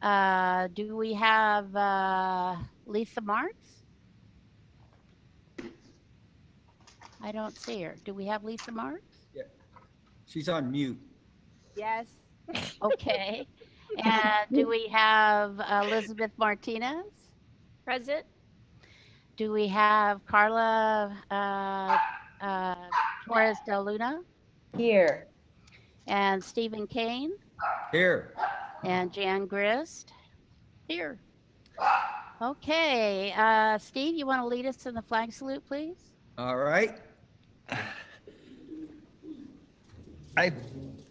Do we have Lisa Marks? I don't see her. Do we have Lisa Marks? Yeah, she's on mute. Yes. Okay. And do we have Elizabeth Martinez? Present. Do we have Carla Torres del Luna Here. and Stephen Kane Here. and Jan Grist? Here. Okay. Steve, you want to lead us in the flag salute, please? All right. I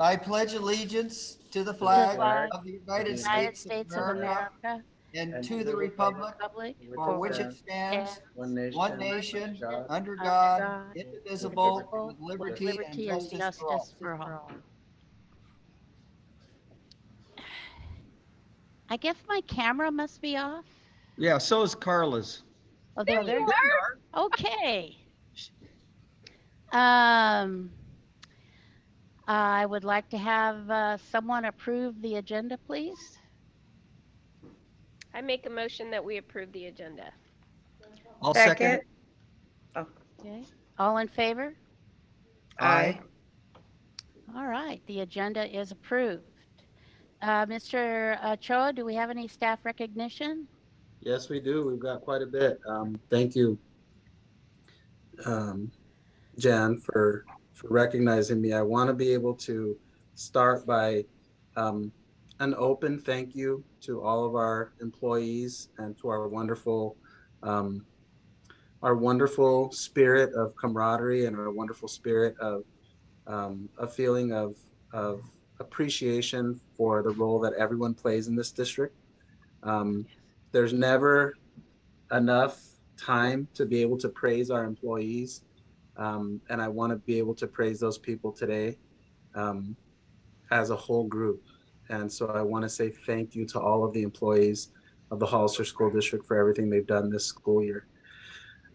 I pledge allegiance to the flag flag of the United United States of States of America America, and to the republic Republic, for which it stands stands, one one nation, nation, God, under under God, God, indivisible, indivisible, with with liberty and liberty and justice for all. justice for all. I guess my camera must be off. Yeah, so is Carla's. Oh, There there you you are. are. Okay. Um, I would like to have someone approve the agenda, please. I make a motion that we approve the agenda. I'll second it. Oh, Okay. All in favor? Aye. All right. The agenda is approved. Mr. Choa, do we have any staff recognition? yes, we do. We've got quite a bit. Thank you, um, Jan, for recognizing me. I want to be able to start by um, an open thank you to all of our employees and to um, our wonderful spirit of camaraderie and our wonderful spirit of a feeling of appreciation for the role that everyone plays in this district. Um, there's never enough time to be able to praise our employees. And I want to be able to praise those people today um, as a whole group. And so I want to say thank you to all of the employees of the Hollister School District for everything they've done this school year.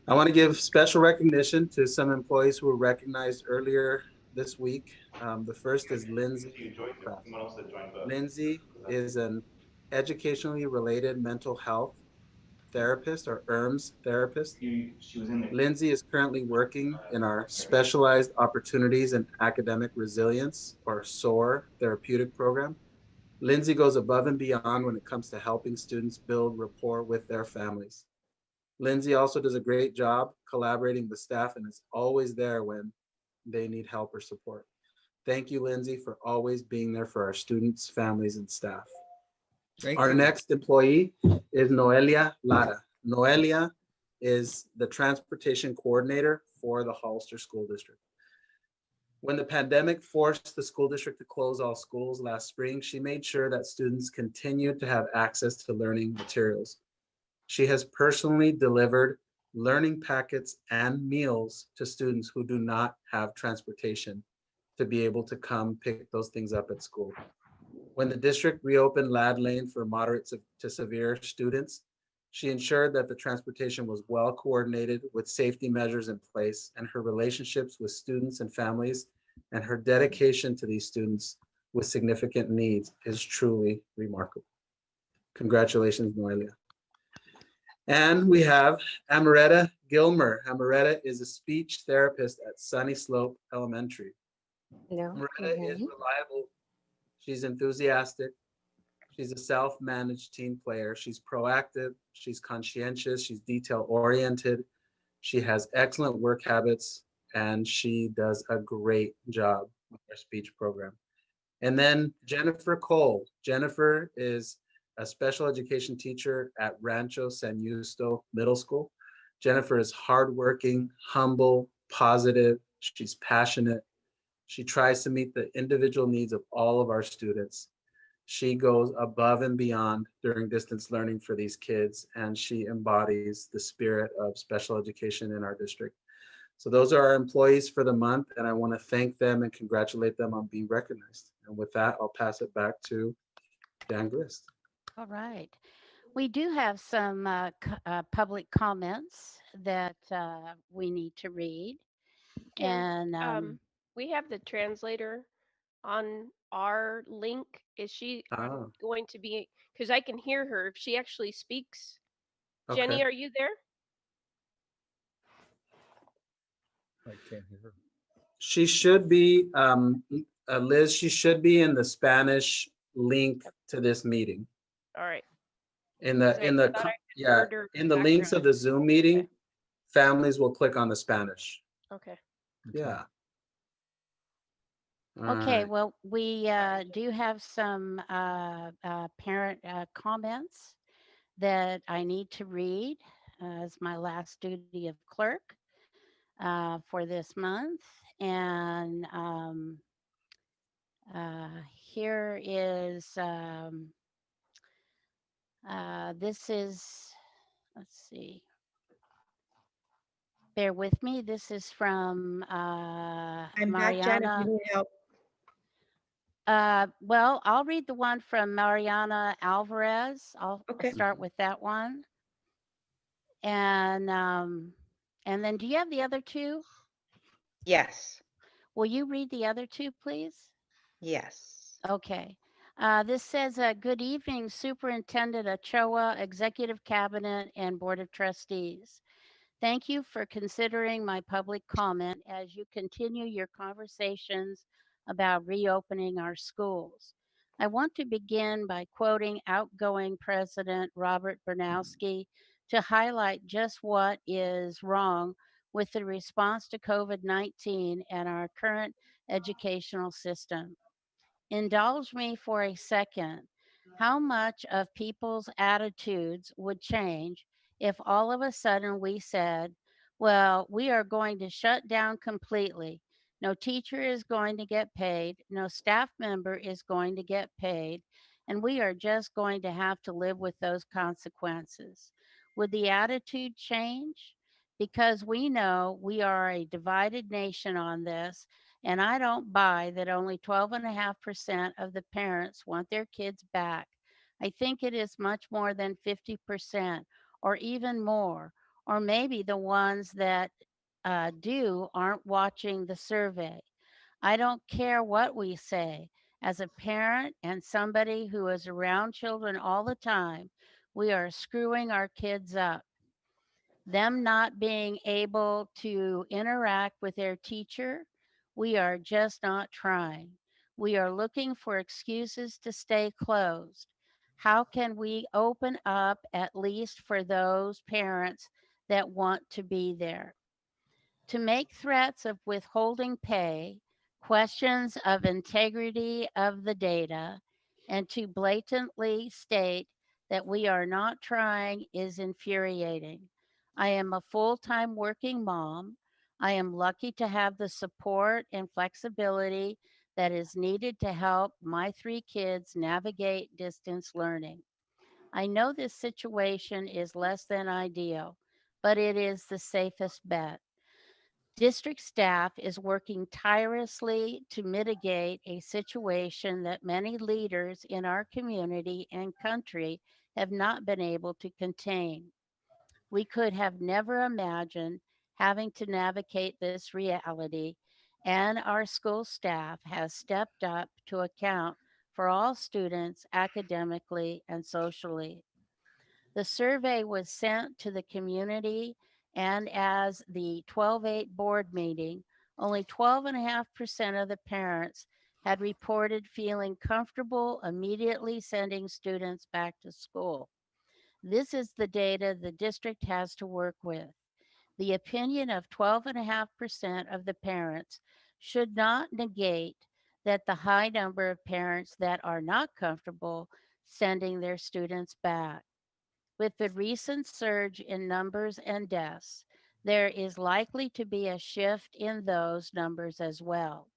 I want to give special recognition to some employees who were recognized earlier this week. The first is Lindsay Woodcraft. Lindsay is an educationally related mental health therapist or ERMS therapist. Lindsay is currently working in our Specialized Opportunities and Academic Resilience or SOAR therapeutic program. Lindsay goes above and beyond when it comes to helping students build rapport with their families. Lindsay also does a great job collaborating with staff and is always there when they need help or support. Thank you, Lindsay, for always being there for our students, families, and staff. Thank Our you. next employee is Noelia Lara. Noelia is the transportation coordinator for the Hollister School District. When the pandemic forced the school district to close all schools last spring, she made sure that students continued to have access to learning materials. She has personally delivered learning packets and meals to students who do not have transportation to be able to come pick those things up at school. When the district reopened Lad Lane for moderate to severe students, she ensured that the transportation was well coordinated with safety measures in place, and her relationships with students and families and her dedication to these students with significant needs is truly remarkable. Congratulations, Noelia. And we have Amaretta Gilmer. Amaretta is a speech therapist at Sunny Slope Elementary. no. Amaretta is reliable. She's enthusiastic. She's a self-managed team player. She's proactive. She's conscientious. She's detail-oriented. She has excellent work habits, and she does a great job with our speech program. And then Jennifer Cole. Jennifer is a special education teacher at Rancho San Justo Middle School. Jennifer is hardworking, humble, positive. She's passionate. She tries to meet the individual needs of all of our students. She goes above and beyond during distance learning for these kids, and she embodies the spirit of special education in our district. So those are our employees for the month, and I want to thank them and congratulate them on being recognized. And with that, I'll pass it back to Dan Grist. All right. We do have some public comments that we need to read. Kim, And we have the translator on our link? Is she Oh, going to be, because I can hear her if she actually speaks. okay. Jenny, are you there? I can't hear her. She should be, Liz, she should be in the Spanish link to this meeting. All right. In 'Cause the, I in the, thought I yeah, heard her in the links of background. the Zoom meeting, families will click on the Spanish. Okay. Yeah. All Okay, right. well, we do have some parent comments that I need to read as my last duty of clerk for this month. And here is, this is, let's see, bear with me. This is from I'm back, Jen, if you Mariana. need help. Well, I'll read the one from Mariana Alvarez. I'll Okay. start with that one. And then do you have the other two? Yes. Will you read the other two, please? Yes. Okay. This says, good evening, Superintendent Ochoa, Executive Cabinet, and Board of Trustees. Thank you for considering my public comment as you continue your conversations about reopening our schools. I want to begin by quoting outgoing President Robert Bernowski to highlight just what is wrong with the response to COVID 19 and our current educational system. Indulge me for a second. How much of people's attitudes would change if all of a sudden we said, well, we are going to shut down completely. No teacher is going to get paid, no staff member is going to get paid, and we are just going to have to live with those consequences. Would the attitude change? Because we know we are a divided nation on this, and I don't buy that only 12.5% of the parents want their kids back. I think it is much more than 50% or even more, or maybe the ones that do aren't watching the survey. I don't care what we say. As a parent and somebody who is around children all the time, we are screwing our kids up. Them not being able to interact with their teacher, we are just not trying. We are looking for excuses to stay closed. How can we open up at least for those parents that want to be there? To make threats of withholding pay, questions of integrity of the data, and to blatantly state that we are not trying is infuriating. I am a full time working mom. I am lucky to have the support and flexibility that is needed to help my three kids navigate distance learning. I know this situation is less than ideal, but it is the safest bet. District staff is working tirelessly to mitigate a situation that many leaders in our community and country have not been able to contain. We could have never imagined having to navigate this reality, and our school staff has stepped up to account for all students academically and socially. The survey was sent to the community, and as the 12/8 board meeting, only 12.5% of the parents had reported feeling comfortable immediately sending students back to school. This is the data the district has to work with. The opinion of 12.5% of the parents should not negate that the high number of parents that are not comfortable sending their students back. With the recent surge in numbers and deaths, there is likely to be a shift in those numbers as well.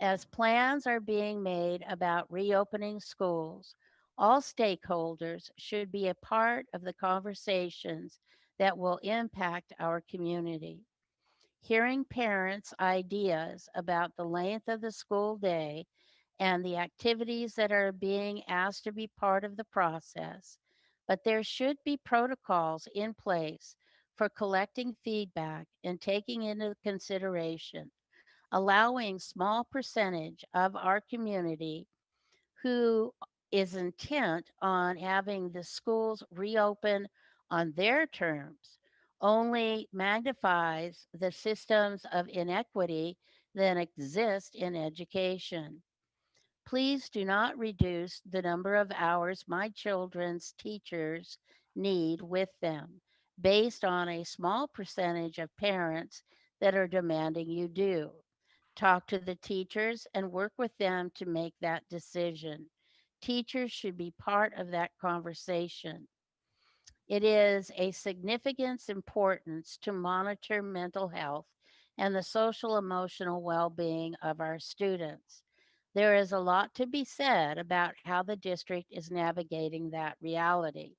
As plans are being made about reopening schools, all stakeholders should be a part of the conversations that will impact our community. Hearing parents' ideas about the length of the school day and the activities that are being asked to be part of the process, but there should be protocols in place for collecting feedback and taking into consideration. allowing small percentage of our community who is intent on having the schools reopen on their terms only magnifies the systems of inequity that exist in education. Please do not reduce the number of hours my children's teachers need with them based on a small percentage of parents that are demanding you do. Talk to the teachers and work with them to make that decision. Teachers should be part of that conversation. It is a significance importance to monitor mental health and the social emotional well-being of our students. There is a lot to be said about how the district is navigating that reality.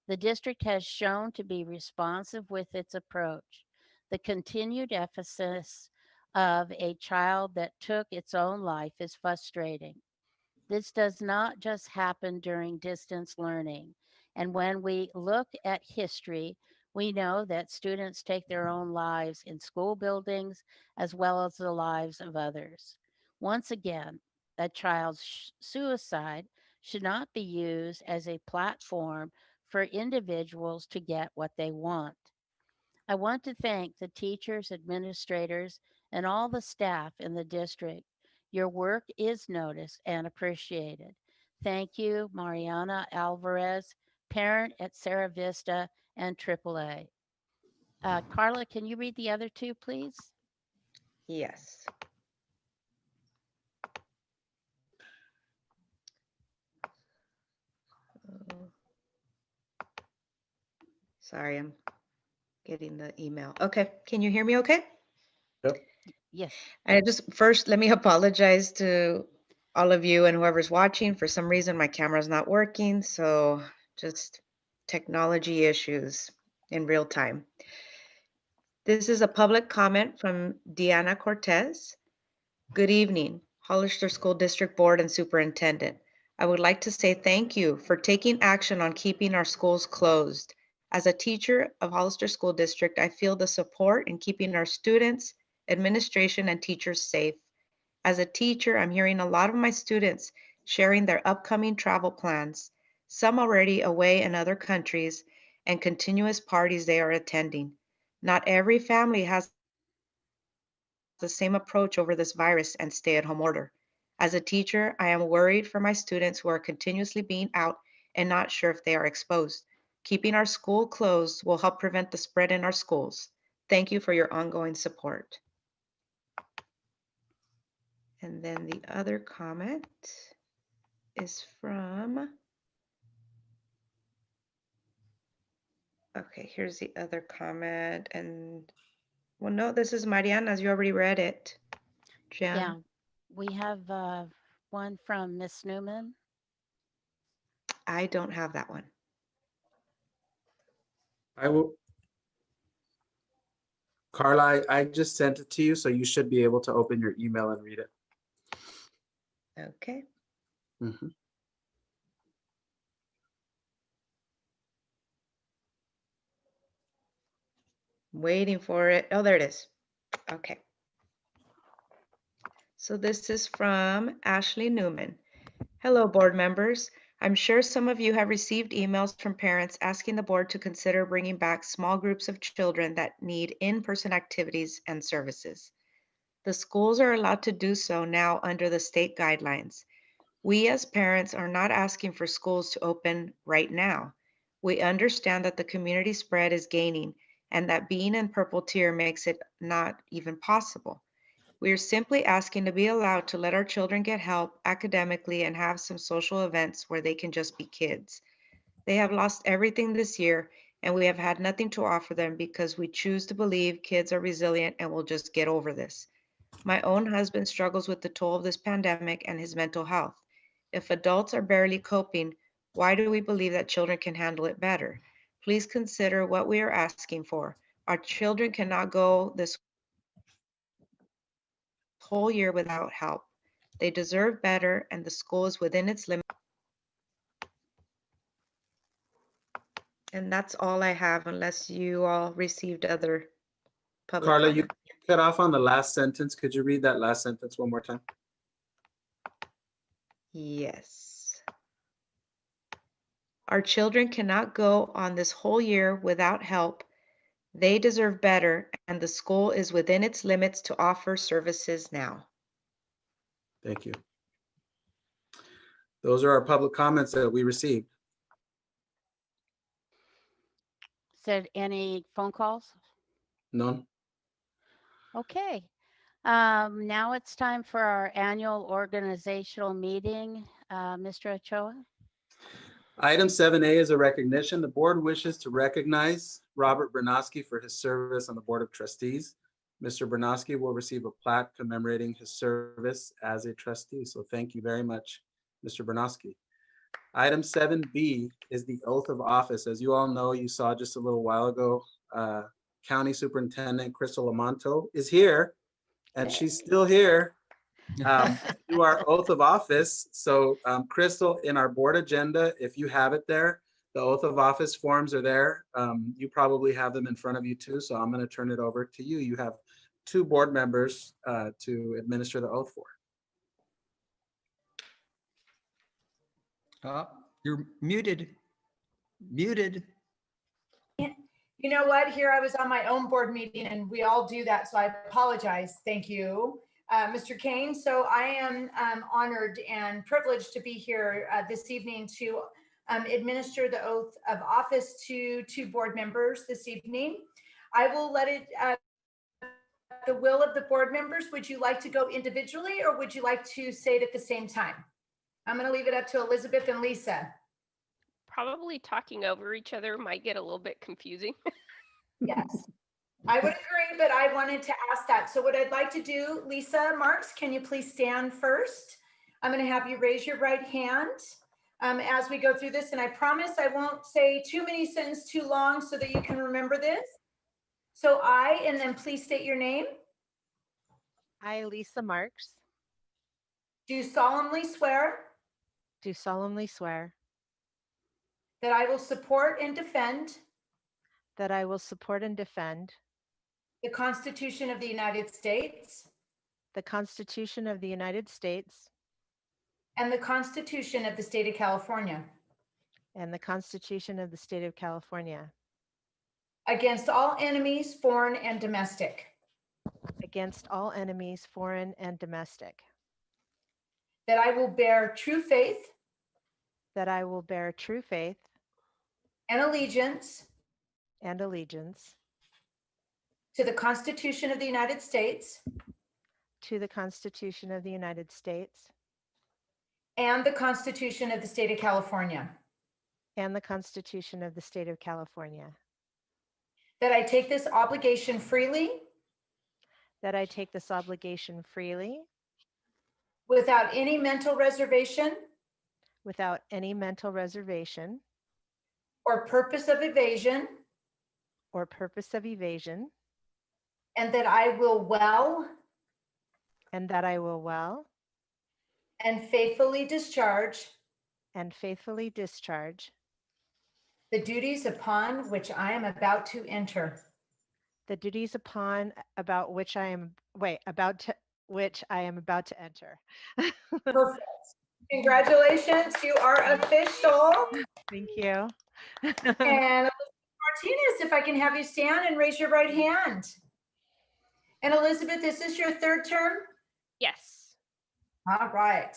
The district has shown to be responsive with its approach. The continued emphasis of a child that took its own life is frustrating. This does not just happen during distance learning. And when we look at history, we know that students take their own lives in school buildings as well as the lives of others. Once again, a child's suicide should not be used as a platform for individuals to get what they want. I want to thank the teachers, administrators, and all the staff in the district. Your work is noticed and appreciated. Thank you, Mariana Alvarez, parent at Sarah Vista and AAA. Carla, can you read the other two, please? Yes. Uh, Sorry, I'm getting the email. Okay, can you hear me okay? Yes. I just first let me apologize to all of you and whoever's watching. For some reason, my camera's not working, so just technology issues in real time. This is a public comment from Deanna Cortez. Good evening, Hollister School District Board and Superintendent. I would like to say thank you for taking action on keeping our schools closed. As a teacher of Hollister School District, I feel the support in keeping our students, administration, and teachers safe. As a teacher, I'm hearing a lot of my students sharing their upcoming travel plans, some already away in other countries, and continuous parties they are attending. Not every family has the same approach over this virus and stay-at-home order. As a teacher, I am worried for my students who are continuously being out and not sure if they are exposed. Keeping our school closed will help prevent the spread in our schools. Thank you for your ongoing support. And then the other comment is from, okay, here's the other comment. And well, no, this is Mariana's. You already read it. Jen. Yeah. We have one from Miss Newman. I don't have that one. I will. Carla, I just sent it to you, so you should be able to open your email and read it. Okay. Mhm. Waiting for it. Oh, there it is. Okay. So this is from Ashley Newman. Hello, board members. I'm sure some of you have received emails from parents asking the board to consider bringing back small groups of children that need in-person activities and services. The schools are allowed to do so now under the state guidelines. We as parents are not asking for schools to open right now. We understand that the community spread is gaining and that being in purple tier makes it not even possible. We are simply asking to be allowed to let our children get help academically and have some social events where they can just be kids. They have lost everything this year, and we have had nothing to offer them because we choose to believe kids are resilient and will just get over this. My own husband struggles with the toll of this pandemic and his mental health. If adults are barely coping, why do we believe that children can handle it better? Please consider what we are asking for. Our children cannot go this whole year without help. They deserve better, and the school is within its limits. And that's all I have, unless you all received other public Carla, comment. cut off on the last sentence. Could you read that last sentence one more time? Yes. Our children cannot go on this whole year without help. They deserve better, and the school is within its limits to offer services now. Thank you. Those are our public comments that we received. Said any phone calls? None? Okay. Now it's time for our annual organizational meeting. Mr. Ochoa? Item 7A is a recognition. The board wishes to recognize Robert Bernosky for his service on the Board of Trustees. Mr. Bernosky will receive a plaque commemorating his service as a trustee. So thank you very much, Mr. Bernosky. Item 7B is the oath of office. As you all know, you saw just a little while ago, County Superintendent Crystal Lamonto is here, and she's still here. Do our oath of office. So Crystal, in our board agenda, if you have it there, the oath of office forms are there. You probably have them in front of you too. So I'm going to turn it over to you. You have 2 board members to administer the oath for. You're muted. Muted. You know what? Here I was on my own board meeting and we all do that. So I apologize. Thank you, Mr. Kane. So I am honored and privileged to be here this evening to administer the oath of office to 2 board members this evening. I will let it the will of the board members. Would you like to go individually or would you like to say it at the same time? I'm going to leave it up to Elizabeth and Lisa. Probably talking over each other might get a little bit confusing. Yes, I would agree, but I wanted to ask that. So what I'd like to do, Lisa Marks, can you please stand first? I'm going to have you raise your right hand as we go through this. And I promise I won't say too many sentences too long so that you can remember this. So and then please state your name. I, Lisa Marks, Do solemnly swear do solemnly swear that I will support and defend that I will support and defend the Constitution of the United States the Constitution of the United States and the Constitution of the State of California and the Constitution of the State of California against all enemies, foreign and domestic, against all enemies, foreign and domestic, that I will bear true faith that I will bear true faith and allegiance and allegiance to the Constitution of the United States to the Constitution of the United States and the Constitution of the State of California, and the Constitution of the State of California, that I take this obligation freely that I take this obligation freely without any mental reservation without any mental reservation or purpose of evasion, or purpose of evasion, and that I will well and that I will well and faithfully discharge and faithfully discharge the duties upon which I am about to enter. the duties about which I am about to enter. Perfect. Congratulations, you are official. Thank you. And Martinez, if I can have you stand and raise your right hand. And Elizabeth, this is your 3rd term? Yes. All right.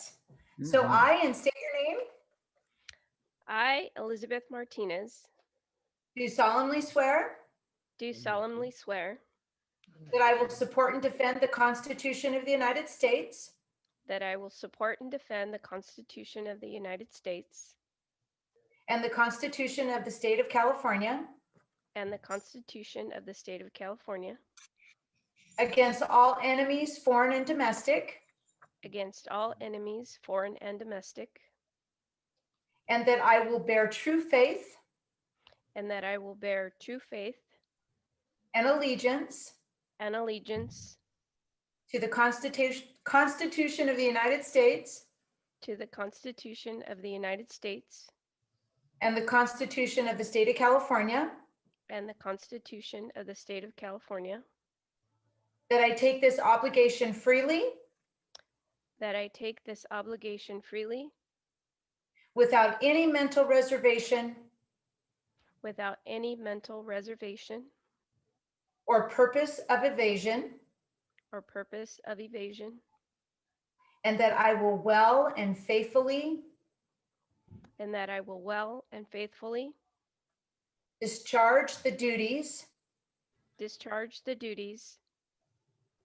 So I, and state your name, I, Elizabeth Martinez, do solemnly swear do solemnly swear that I will support and defend the Constitution of the United States that I will support and defend the Constitution of the United States and the Constitution of the State of California and the Constitution of the State of California against all enemies, foreign and domestic, against all enemies, foreign and domestic, and that I will bear true faith and that I will bear true faith and allegiance and allegiance to the Constitution of the United States to the Constitution of the United States and the Constitution of the State of California, and the Constitution of the State of California, that I take this obligation freely that I take this obligation freely without any mental reservation without any mental reservation or purpose of evasion, or purpose of evasion, and that I will well and faithfully and that I will well and faithfully discharge the duties discharge the duties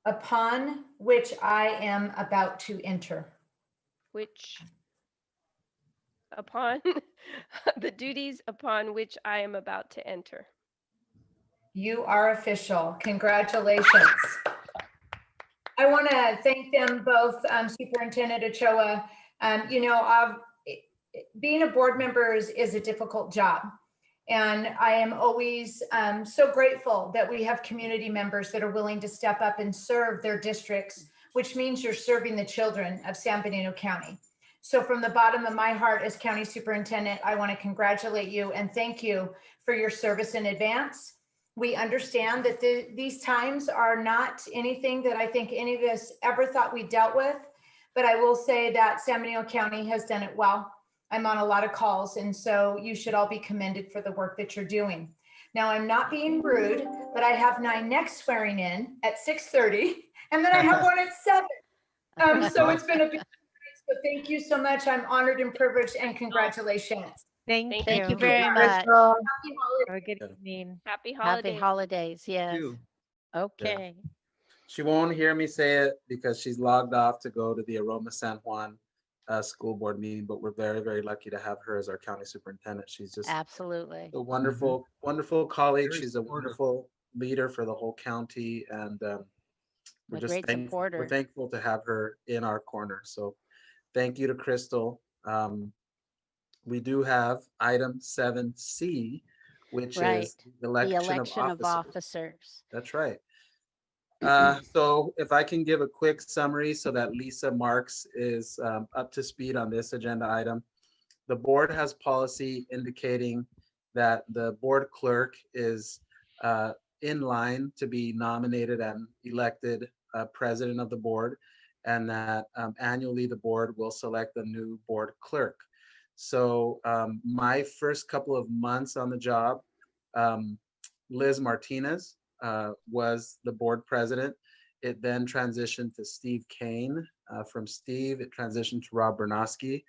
upon which I am about to enter. which upon the duties upon which I am about to enter. You are official. Congratulations. I want to thank them both, Superintendent Ochoa. Being a board member is a difficult job. And I am always so grateful that we have community members that are willing to step up and serve their districts, which means you're serving the children of San Benito County. So from the bottom of my heart as county superintendent, I want to congratulate you and thank you for your service in advance. We understand that these times are not anything that I think any of us ever thought we dealt with, but I will say that San Benito County has done it well. I'm on a lot of calls, and so you should all be commended for the work that you're doing. Now, I'm not being rude, but I have 9 next swearing in at 6:30, and then I have one at 7. So it's been a big so thank you so much. I'm honored and privileged, and congratulations. Thank you. Thank you very much. Crystal. Happy holidays. Have a good evening. Happy Happy holidays. holidays, yes. You. Okay. She won't hear me say it because she's logged off to go to the Aroma San Juan school board meeting, but we're very, very lucky to have her as our county superintendent. She's just Absolutely. a wonderful, wonderful colleague. Very She's a supportive. wonderful leader for the whole county, and we're A just great thankful. We're supporter. thankful to have her in our corner. So, thank you to Crystal. We do have item 7C, which Right. is the The election election of of officers. officers. That's right. So if I can give a quick summary so that Lisa Marks is up to speed on this agenda item. The board has policy indicating that the board clerk is in line to be nominated and elected president of the board, and that annually the board will select a new board clerk. So my first couple of months on the job, Liz Martinez was the board president. It then transitioned to Steve Kane. From Steve, it transitioned to Rob Bernowski.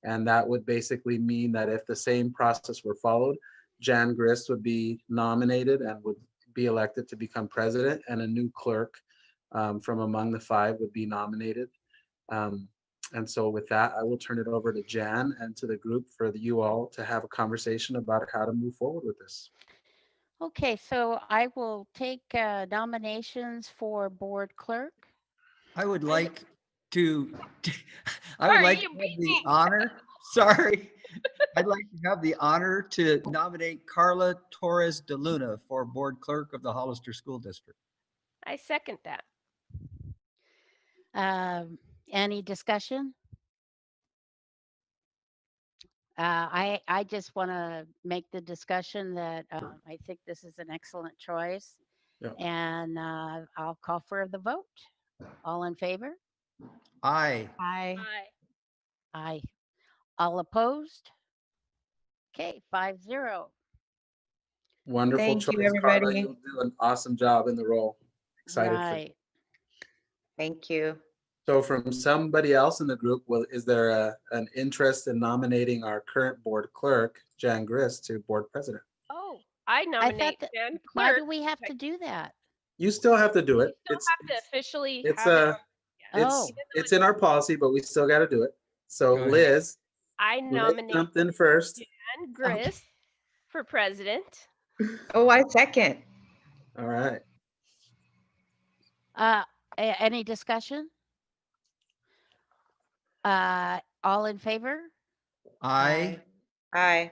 And that would basically mean that if the same process were followed, Jan Grist would be nominated and would be elected to become president, and a new clerk from among the 5 would be nominated. And so with that, I will turn it over to Jan and to the group for you all to have a conversation about how to move forward with this. Okay, so I will take nominations for board clerk. I would like to, I Sorry, would like to you have beat the me. honor, sorry. I'd like to have the honor to nominate Carla Torres de Luna for board clerk of the Hollister School District. I second that. Any discussion? I just want to make the discussion that I think this is an excellent choice. Yeah. And I'll call for the vote. All in favor? Aye. Hi. Aye. Aye. All opposed? Okay, 5-0. Wonderful Thank choice, you, Carla. everybody. You'll do an awesome job in the role. Excited for you. Right. Thank you. So from somebody else in the group, is there an interest in nominating our current board clerk, Jan Grist, to board president? Oh, I nominate that- Jan Why clerk. do we have to do that? You still have to do it. Still have to officially it's have it. a- Oh, It's in our policy, but we still got to do it. So Go ahead. Liz, I Liz nominate jumped in first. Jan Grist for president. Oh, I second. All right. any discussion? All in favor? Aye. Aye.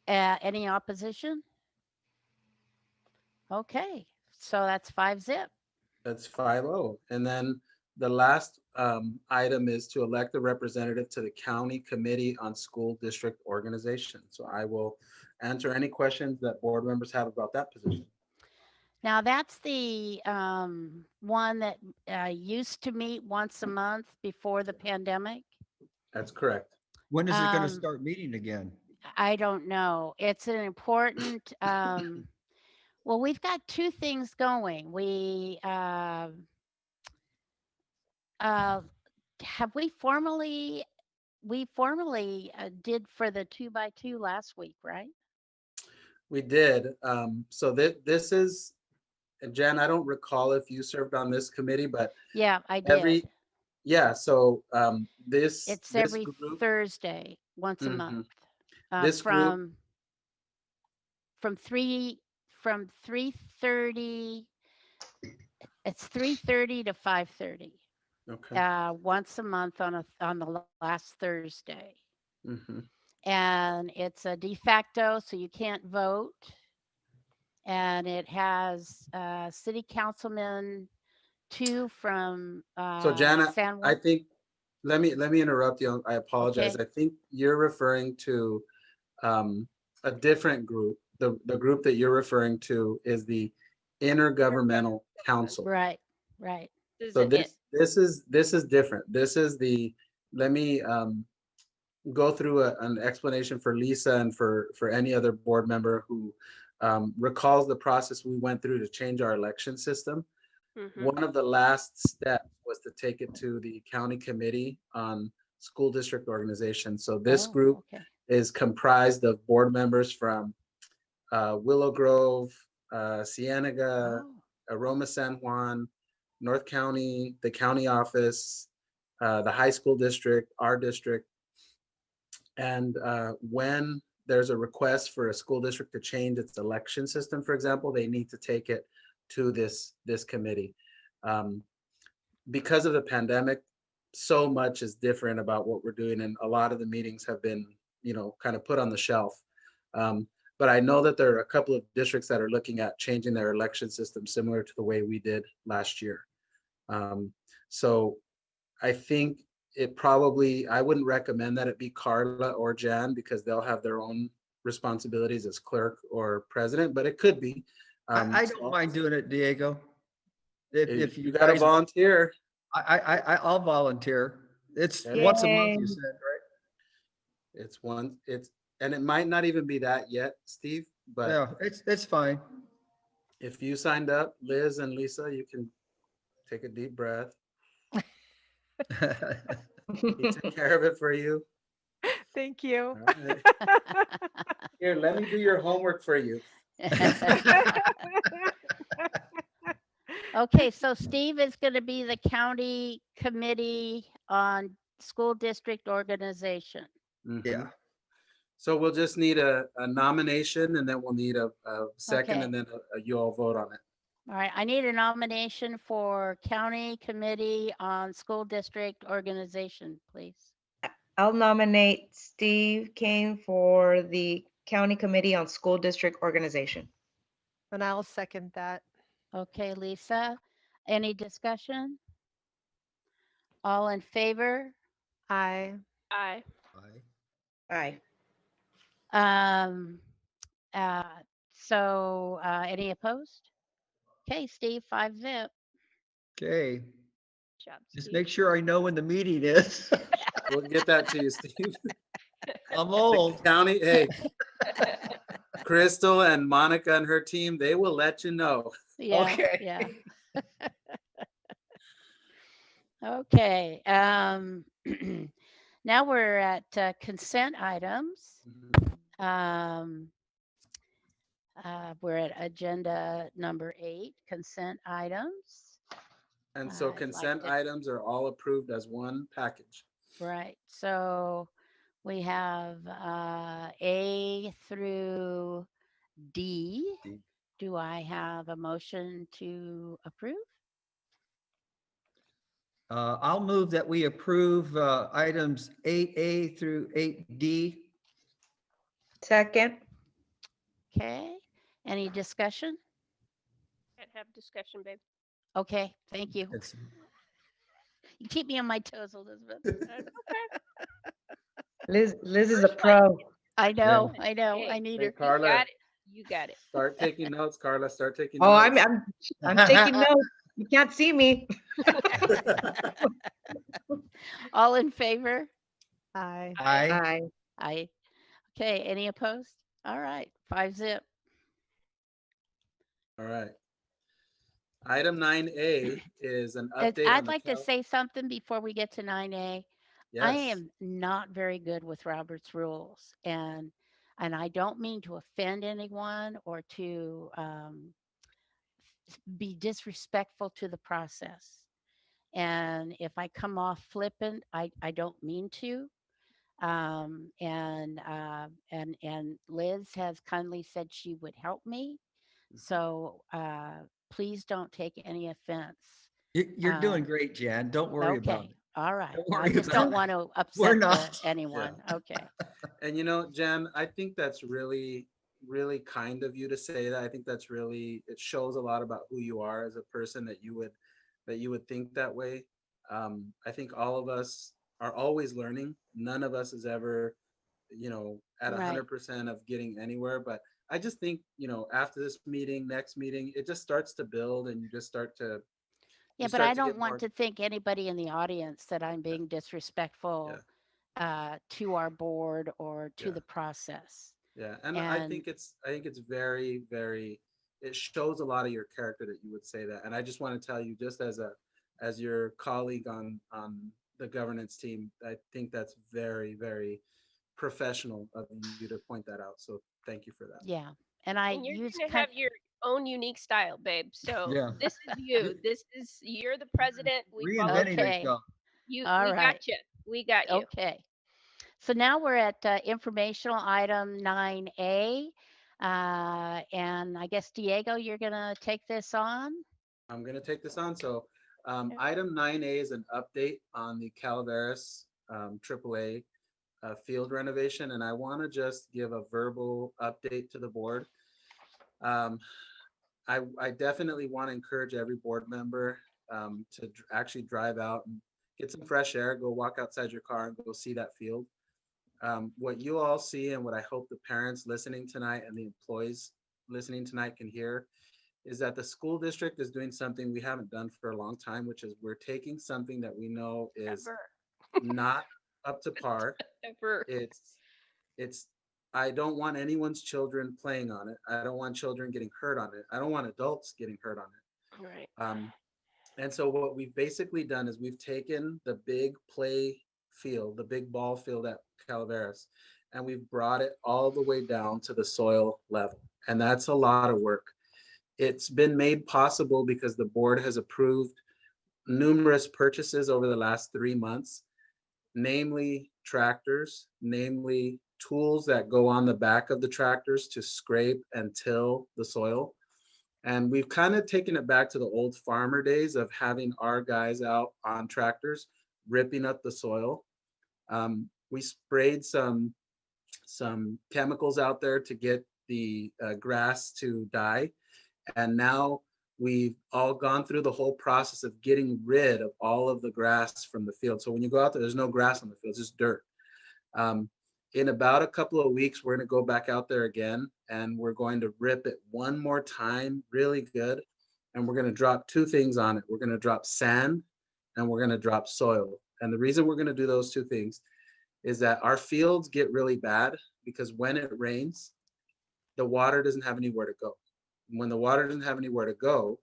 Any opposition? Okay, so that's 5-0. That's 5-0. And then the last item is to elect a representative to the County Committee on School District Organization. So I will answer any questions that board members have about that position. Now, that's the one that used to meet once a month before the pandemic. That's correct. When is it going to Um, start meeting again? I don't know. It's an important, well, we've got two things going. Have we formally did for the 2x2 last week, right? We did. So this is, and Jen, I don't recall if you served on this committee, but Yeah, I every, did. yeah, so It's this every group, Thursday, once a Mhm. month. This group, From 3:30, it's 3:30 to 5:30, okay. once a month on the last Thursday. Mhm. And it's a de facto, so you can't vote. And it has city councilman, two from So Jana, San I Juan. think, let me interrupt you. I apologize. Okay. I think you're referring to a different group. The group that you're referring to is the Intergovernmental Council. Right, right. Is So it it? this is different. This is the, let me go through an explanation for Lisa and for any other board member who recalls the process we went through to change our election system. Mhm. One of the last steps was to take it to the county committee on school district organization. So this Oh, group okay. is comprised of board members from Willow Grove, Cienega, Oh, Aroma San Juan, North County, the county office, the high school district, our district. And when there's a request for a school district to change its election system, for example, they need to take it to this committee. Because of the pandemic, so much is different about what we're doing, and a lot of the meetings have been, kind of put on the shelf. But I know that there are a couple of districts that are looking at changing their election system similar to the way we did last year. So I think I wouldn't recommend that it be Carla or Jan because they'll have their own responsibilities as clerk or president, but it could be. I don't mind doing it, Diego. If You you got to guys, volunteer. I'll volunteer. It's Okay. once a month, you Yay. said, right? And it might not even be that yet, Steve, but Yeah, it's fine. if you signed up, Liz and Lisa, you can take a deep breath. He took care of it for you. Thank you. All right. Here, let me do your homework for you. Okay, so Steve is going to be the county committee on school district organization. Mhm. Yeah. So we'll just need a nomination and then we'll need a second Okay. and then you all vote on it. All right, I need a nomination for county committee on school district organization, please. I'll nominate Steve Kane for the County Committee on School District Organization. And I'll second that. Okay, Lisa, any discussion? All in favor? Aye. Aye. Aye. Aye. Any opposed? Okay, Steve, 5-0. Okay, Good job, just Steve. make sure I know when the meeting is. We'll get that to you, Steve. I'm The old. county, hey, Crystal and Monica and her team, they will let you know. Yeah, Okay. yeah. Okay, now we're at consent items. We're at agenda number 8, consent items. And so I'd like consent to- items are all approved as one package. Right, so we have A through D. Do I have a motion to approve? I'll move that we approve items 8A through 8D. Second. Okay, any discussion? Can't have discussion, babe. Okay, thank you. It's You keep me on my toes, Elizabeth. Liz is a pro. I know, Hey, I need Hey, her. Carla, You got it. Start taking notes, Carla. Start taking Oh, notes. I'm taking notes. You can't see me. All in favor? Aye. Aye. Aye. Aye. Okay, any opposed? All right, 5-0. All right. Item 9A is an update on I'd the like to say something before we get to 9A. I Yes. am not very good with Robert's rules, and I don't mean to offend anyone or to be disrespectful to the process. And if I come off flippant, I don't mean to. And Liz has kindly said she would help me. So please don't take any offense. You're doing Um, great, Jan. Don't worry about Okay, it. all right. Don't I worry just about don't it. want to We're upset not. anyone. Okay. And Jen, I think that's really, really kind of you to say that. I think that's really, it shows a lot about who you are as a person that you would think that way. I think all of us are always learning. None of us is ever, at Right. 100% of getting anywhere. But I just think, after this meeting, next meeting, it just starts to build and you just start to, Yeah, you but I start to don't get want more. to think anybody in the audience that I'm being Yeah. disrespectful to our board or to Yeah. the process. Yeah, and I And think it's very, very, it shows a lot of your character that you would say that. And I just want to tell you, just as your colleague on the governance team, I think that's very, very professional of you to point that out. So thank you for that. yeah, and I And you're use gonna have your own unique style, babe. So Yeah. this is you. You're the president. We follow Reinventing you. okay. yourself. All We got right. you. We got you. Okay. So now we're at informational item 9A. And I guess, Diego, you're going to take this on? I'm going to take this on. So item 9A is an update on the Calaveras AAA field renovation. And I want to just give a verbal update to the board. I definitely want to encourage every board member to actually drive out and get some fresh air, go walk outside your car and go see that field. What you all see and what I hope the parents listening tonight and the employees listening tonight can hear is that the school district is doing something we haven't done for a long time, which is we're taking something that we know is Ever. not up to par. Ever. It's I don't want anyone's children playing on it. I don't want children getting hurt on it. I don't want adults getting hurt on it. Right. And so what we've basically done is we've taken the big play field, the big ball field at Calaveras, and we've brought it all the way down to the soil level. And that's a lot of work. It's been made possible because the board has approved numerous purchases over the last 3 months, namely tractors, namely tools that go on the back of the tractors to scrape and till the soil. And we've kind of taken it back to the old farmer days of having our guys out on tractors, ripping up the soil. We sprayed some chemicals out there to get the grass to die. And now we've all gone through the whole process of getting rid of all of the grass from the field. So when you go out there, there's no grass on the field, it's just dirt. In about a couple of weeks, we're going to go back out there again, and we're going to rip it one more time, really good. And we're going to drop 2 things on it. We're going to drop sand and we're going to drop soil. And the reason we're going to do those 2 things is that our fields get really bad because when it rains, the water doesn't have anywhere to go. When the water doesn't have anywhere to go,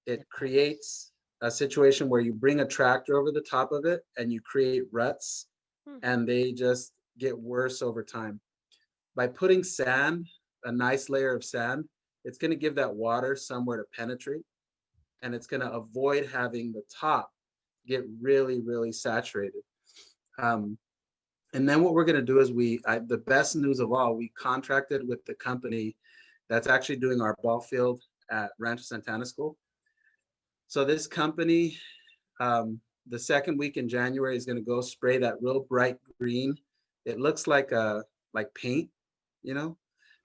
it creates a situation where you bring a tractor over the top of it and you create ruts, and they just get worse over time. By putting sand, a nice layer of sand, it's going to give that water somewhere to penetrate, and it's going to avoid having the top get really, really saturated. And then what we're going to do is the best news of all, we contracted with the company that's actually doing our ball field at Rancho Santana School. So this company, the second week in January, is going to go spray that real bright green. It looks like paint,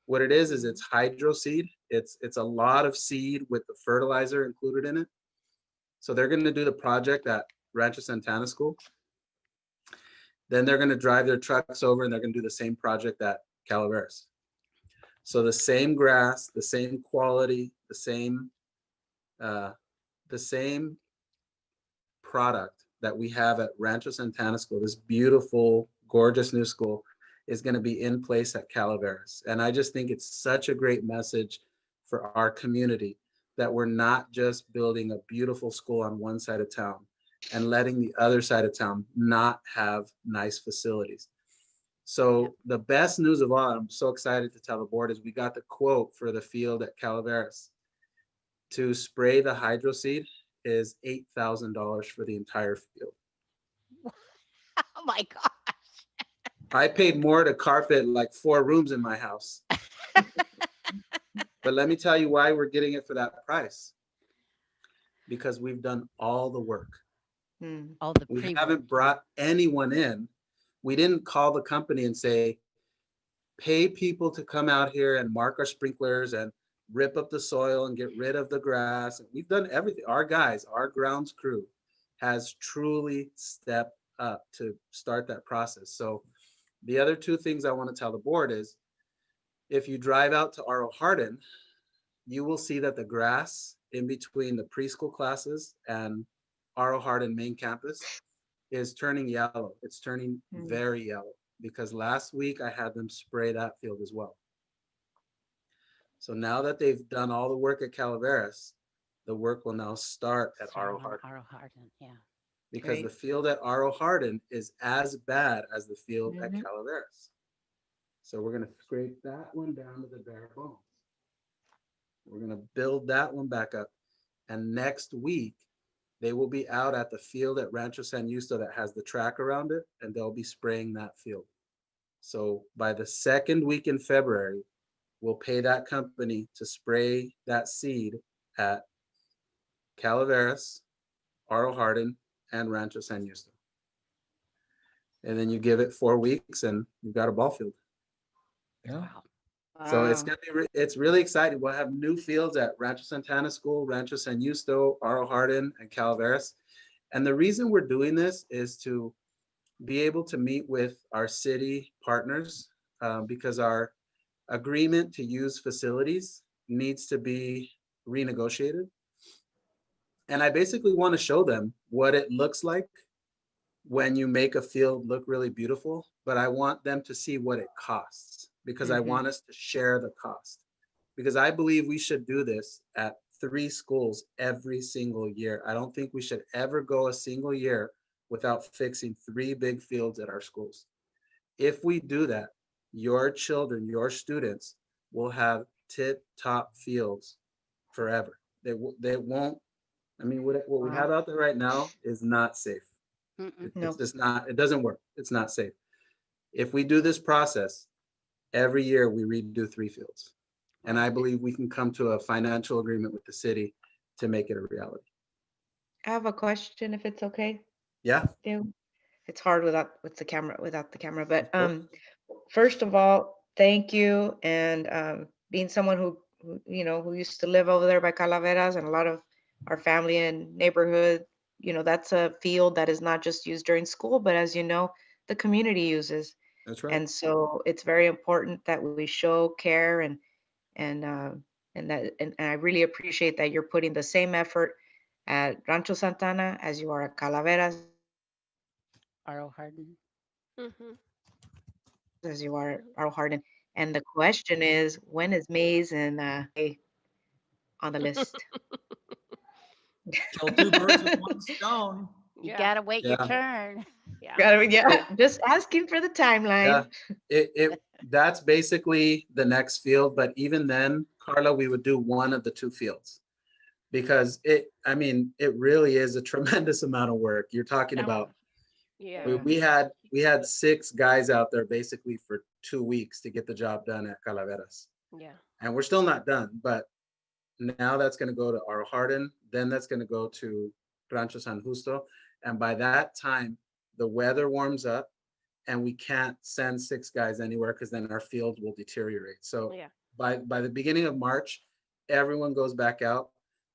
What it is it's hydro seed. It's a lot of seed with the fertilizer included in it. So they're going to do the project at Rancho Santana School. Then they're going to drive their trucks over and they're going to do the same project at Calaveras. So the same grass, the same quality, the same product that we have at Rancho Santana School, this beautiful, gorgeous new school, is going to be in place at Calaveras. And I just think it's such a great message for our community that we're not just building a beautiful school on one side of town and letting the other side of town not have nice facilities. So the best news of all, I'm so excited to tell the board, is we got the quote for the field at Calaveras. To spray the hydro seed is $8,000 for the entire field. Oh my God. I paid more to carpet like 4 rooms in my house. But let me tell you why we're getting it for that price. Because we've done all the work. All the We pre-work. haven't brought anyone in. We didn't call the company and say, pay people to come out here and mark our sprinklers and rip up the soil and get rid of the grass. We've done everything. Our guys, our grounds crew has truly stepped up to start that process. So the other 2 things I want to tell the board is, if you drive out to R.O. Hardin, you will see that the grass in between the preschool classes and R.O. Hardin main campus is turning yellow. It's turning very yellow, because last week I had them spray that field as well. So now that they've done all the work at Calaveras, the work will now start at R.O. Hardin. R.O. Hardin, yeah. Because Great. the field at R.O. Hardin is as bad as the field at Mhm. Calaveras. So we're going to scrape that one down to the bare bones. We're going to build that one back up. And next week, they will be out at the field at Rancho San Justo that has the track around it, and they'll be spraying that field. So by the 2nd week in February, we'll pay that company to spray that seed at Calaveras, R.O. Hardin, and Rancho San Justo. And then you give it 4 weeks and you've got a ball field. Yeah. Wow. So it's Wow. gonna be it's really exciting. We'll have new fields at Rancho Santana School, Rancho San Justo, R.O. Hardin, and Calaveras. And the reason we're doing this is to be able to meet with our city partners, because our agreement to use facilities needs to be renegotiated. And I basically want to show them what it looks like when you make a field look really beautiful, but I want them to see what it costs, because I want us to share the cost. Because I believe we should do this at 3 schools every single year. I don't think we should ever go a single year without fixing 3 big fields at our schools. If we do that, your children, your students will have tip-top fields forever. They won't, I mean, what we have out there right now is not safe. It's Nope. just not, it doesn't work. It's not safe. If we do this process, every year we redo 3 fields. And I believe we can come to a financial agreement with the city to make it a reality. I have a question, if it's okay. Yeah. Stu? It's hard without the camera, but course. first of all, thank you. And being someone who who used to live over there by Calaveras, and a lot of our family and neighborhood, that's a field that is not just used during school, but as you know, the community uses. That's right. And so it's very important that we show care, and I really appreciate that you're putting the same effort at Rancho Santana as you are at Calaveras, R.O. Hardin. Mhm. as you are at R.O. Hardin. And the question is, when is Maze and on the list? Kill 2 birds with 1 stone. You Yeah. gotta wait your Yeah. turn. Yeah. Yeah, just asking for the timeline. That's basically the next field. But even then, Carla, we would do one of the 2 fields, because it really is a tremendous amount of work. You're talking Oh, about, Yeah. we had 6 guys out there basically for 2 weeks to get the job done at Calaveras. Yeah. And we're still not done, but now that's going to go to R.O. Hardin, then that's going to go to Rancho San Justo. And by that time, the weather warms up and we can't send 6 guys anywhere, because then our field will deteriorate. So Yeah. by the beginning of March, everyone goes back out.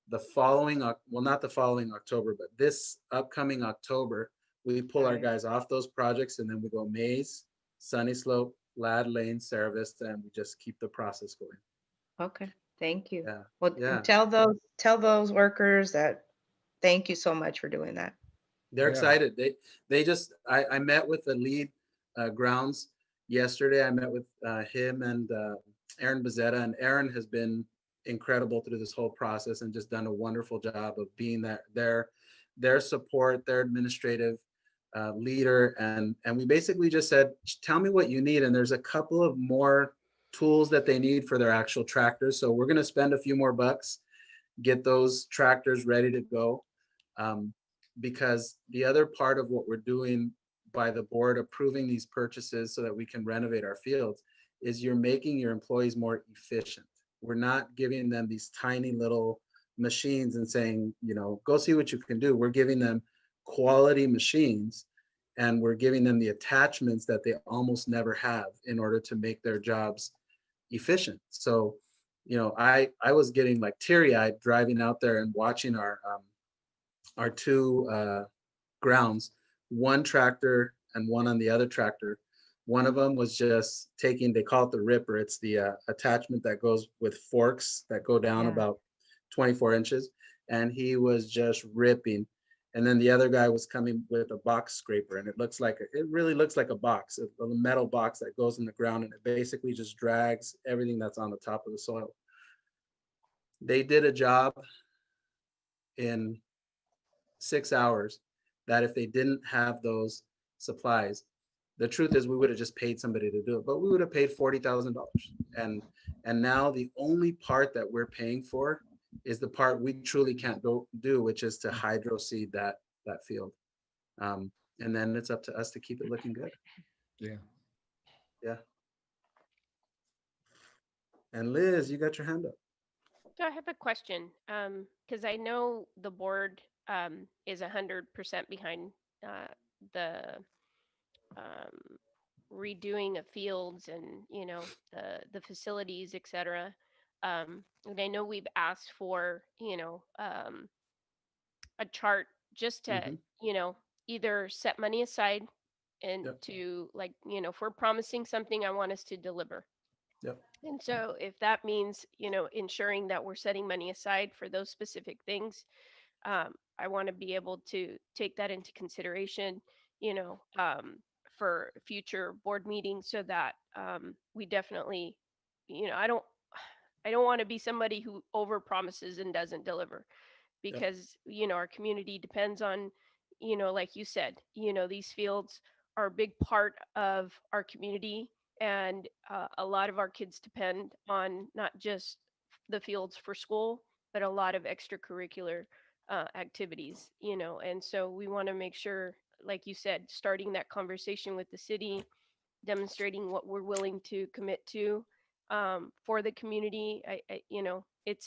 The following, well, not the following October, but this upcoming October, we pull our Right. guys off those projects, and then we go Maze, Sunny Slope, Lad Lane, Ceravista, and we just keep the process going. Okay, thank you. Yeah, Well, yeah. tell those workers that thank you so much for doing that. They're Yeah. excited. I met with the lead grounds yesterday. I met with him and Aaron Bezetta, and Aaron has been incredible through this whole process and just done a wonderful job of being their support, their administrative leader, and we basically just said, tell me what you need, and there's a couple of more tools that they need for their actual tractors. So we're going to spend a few more bucks, get those tractors ready to go. Because the other part of what we're doing by the board approving these purchases so that we can renovate our fields is you're making your employees more efficient. We're not giving them these tiny little machines and saying, go see what you can do. We're giving them quality machines, and we're giving them the attachments that they almost never have in order to make their jobs efficient. So, I was getting like teary-eyed driving out there and watching our two grounds, one tractor and one on the other tractor. One of them was just taking, they call it the ripper. It's the attachment that goes with forks that go down Yeah. about 24 inches. And he was just ripping. And then the other guy was coming with a box scraper, and it really looks like a box, a metal box that goes in the ground, and it basically just drags everything that's on the top of the soil. They did a job in 6 hours that if they didn't have those supplies, the truth is we would have just paid somebody to do it, but we would have paid $40,000. And now the only part that we're paying for is the part we truly can't do, which is to hydro seed that field. And then it's up to us to keep it looking good. Yeah. Yeah. And Liz, you got your hand up. So I have a question, because I know the board is 100% behind the redoing of fields and the facilities, etc. And I know we've asked for a chart just to Mhm. either set money aside and Yep. to, like, if we're promising something, I want us to deliver. Yep. And so if that means, ensuring that we're setting money aside for those specific things, I want to be able to take that into consideration, for future board meetings so that we definitely, I don't want to be somebody who over promises and doesn't deliver, because, our community depends on, like you said, these fields are a big part of our community. And a lot of our kids depend on not just the fields for school, but a lot of extracurricular activities, and so we want to make sure, like you said, starting that conversation with the city, demonstrating what we're willing to commit to for the community. It's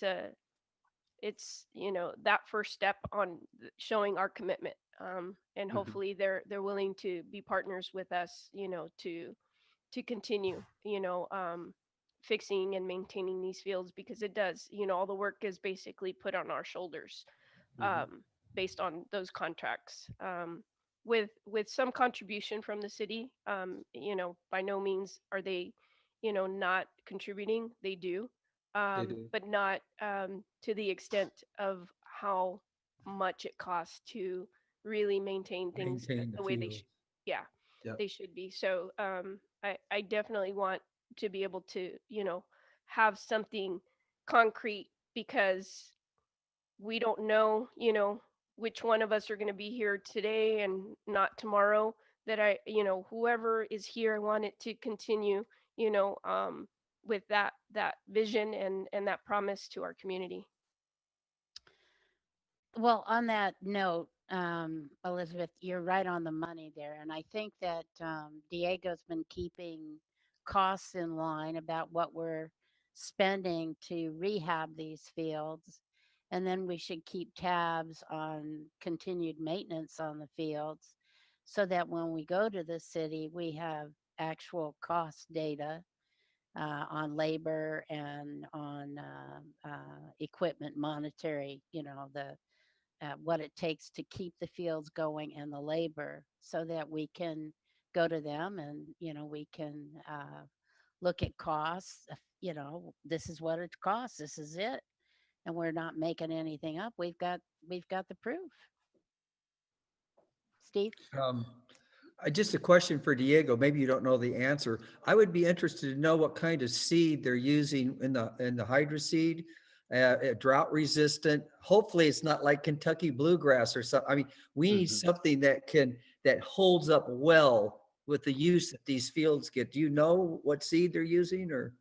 that first step on showing our commitment, and Mhm. hopefully they're willing to be partners with us, to continue, fixing and maintaining these fields, because it does, all the work is basically put on our shoulders, Mhm. based on those contracts, with some contribution from the city. By no means are they, not contributing. They do, They do. but not to the extent of how much it costs to really maintain things Maintain the the way they field. should. Yeah, Yep. they should be. So I definitely want to be able to, have something concrete, because we don't know, which one of us are going to be here today and not tomorrow. That whoever is here, I want it to continue, with that vision and that promise to our community. Well, on that note, Elizabeth, you're right on the money there. And I think that Diego's been keeping costs in line about what we're spending to rehab these fields. And then we should keep tabs on continued maintenance on the fields so that when we go to the city, we have actual cost data on labor and on equipment, monetary, what it takes to keep the fields going and the labor, so that we can go to them and, we can look at costs. This is what it costs. This is it. And we're not making anything up. We've got the proof. Steve? Um, just a question for Diego. Maybe you don't know the answer. I would be interested to know what kind of seed they're using in the hydro seed, drought resistant. Hopefully it's not like Kentucky bluegrass or something. I mean, we need something that holds up well with the use that these fields get. Do you know what seed they're using, or?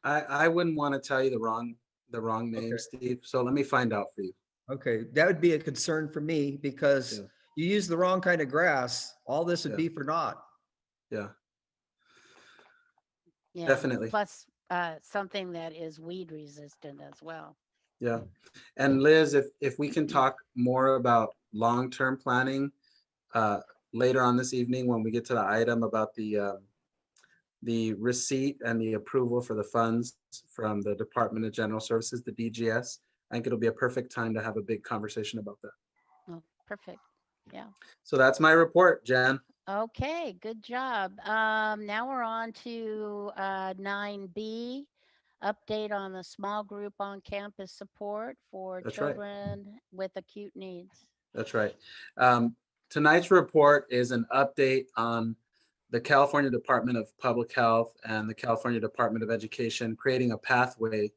I wouldn't want to tell you the wrong name, Okay. Steve. So let me find out for you. Okay, that would be a concern for me because Yeah. you use the wrong kind of grass, all this would Yeah. be for naught. Yeah, Yeah. definitely. Plus something that is weed resistant as well. Yeah. And Liz, if we can talk more about long-term planning later on this evening when we get to the item about the receipt and the approval for the funds from the Department of General Services, the DGS, I think it'll be a perfect time to have a big conversation about that. Oh, perfect. Yeah. So that's my report, Jan. Okay, good job. Now we're on to 9B, update on the small group on campus support for That's right. children with acute needs. That's right. Tonight's report is an update on the California Department of Public Health and the California Department of Education creating a pathway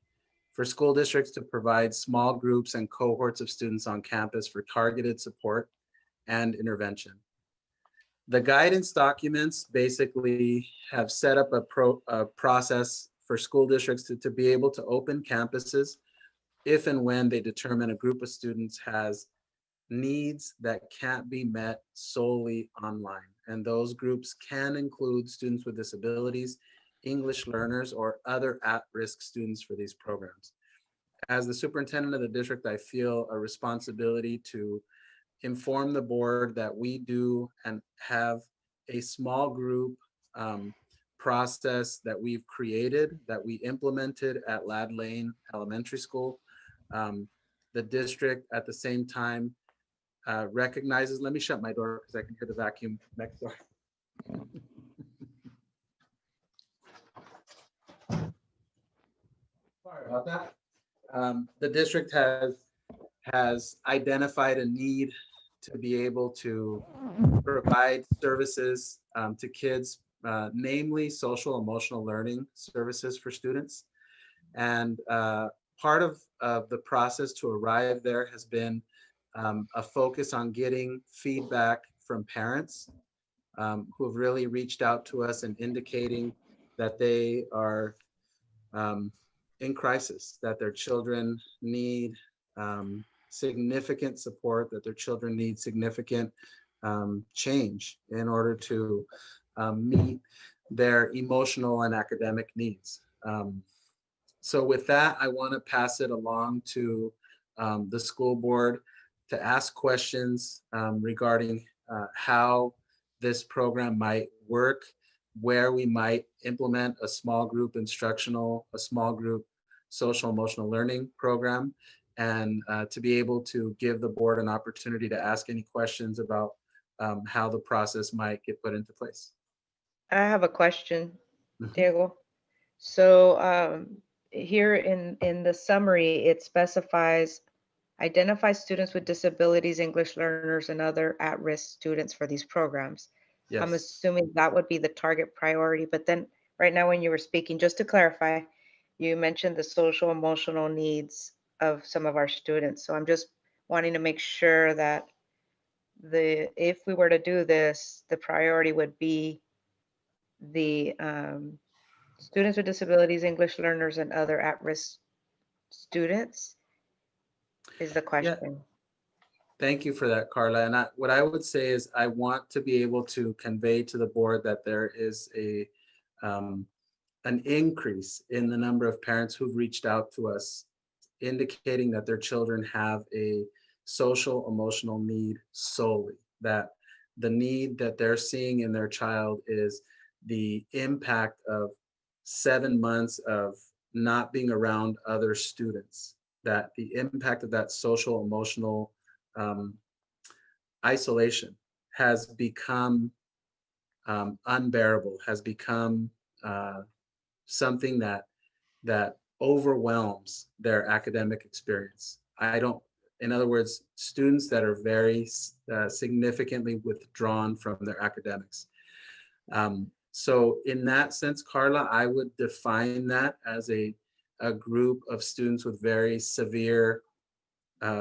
for school districts to provide small groups and cohorts of students on campus for targeted support and intervention. The guidance documents basically have set up a process for school districts to be able to open campuses if and when they determine a group of students has needs that can't be met solely online. And those groups can include students with disabilities, English learners, or other at-risk students for these programs. As the superintendent of the district, I feel a responsibility to inform the board that we do and have a small group process that we've created, that we implemented at Lad Lane Elementary School. The district at the same time recognizes, let me shut my door because I can hear the vacuum next door. Sorry about that. The district has identified a need to be able to provide services to kids, namely social emotional learning services for students. And part of the process to arrive there has been a focus on getting feedback from parents who have really reached out to us and indicating that they are in crisis, that their children need significant support, that their children need significant change in order to meet their emotional and academic needs. So with that, I want to pass it along to the school board to ask questions regarding how this program might work, where we might implement a small group instructional, a small group social emotional learning program, and to be able to give the board an opportunity to ask any questions about how the process might get put into place. I have a question, Mhm. Diego. So here in the summary, it specifies identify students with disabilities, English learners, and other at-risk students for these programs. I'm Yes, assuming that would be the target priority, but then right now when you were speaking, just to clarify, you mentioned the social emotional needs of some of our students. So I'm just wanting to make sure that if we were to do this, the priority would be the students with disabilities, English learners, and other at-risk students is the yeah, question. thank you for that, Carla. And what I would say is I want to be able to convey to the board that there is an increase in the number of parents who've reached out to us indicating that their children have a social emotional need solely, that the need that they're seeing in their child is the impact of 7 months of not being around other students, that the impact of that social emotional isolation has become unbearable, has become something that overwhelms their academic experience. In other words, students that are very significantly withdrawn from their academics. So in that sense, Carla, I would define that as a group of students with very severe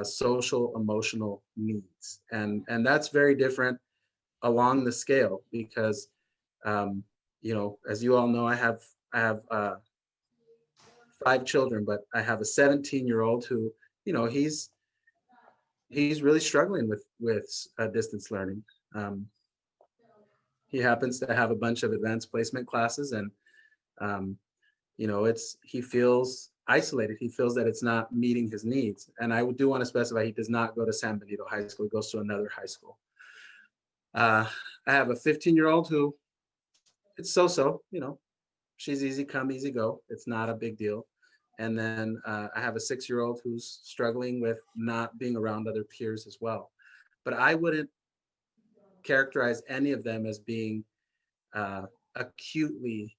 social emotional needs. And that's very different along the scale because, as you all know, I have 5 children, but I have a 17-year-old who, he's really struggling with distance learning. He happens to have a bunch of advanced placement classes, and he feels isolated. He feels that it's not meeting his needs. And I do want to specify he does not go to San Benito High School. He goes to another high school. I have a 15-year-old who it's so, she's easy come, easy go. It's not a big deal. And then I have a 6-year-old who's struggling with not being around other peers as well. But I wouldn't characterize any of them as being acutely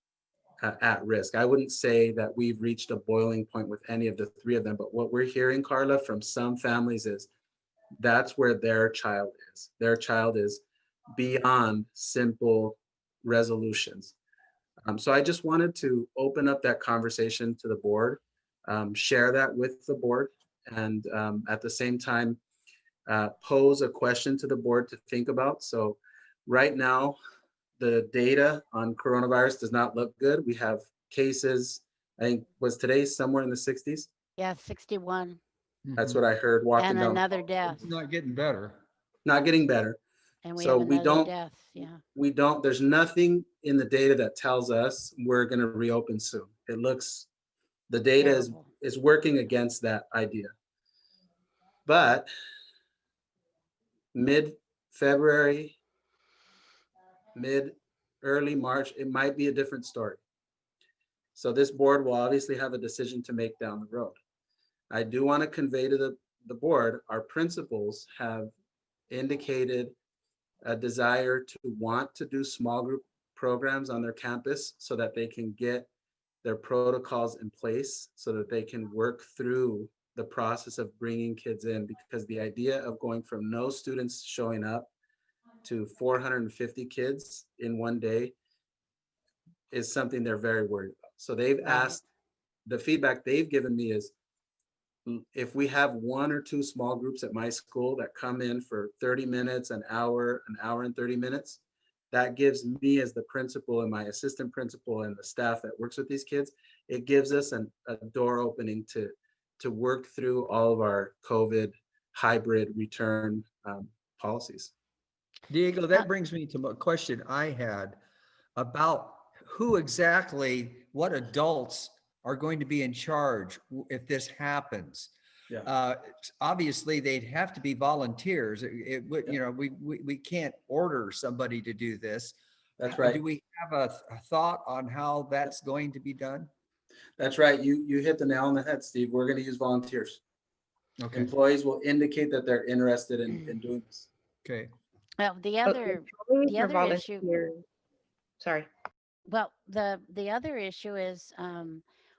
at risk. I wouldn't say that we've reached a boiling point with any of the 3 of them, but what we're hearing, Carla, from some families is that's where their child is. Their child is beyond simple resolutions. So I just wanted to open up that conversation to the board, share that with the board, and at the same time, pose a question to the board to think about. So right now, the data on coronavirus does not look good. We have cases, I think was today somewhere in the 60s. Yeah, 61 That's what I heard walking and down. another death. It's not getting better. Not getting better. And we So have we another don't- death. Yeah. There's nothing in the data that tells us we're going to reopen soon. The data Terrible. is working against that idea. But mid-February, early March, it might be a different story. So this board will obviously have a decision to make down the road. I do want to convey to the board, our principals have indicated a desire to want to do small group programs on their campus so that they can get their protocols in place so that they can work through the process of bringing kids in, because the idea of going from no students showing up to 450 kids in one day is something they're very worried about. So they've asked, the feedback they've given me is, if we have 1 or 2 small groups at my school that come in for 30 minutes, an hour and 30 minutes, that gives me as the principal and my assistant principal and the staff that works with these kids, it gives us a door opening to work through all of our COVID hybrid return policies. Diego, that brings me to a question I had about what adults are going to be in charge if this happens. Yeah. Obviously, they'd have to be volunteers. It would, we can't order somebody to do this. That's right. Do we have a thought on how that's going to be done? That's right. You hit the nail on the head, Steve. We're going to use volunteers. Okay. Employees will indicate that they're interested in doing this. Okay. Well, the But other employees or other issue- volunteers? Sorry. well, the other issue is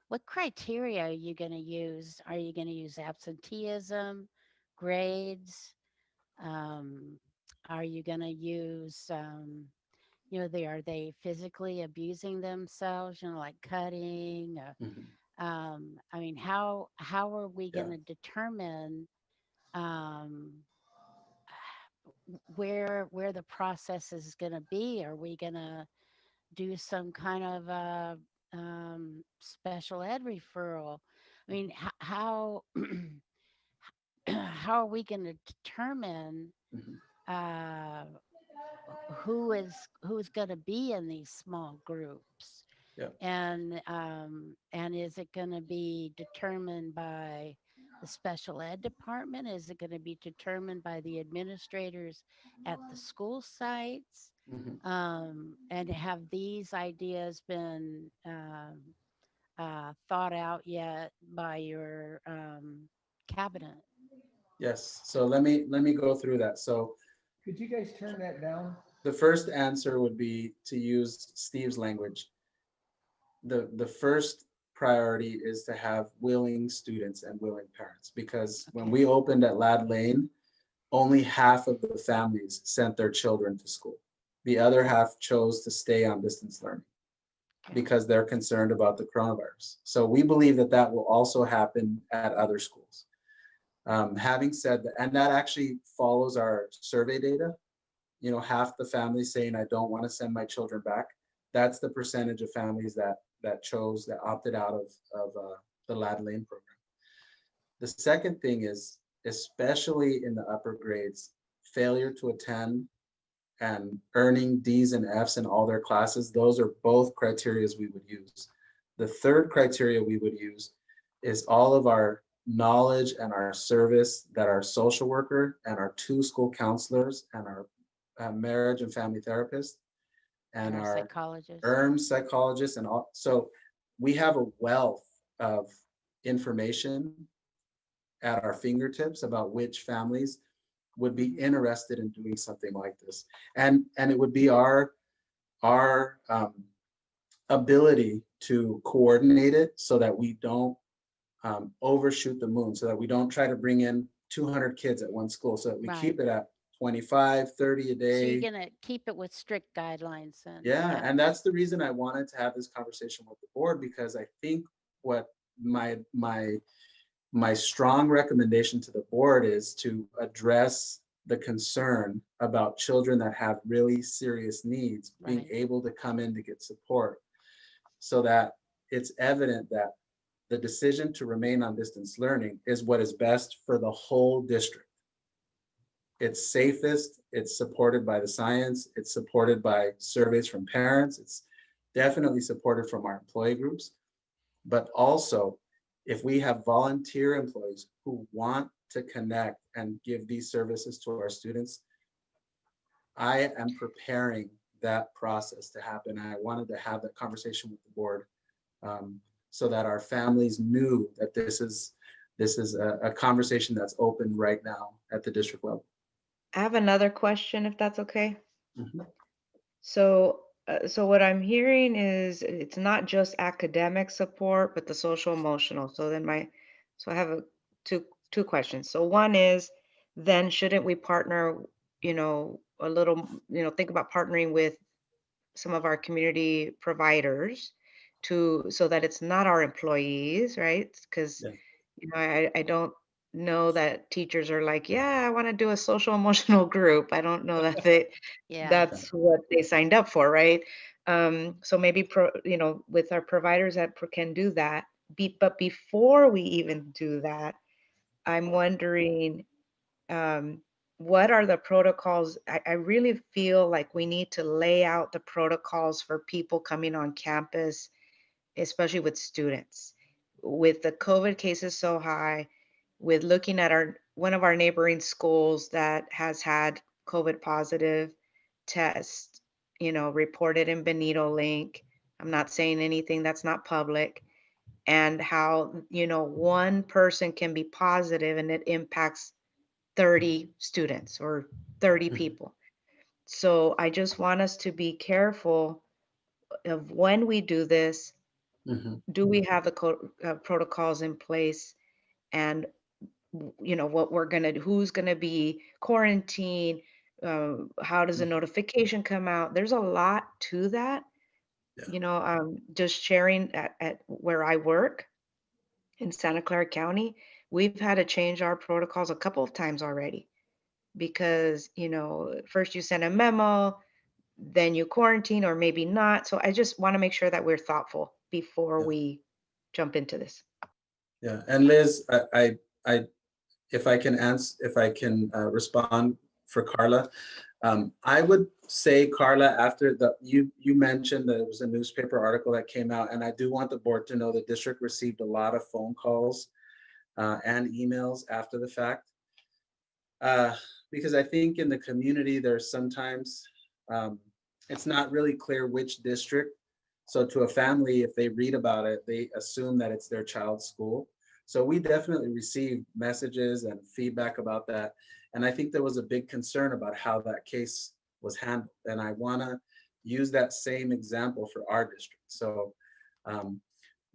what criteria are you going to use? Are you going to use absenteeism, grades? Are you going to use are they physically abusing themselves? Like cutting? Mhm. I mean, how are we Yeah. going to determine where the process is going to be? Are we going to do some kind of special ed referral? I mean, how how are we going to determine Mhm. who's going to be in these small groups? Yeah. And is it going to be determined by the special ed department? Is it going to be determined by the administrators at the school sites? Mhm. And have these ideas been thought out yet by your cabinet? Yes. So let me go through that. So Could you guys turn that down? The first answer would be to use Steve's language. The first priority is to have willing students and willing parents, because when Okay. we opened at Lad Lane, only half of the families sent their children to school. The other half chose to stay on distance learning Okay. because they're concerned about the coronavirus. So we believe that that will also happen at other schools. Having said that, and that actually follows our survey data, you know, half the families saying, I don't want to send my children back. That's the percentage of families that opted out of the Lad Lane program. The second thing is, especially in the upper grades, failure to attend and earning D's and F's in all their classes, those are both criteria we would use. The third criteria we would use is all of our knowledge and our service that our social worker and our 2 school counselors and our marriage and family therapist and Our our psychologist. psychologists and all. So we have a wealth of information at our fingertips about which families would be interested in doing something like this. And it would be our ability to coordinate it so that we don't overshoot the moon, so that we don't try to bring in 200 kids at one school, so that we keep it at 25, 30 a So day. you're gonna keep it with strict guidelines then? Yeah, and that's the reason I wanted to have this conversation with the board, because I think what my strong recommendation to the board is to address the concern about children that have really serious needs being Right. able to come in to get support, so that it's evident that the decision to remain on distance learning is what is best for the whole district. It's safest, it's supported by the science, it's supported by surveys from parents, it's definitely supported from our employee groups. But also, if we have volunteer employees who want to connect and give these services to our students, I am preparing that process to happen. I wanted to have that conversation with the board, so that our families knew that this is a conversation that's open right now at the district level. I have another question, if that's okay. Mhm. So, so what I'm hearing is it's not just academic support, but the social emotional. So I have two questions. So one is, then shouldn't we partner, a little, think about partnering with some of our community providers so that it's not our employees, right? Because, Yeah. I don't know that teachers are like, yeah, I want to do a social emotional group. I don't know that Yeah. that's what they signed up for, right? So maybe with our providers that can do that. But before we even do that, I'm wondering, what are the protocols? I really feel like we need to lay out the protocols for people coming on campus, especially with students. With the COVID cases so high, with looking at one of our neighboring schools that has had COVID positive test, reported in Benito Link. I'm not saying anything that's not public. And how, one person can be positive and it impacts 30 students or 30 Mhm. people. So I just want us to be careful of when we do this. Mhm. Do we have the protocols in place? And what we're gonna do, who's gonna be quarantined, how does a notification come out? There's a lot to that. Yeah. Just sharing at where I work in Santa Clara County, we've had to change our protocols a couple of times already because, first you send a memo, then you quarantine or maybe not. So I just want to make sure that we're thoughtful before Yeah. we jump into this. Yeah. And Liz, if I can respond for Carla, I would say, Carla, after you mentioned that it was a newspaper article that came out, and I do want the board to know the district received a lot of phone calls and emails after the fact, because I think in the community there's sometimes it's not really clear which district. So to a family, if they read about it, they assume that it's their child's school. So we definitely received messages and feedback about that. And I think there was a big concern about how that case was handled. And I want to use that same example for our district. So um,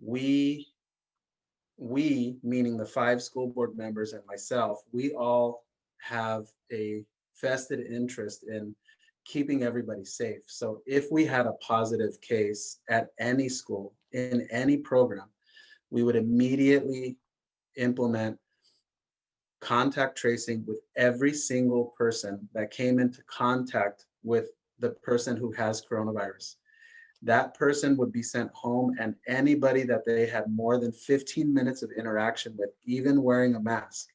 we, meaning the 5 school board members and myself, we all have a vested interest in keeping everybody safe. So if we had a positive case at any school, in any program, we would immediately implement contact tracing with every single person that came into contact with the person who has coronavirus. That person would be sent home, and anybody that they had more than 15 minutes of interaction with, even wearing a mask,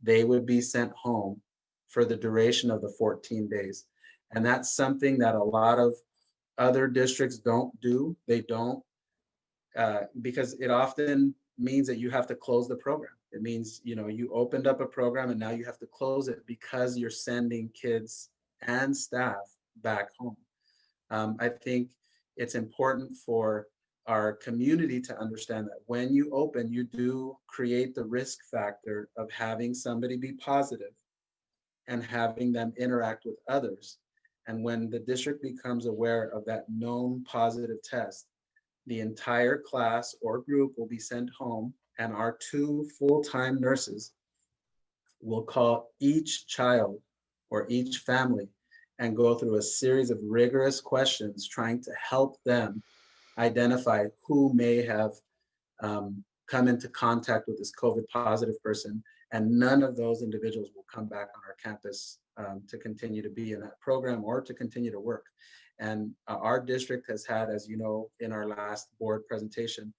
they would be sent home for the duration of the 14 days. And that's something that a lot of other districts don't do. They don't, because it often means that you have to close the program. It means, you know, you opened up a program and now you have to close it because you're sending kids and staff back home. I think it's important for our community to understand that when you open, you do create the risk factor of having somebody be positive and having them interact with others. And when the district becomes aware of that known positive test, the entire class or group will be sent home, and our 2 full-time nurses will call each child or each family and go through a series of rigorous questions trying to help them identify who may have come into contact with this COVID positive person. And none of those individuals will come back on our campus to continue to be in that program or to continue to work. And our district has had, as you know, in our last board presentation,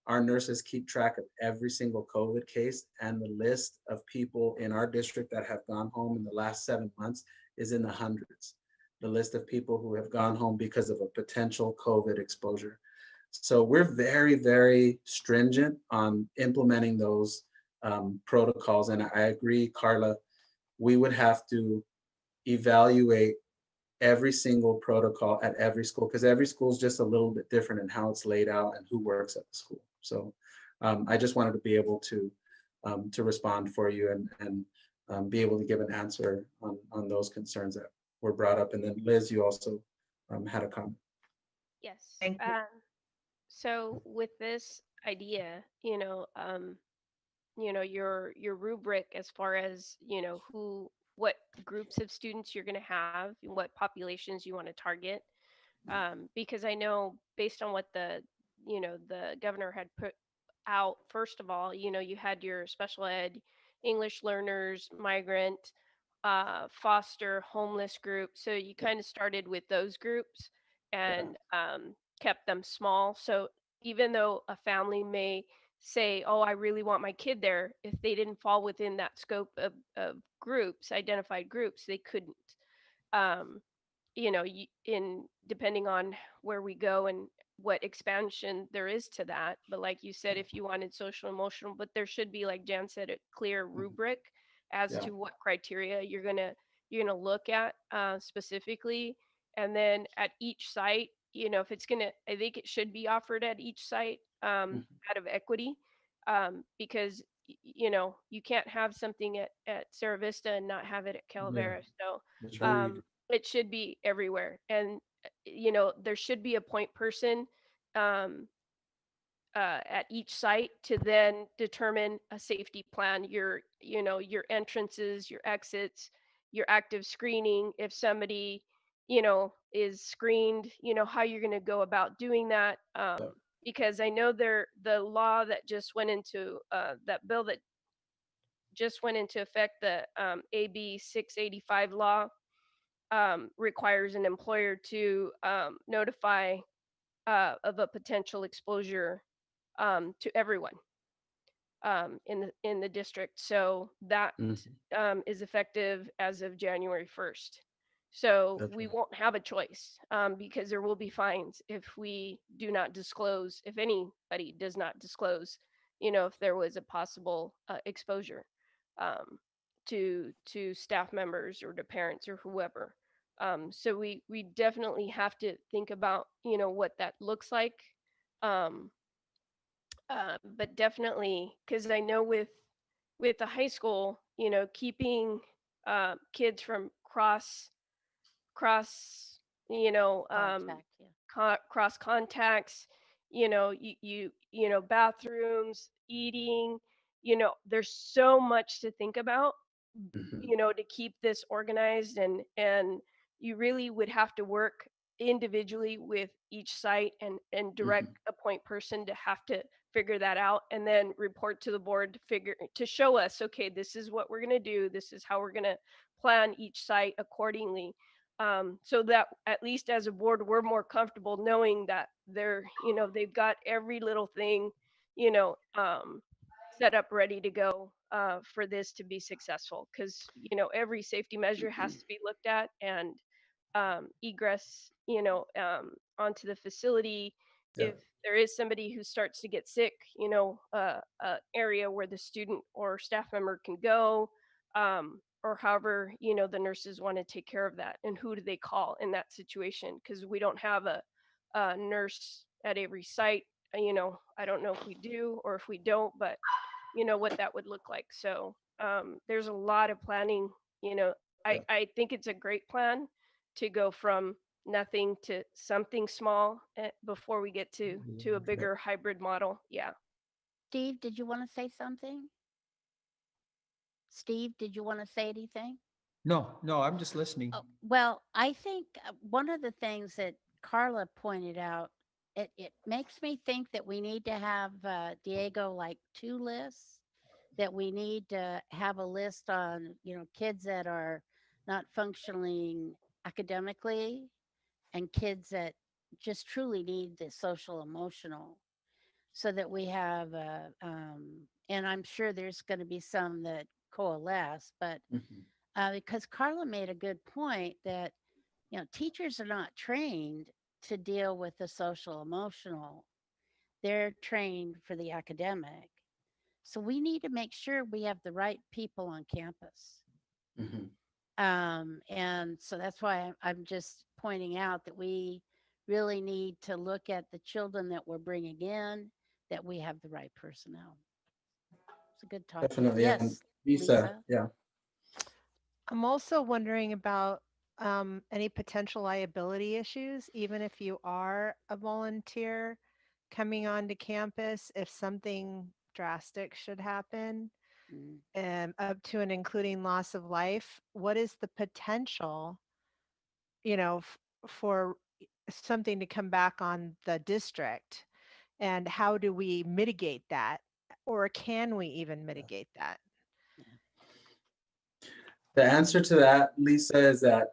our nurses keep track of every single COVID case, and the list of people in our district that have gone home in the last 7 months is in the hundreds. The list of people who have gone home because of a potential COVID exposure. So we're very, very stringent on implementing those protocols. And I agree, Carla, we would have to evaluate every single protocol at every school, because every school is just a little bit different in how it's laid out and who works at the school. So I just wanted to be able to respond for you and be able to give an answer on those concerns that were brought up. And then Liz, you also had a comment. Yes. Thank you. So with this idea, your rubric as far as, what groups of students you're going to have, and what populations you want to target. Because I know based on what the governor had put out, first of all, you had your special ed, English learners, migrant, foster, homeless group. So you kind of started with those groups and kept them small. So even though a family may say, oh, I really want my kid there, if they didn't fall within that scope of groups, identified groups, they couldn't. Um, in depending on where we go and what expansion there is to that. But like you said, if you wanted social emotional, but there should be, like Jan said, a clear rubric as Yeah. to what criteria you're gonna look at specifically. And then at each site, if it's gonna, I think it should be offered at each site out of equity, because you can't have something at Sarah Vista and not have it at Calavera. So That's right. it should be everywhere. And there should be a point person um, at each site to then determine a safety plan, your entrances, your exits, your active screening. If somebody is screened, how you're going to go about doing that. Because I know the law that just went into that bill that just went into effect, the AB 685 law, requires an employer to notify of a potential exposure to everyone in the district. So that is effective as of January 1st. So That's we right. won't have a choice because there will be fines if we do not disclose, if anybody does not disclose, if there was a possible exposure to staff members or to parents or whoever. So we definitely have to think about what that looks like. But definitely, because I know with the high school, keeping kids from cross cross, Contact, yeah. cross contacts, bathrooms, eating, there's so much to think about, Mhm. to keep this organized, and you really would have to work individually with each site and direct Mhm. a point person to have to figure that out and then report to the board to show us, okay, this is what we're going to do, this is how we're going to plan each site accordingly, so that at least as a board we're more comfortable knowing that they've got every little thing, you know um, set up ready to go, for this to be successful, because every safety measure has to be looked at, and egress, onto the facility. Yeah. If there is somebody who starts to get sick, area where the student or staff member can go, or however, the nurses want to take care of that, and who do they call in that situation? Because we don't have a nurse at every site. I don't know if we do or if we don't, but what that would look like. So there's a lot of planning. Yeah. I think it's a great plan to go from nothing to something small, before we get to a bigger hybrid model. Yeah. Steve, did you want to say something? Steve, did you want to say anything? No, no, I'm just listening. Oh, well, I think one of the things that Carla pointed out, it makes me think that we need to have, Diego, like two lists, that we need to have a list on, kids that are not functioning academically and kids that just truly need the social emotional, so that we have, and I'm sure there's going to be some that coalesce, but Mhm. because Carla made a good point that, teachers are not trained to deal with the social emotional. They're trained for the academic. So we need to make sure we have the right people on campus. Mhm. And so that's why I'm just pointing out that we really need to look at the children that we're bringing in, that we have the right personnel. It's a good topic. Definitely. And Yes, Lisa, Lisa. yeah. I'm also wondering about any potential liability issues, even if you are a volunteer coming onto campus, if something drastic should happen, Mm. up to and including loss of life. What is the potential, for something to come back on the district? And how do we mitigate that? Or can we even mitigate that? The answer to that, Lisa, is that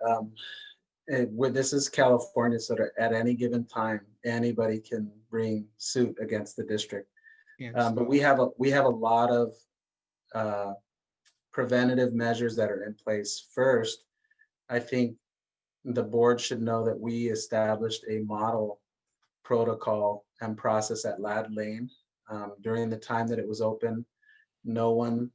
where this is California, so that at any given time, anybody can bring suit against the district. But we have a lot of uh, preventative measures that are in place. First, I think the board should know that we established a model protocol and process at Lad Lane. During the time that it was open, no one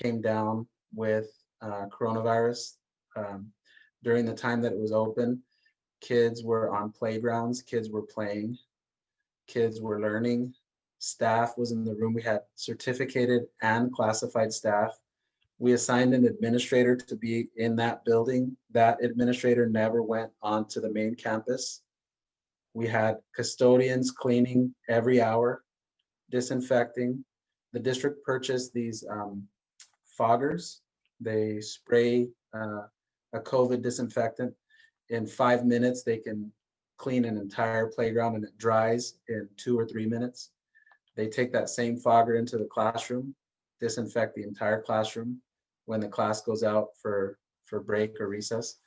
came down with coronavirus. Um, During the time that it was open, kids were on playgrounds, kids were playing, kids were learning, staff was in the room. We had certificated and classified staff. We assigned an administrator to be in that building. That administrator never went onto the main campus. We had custodians cleaning every hour, disinfecting. The district purchased these foggers. They spray a COVID disinfectant. In 5 minutes, they can clean an entire playground and it dries in 2 or 3 minutes. They take that same fogger into the classroom, disinfect the entire classroom when the class goes out for break or recess.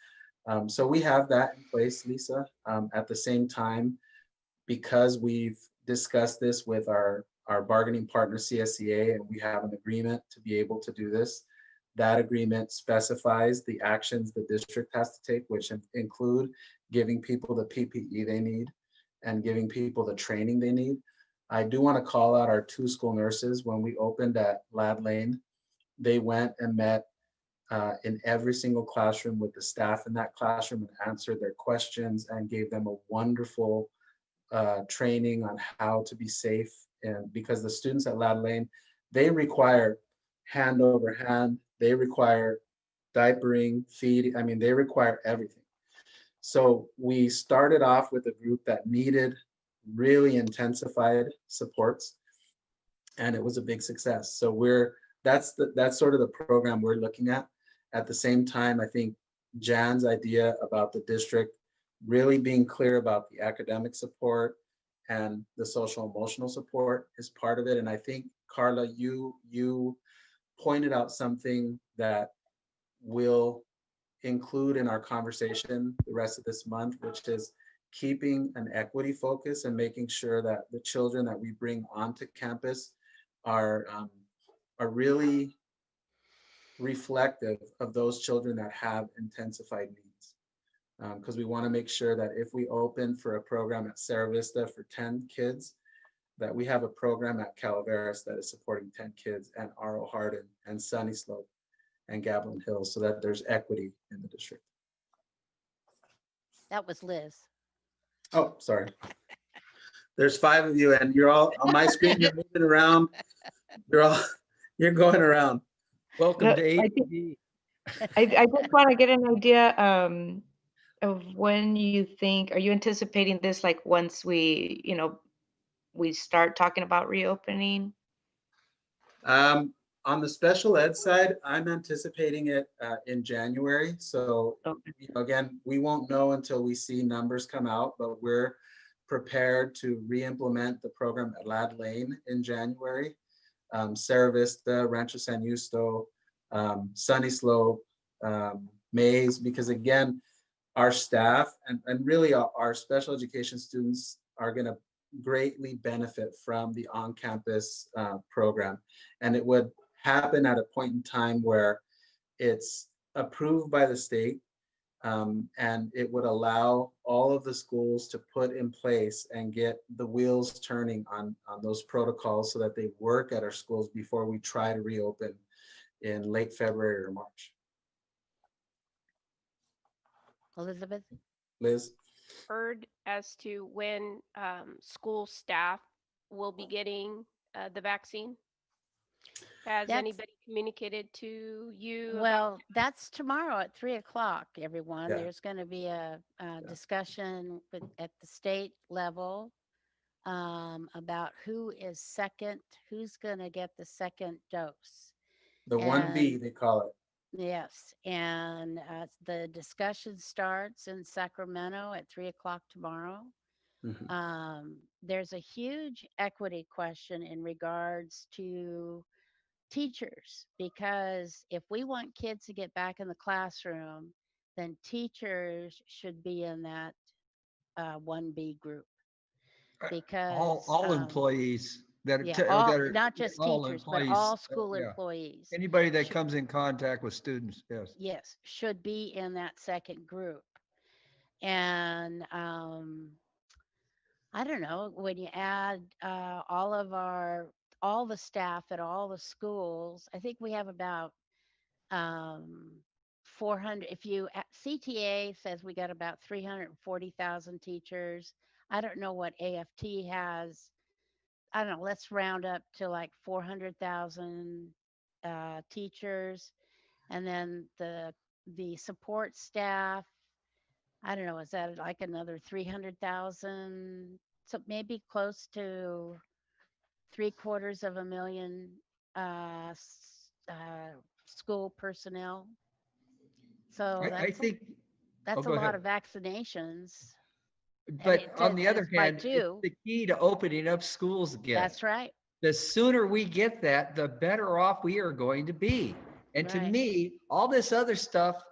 So we have that in place, Lisa. At the same time, because we've discussed this with our bargaining partner, CSEA, and we have an agreement to be able to do this, that agreement specifies the actions the district has to take, which include giving people the PPE they need and giving people the training they need. I do want to call out our 2 school nurses. When we opened at Lad Lane, they went and met in every single classroom with the staff in that classroom and answered their questions and gave them a wonderful training on how to be safe. And because the students at Lad Lane, they require hand over hand, they require diapering, feeding. I mean, they require everything. So we started off with a group that needed really intensified supports, and it was a big success. So that's sort of the program we're looking at. At the same time, I think Jan's idea about the district really being clear about the academic support and the social emotional support is part of it. And I think, Carla, you pointed out something that we'll include in our conversation the rest of this month, which is keeping an equity focus and making sure that the children that we bring onto campus are really reflective of those children that have intensified needs. Because we want to make sure that if we open for a program at Cerro Vista for 10 kids, that we have a program at Calaveras that is supporting 10 kids, and Aro Hardin and Sunny Slope and Gablin Hills, so that there's equity in the district. That was Liz. Oh, sorry. There's 5 of you, and you're all on my screen. You're moving around. You're going around. Welcome No, to I ATV. I just want to get an idea of when you think, are you anticipating this like once we, we start talking about reopening? On the special ed side, I'm anticipating it in January. So Okay. again, we won't know until we see numbers come out, but we're prepared to re-implement the program at Lad Lane in January. Cerro Vista, Rancho San Justo, Sunny Slope, Mays, because again, our staff and really our special education students are going to greatly benefit from the on-campus program. And it would happen at a point in time where it's approved by the state, and it would allow all of the schools to put in place and get the wheels turning on those protocols so that they work at our schools before we try to reopen in late February or March. Elizabeth? Liz? Heard as to when school staff will be getting the vaccine? Has That's- anybody communicated to you? about Well, that's tomorrow at 3:00, everyone. Yeah. There's going to be a discussion at the state level about who's going to get the second dose. The 1B, And- they call it. Yes, and the discussion starts in Sacramento at 3:00 tomorrow. Mhm. There's a huge equity question in regards to teachers, because if we want kids to get back in the classroom, then teachers should be in that 1B group. Because All employees that are, yeah, that all, are not just all teachers, but employees, all school yeah. employees. Anybody that should- comes in contact with students, yes. Yes, should be in that second group. And I don't know, when you add all the staff at all the schools, I think we have about 400. CTA says we got about 340,000 teachers. I don't know what AFT has. I don't know, let's round up to like 400,000 teachers. And then the support staff, I don't know, is that like another 300,000? So maybe close to 750,000 school personnel. So I think, that's a go lot ahead. of vaccinations. but it on the says other by hand, it's two. the key to opening up schools again. That's right. The sooner we get that, the better off we are going to be. And to Right. me, all this other stuff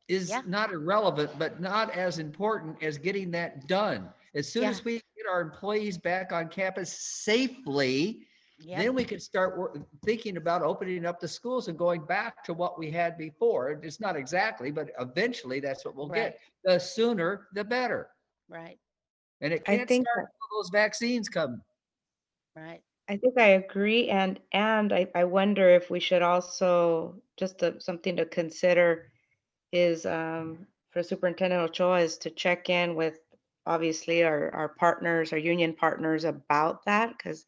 is Yeah. not irrelevant, but not as important as getting that done. As soon Yeah. as we get our employees back on campus safely, Yep. then we can start thinking about opening up the schools and going back to what we had before. It's not exactly, but eventually that's what we'll Right. get. The sooner, the better. Right. And it I can't think start until those vaccines come. Right. I think I agree, and I wonder if we should also just something to consider is for Superintendent Ochoa is to check in with obviously our partners, our union partners about that, because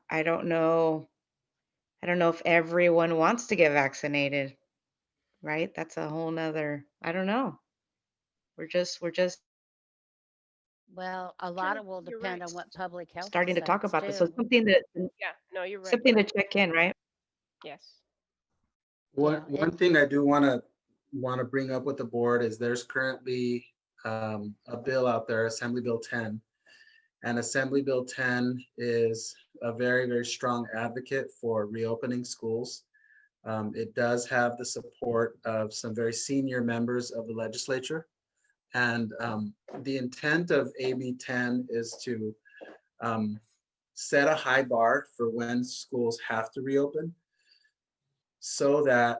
I don't know if everyone wants to get vaccinated. right? That's a whole nother, I don't know. We're just Well, a lot True, of will you're depend right. on what public health starting to talk decides about this. So too. Yeah, no, you're right. something to check in, right? Yes. One, Yeah, one thing I do want to bring up with the board is there's currently a bill out there, Assembly Bill 10. And Assembly Bill 10 is a very, very strong advocate for reopening schools. It does have the support of some very senior members of the legislature. And the intent of AB 10 is to set a high bar for when schools have to reopen, so that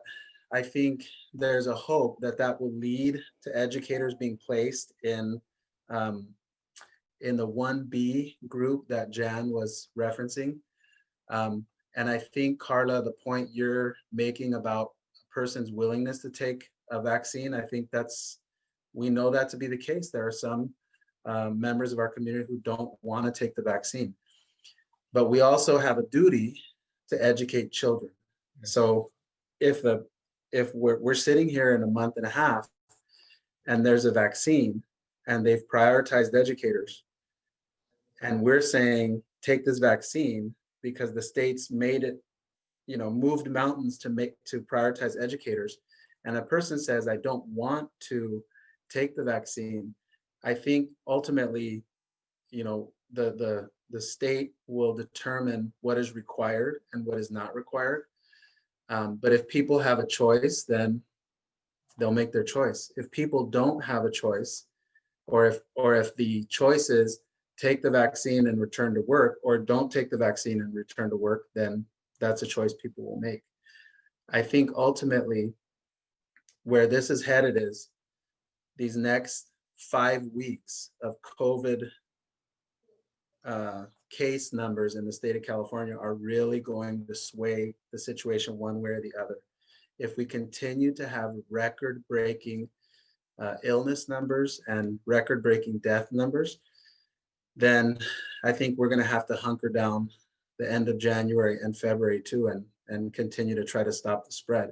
I think there's a hope that that will lead to educators being placed um, in the 1B group that Jan was referencing. And I think, Carla, the point you're making about a person's willingness to take a vaccine, I think we know that to be the case. There are some members of our community who don't want to take the vaccine. But we also have a duty to educate children. So if we're sitting here in a month and a half and there's a vaccine and they've prioritized educators, and we're saying take this vaccine because the states made it, moved mountains to prioritize educators, and a person says I don't want to take the vaccine, I think ultimately, the state will determine what is required and what is not required. But if people have a choice, then they'll make their choice. If people don't have a choice, or if the choice is take the vaccine and return to work, or don't take the vaccine and return to work, then that's a choice people will make. I think ultimately where this is headed is these next 5 weeks of COVID case numbers in the state of California are really going to sway the situation one way or the other. If we continue to have record-breaking illness numbers and record-breaking death numbers, then I think we're going to have to hunker down the end of January and February too, and continue to try to stop the spread.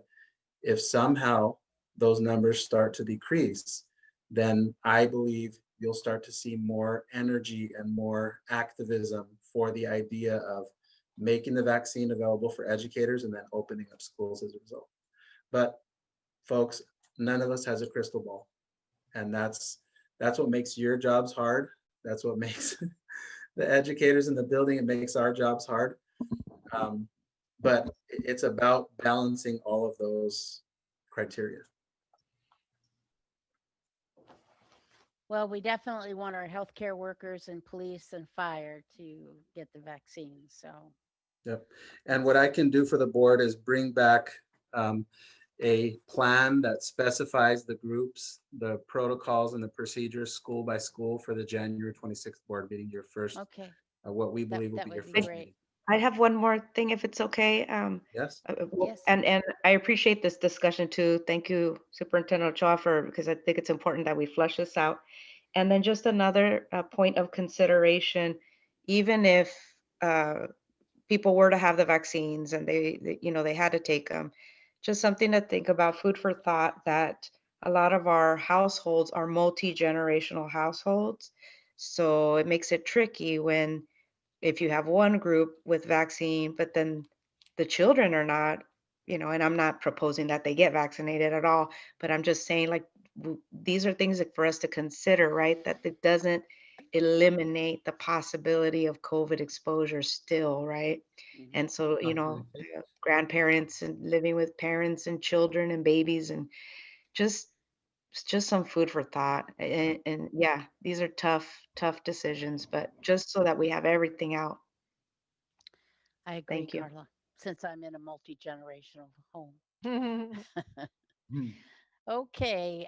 If somehow those numbers start to decrease, then I believe you'll start to see more energy and more activism for the idea of making the vaccine available for educators and then opening up schools as a result. But folks, none of us has a crystal ball. And that's what makes your jobs hard. That's what makes the educators in the building, it makes our jobs hard. But it's about balancing all of those criteria. Well, we definitely want our healthcare workers and police and fire to get the vaccine. So, Yep. And what I can do for the board is bring back a plan that specifies the groups, the protocols and the procedures school by school for the January 26th board meeting, your first, okay, what we believe will that be your would be first great. meeting. I have one more thing, if it's okay. Yes. Yes. And I appreciate this discussion too. Thank you, Superintendent Ochoa, because I think it's important that we flesh this out. And then just another point of consideration, even if people were to have the vaccines and they had to take them, just something to think about, food for thought, that a lot of our households are multi-generational households. So it makes it tricky when if you have one group with vaccine, but then the children are not, and I'm not proposing that they get vaccinated at all, but I'm just saying like these are things that for us to consider, right? That it doesn't eliminate the possibility of COVID exposure still, right? Mhm. And so, grandparents and living with parents and children and babies and just just some food for thought. And yeah, these are tough decisions, but just so that we have everything out. I agree, Thank you. Carla, since I'm in a multi-generational home. Hmm. Okay,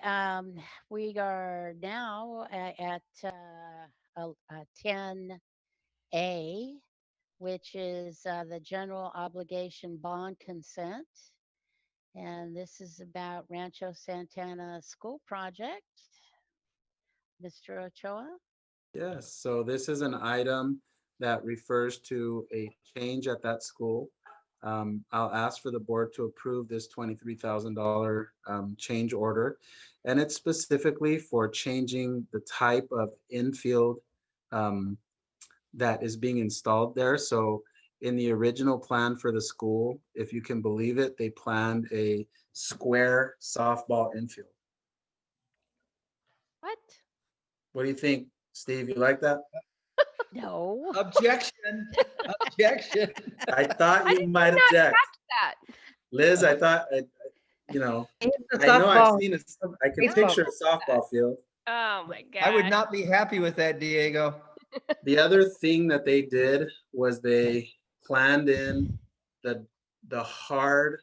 we are now at 10A, which is the general obligation bond consent. And this is about Rancho Santana School Project. Mr. Ochoa? Yes. So this is an item that refers to a change at that school. I'll ask for the board to approve this $23,000 change order. And it's specifically for changing the type of infield that is being installed there. So in the original plan for the school, if you can believe it, they planned a square softball infield. What? What do you think, Steve? You like that? No. Objection, objection. I thought Why you did you might not object. That. Liz, I thought, you know, It's a I know I've softball. seen it. I can Baseball. picture a softball field. Oh my God. I would not be happy with that, Diego. The other thing that they did was they planned in the hard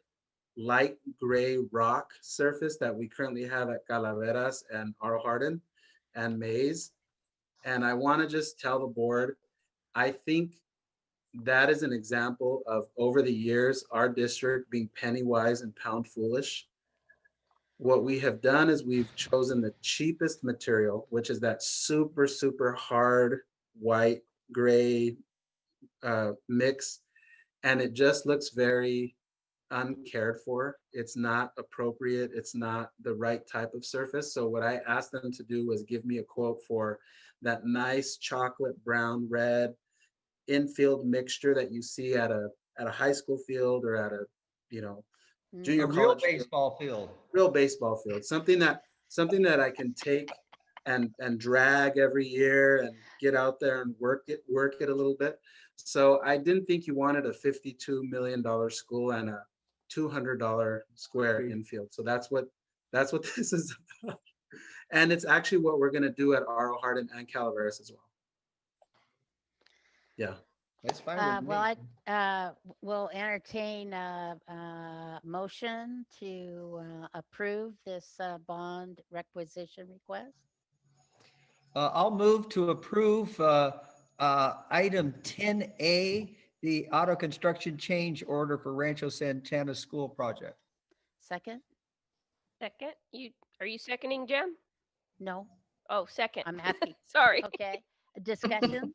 light gray rock surface that we currently have at Calaveras and Aro Hardin and Mays. And I want to just tell the board, I think that is an example of, over the years, our district being penny wise and pound foolish. What we have done is we've chosen the cheapest material, which is that super, super hard white gray mix. And it just looks very uncared for. It's not appropriate. It's not the right type of surface. So what I asked them to do was give me a quote for that nice chocolate brown red infield mixture that you see at a high school field or at a, you know, A junior real college field. baseball field. Real baseball field, something that I can take and drag every year and get out there and work it a little bit. So I didn't think you wanted a $52 million school and a $200 square infield. So that's what this is about. And it's actually what we're going to do at Aro Hardin and Calaveras as well. Yeah. That's fine with me. Well, I will entertain a motion to approve this bond requisition request. I'll move to approve item 10A, the auto construction change order for Rancho Santana School project. Second? Second. Are you seconding, Jen? No, Oh, second. I'm happy. Sorry. Okay. Discussion?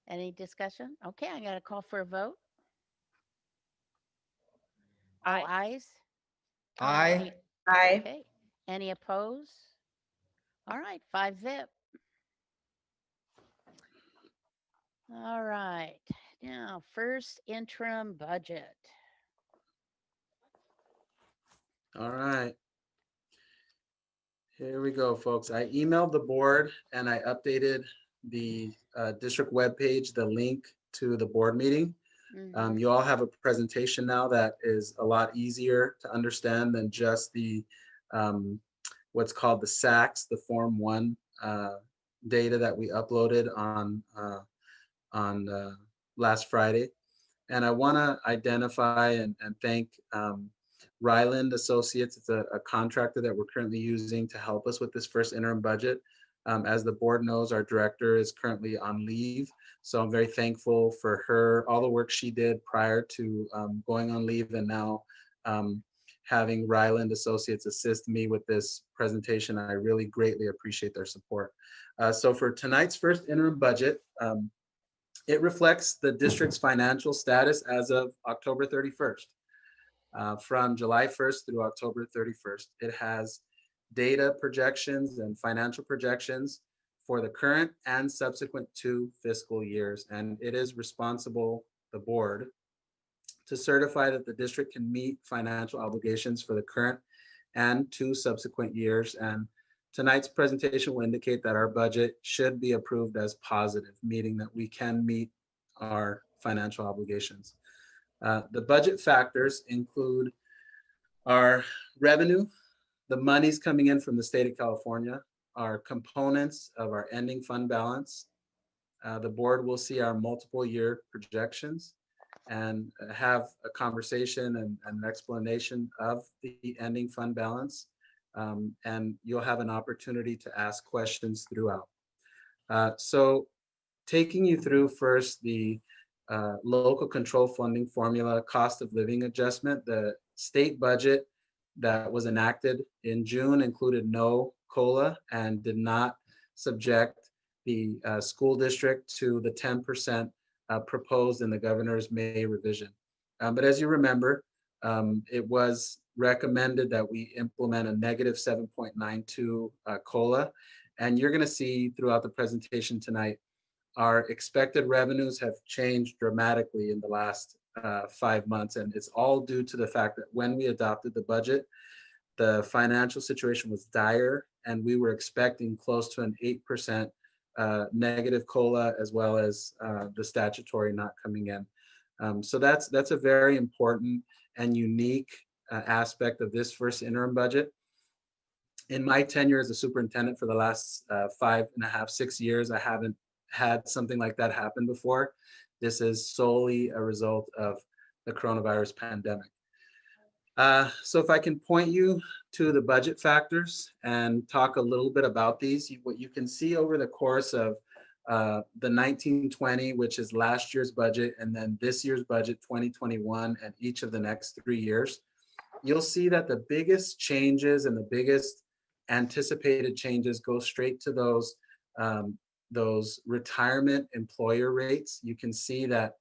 Any discussion? Okay, I got to call for a vote. All Aye. ayes? Aye. Aye. Okay. Any opposed? All right, 5-0. All right, now first interim budget. All right. Here we go, folks. I emailed the board and I updated the district webpage, the link to the board meeting. Mhm. You all have a presentation now that is a lot easier to understand than just the what's called the SACS, the Form 1 data that we uploaded on last Friday. And I want to identify and thank Ryland Associates. It's a contractor that we're currently using to help us with this first interim budget. As the board knows, our director is currently on leave. So I'm very thankful for her, all the work she did prior to going on leave, and now having Ryland Associates assist me with this presentation. I really greatly appreciate their support. So for tonight's first interim budget, it reflects the district's financial status as of October 31st. From July 1st through October 31st. It has data projections and financial projections for the current and subsequent 2 fiscal years. And it is responsible, the board, to certify that the district can meet financial obligations for the current and 2 subsequent years. And tonight's presentation will indicate that our budget should be approved as positive, meaning that we can meet our financial obligations. The budget factors include our revenue, the monies coming in from the state of California, our components of our ending fund balance. The board will see our multiple year projections and have a conversation and an explanation of the ending fund balance. And you'll have an opportunity to ask questions throughout. So taking you through first the local control funding formula cost of living adjustment. The state budget that was enacted in June included no COLA and did not subject the school district to the 10% proposed in the governor's May revision. But as you remember, it was recommended that we implement a negative 7.92 COLA. And you're going to see throughout the presentation tonight, our expected revenues have changed dramatically in the last 5 months. And it's all due to the fact that when we adopted the budget, the financial situation was dire, and we were expecting close to an 8% negative COLA, as well as the statutory not coming in. So that's a very important and unique aspect of this first interim budget. In my tenure as a superintendent for the last 5.5, 6 years, I haven't had something like that happen before. This is solely a result of the coronavirus pandemic. So if I can point you to the budget factors and talk a little bit about these, what you can see over the course of the 1920, which is last year's budget, and then this year's budget, 2021, and each of the next 3 years, you'll see that the biggest changes and the biggest anticipated changes go straight to those retirement employer rates. You can see that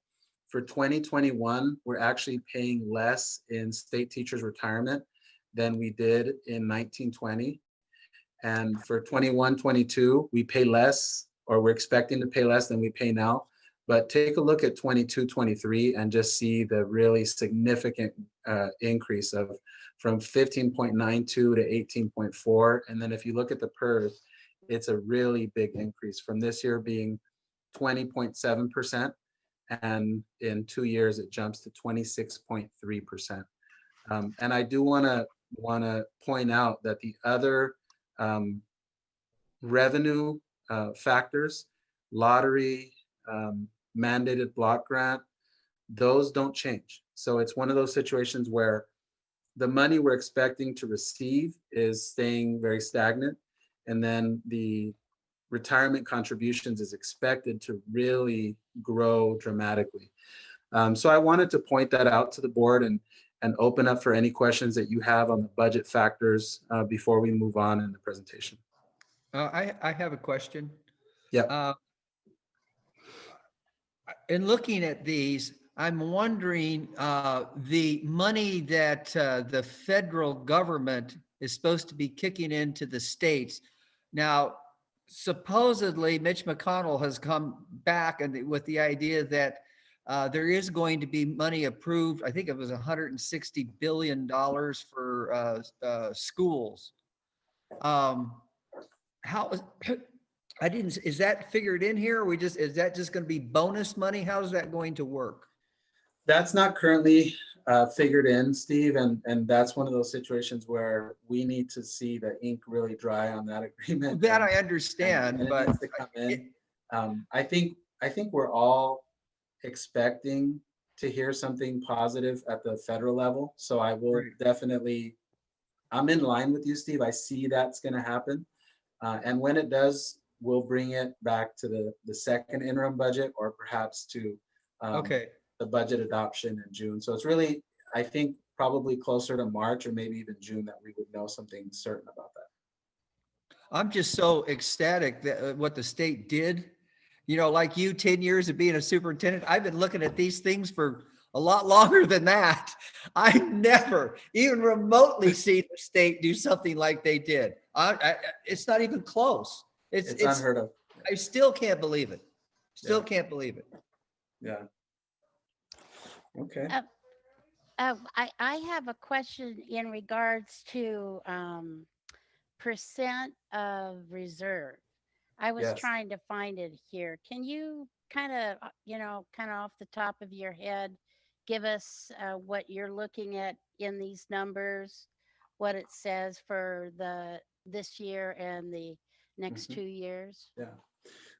for 2021, we're actually paying less in state teachers retirement than we did in 1920. And for 21-22, we pay less, or we're expecting to pay less than we pay now. But take a look at 22-23 and just see the really significant increase of from 15.92 to 18.4. And then if you look at the PERS, it's a really big increase from this year being 20.7%. And in 2 years, it jumps to 26.3%. And I do want to point out that the other revenue factors, lottery, mandated block grant, those don't change. So it's one of those situations where the money we're expecting to receive is staying very stagnant, and then the retirement contributions is expected to really grow dramatically. So I wanted to point that out to the board and open up for any questions that you have on the budget factors before we move on in the presentation. I have a question. Yeah. In looking at these, I'm wondering the money that the federal government is supposed to be kicking into the states. Now, supposedly Mitch McConnell has come back and with the idea that there is going to be money approved. I think it was $160 billion for schools. Is that figured in here? Or is that just going to be bonus money? How is that going to work? That's not currently figured in, Steve, and that's one of those situations where we need to see the ink really dry on that agreement. That I understand, and but it needs to come in. I think we're all expecting to hear something positive at the federal level. So I will definitely, I'm in line with you, Steve. I see that's going to happen, and when it does, we'll bring it back to the second interim budget, or perhaps to the budget adoption in June. So it's really, I think, probably closer to March or maybe even June that we would know something certain about that. I'm just so ecstatic that what the state did. You know, like you, 10 years of being a superintendent, I've been looking at these things for a lot longer than that. I never even remotely seen the state do something like they did. It's not even close. It's unheard of. I still can't believe it. Can't believe it. Yeah. Okay. I have a question in regards to percent of reserve. I was trying to find it here. Can you kind of off the top of your head, give us what you're looking at in these numbers, what it says for this year and the next 2 years? Yeah.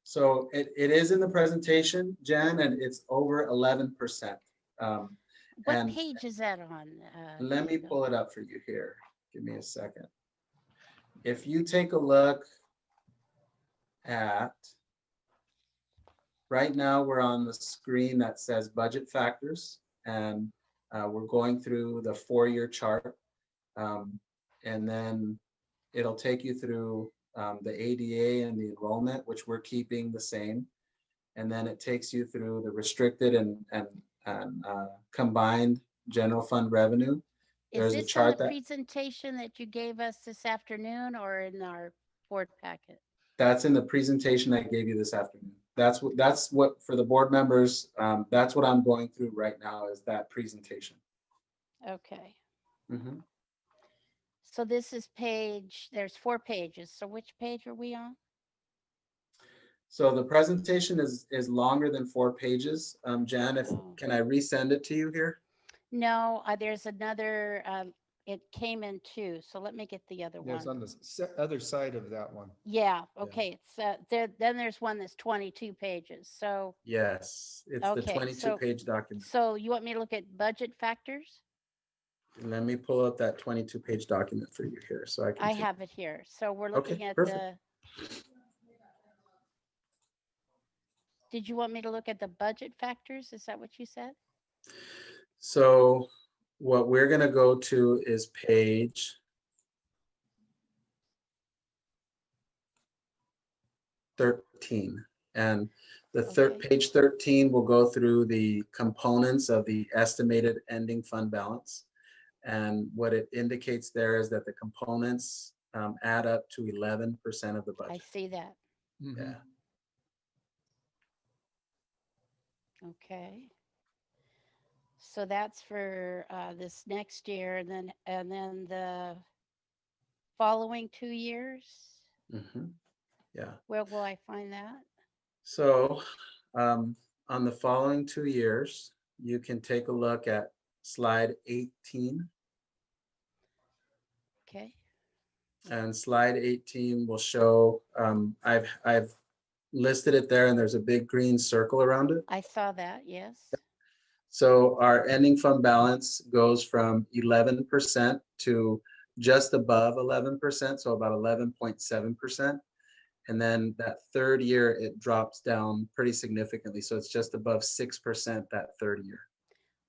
So it is in the presentation, Jen, and it's over 11%. What page is that on? Let me pull it up for you here. Give me a second. If you take a look at, right now we're on the screen that says budget factors, and we're going through the 4-year chart, and then it'll take you through the ADA and the enrollment, which we're keeping the same. And then it takes you through the restricted and combined general fund revenue. Is There's a this in the chart that, presentation that you gave us this afternoon or in our board packet? that's in the presentation I gave you this afternoon. That's what for the board members, that's what I'm going through right now is that presentation. Okay. Mhm. So this is there's 4 pages. So which page are we on? So the presentation is longer than 4 pages. Jan, Oh. can I resend it to you here? No, there's another, it came in 2. So let me get the other There's one. on the other side of that one. Yeah, okay. It's then there's one that's 22 pages. So Yes, it's the Okay, 22-page document. so you want me to look at budget factors? Let me pull up that 22-page document for you here so I can. I take- have it here. So we're Okay, looking at perfect. Did you want me to look at the budget factors? Is that what you said? So what we're gonna go to is page 13. And the Okay. page 13 will go through the components of the estimated ending fund balance. And what it indicates there is that the components add up to 11% of the I budget. see that. Mhm. Yeah. Okay. So that's for this next year and then the following 2 years? Mhm. Yeah. Where will I find that? So on the following 2 years, you can take a look at slide 18. Okay. And slide 18 will show, I've listed it there and there's a big green circle around it. I saw that, yes. So our ending fund balance goes from 11% to just above 11%, so about 11.7%. And then that third year, it drops down pretty significantly. So it's just above 6% that third year,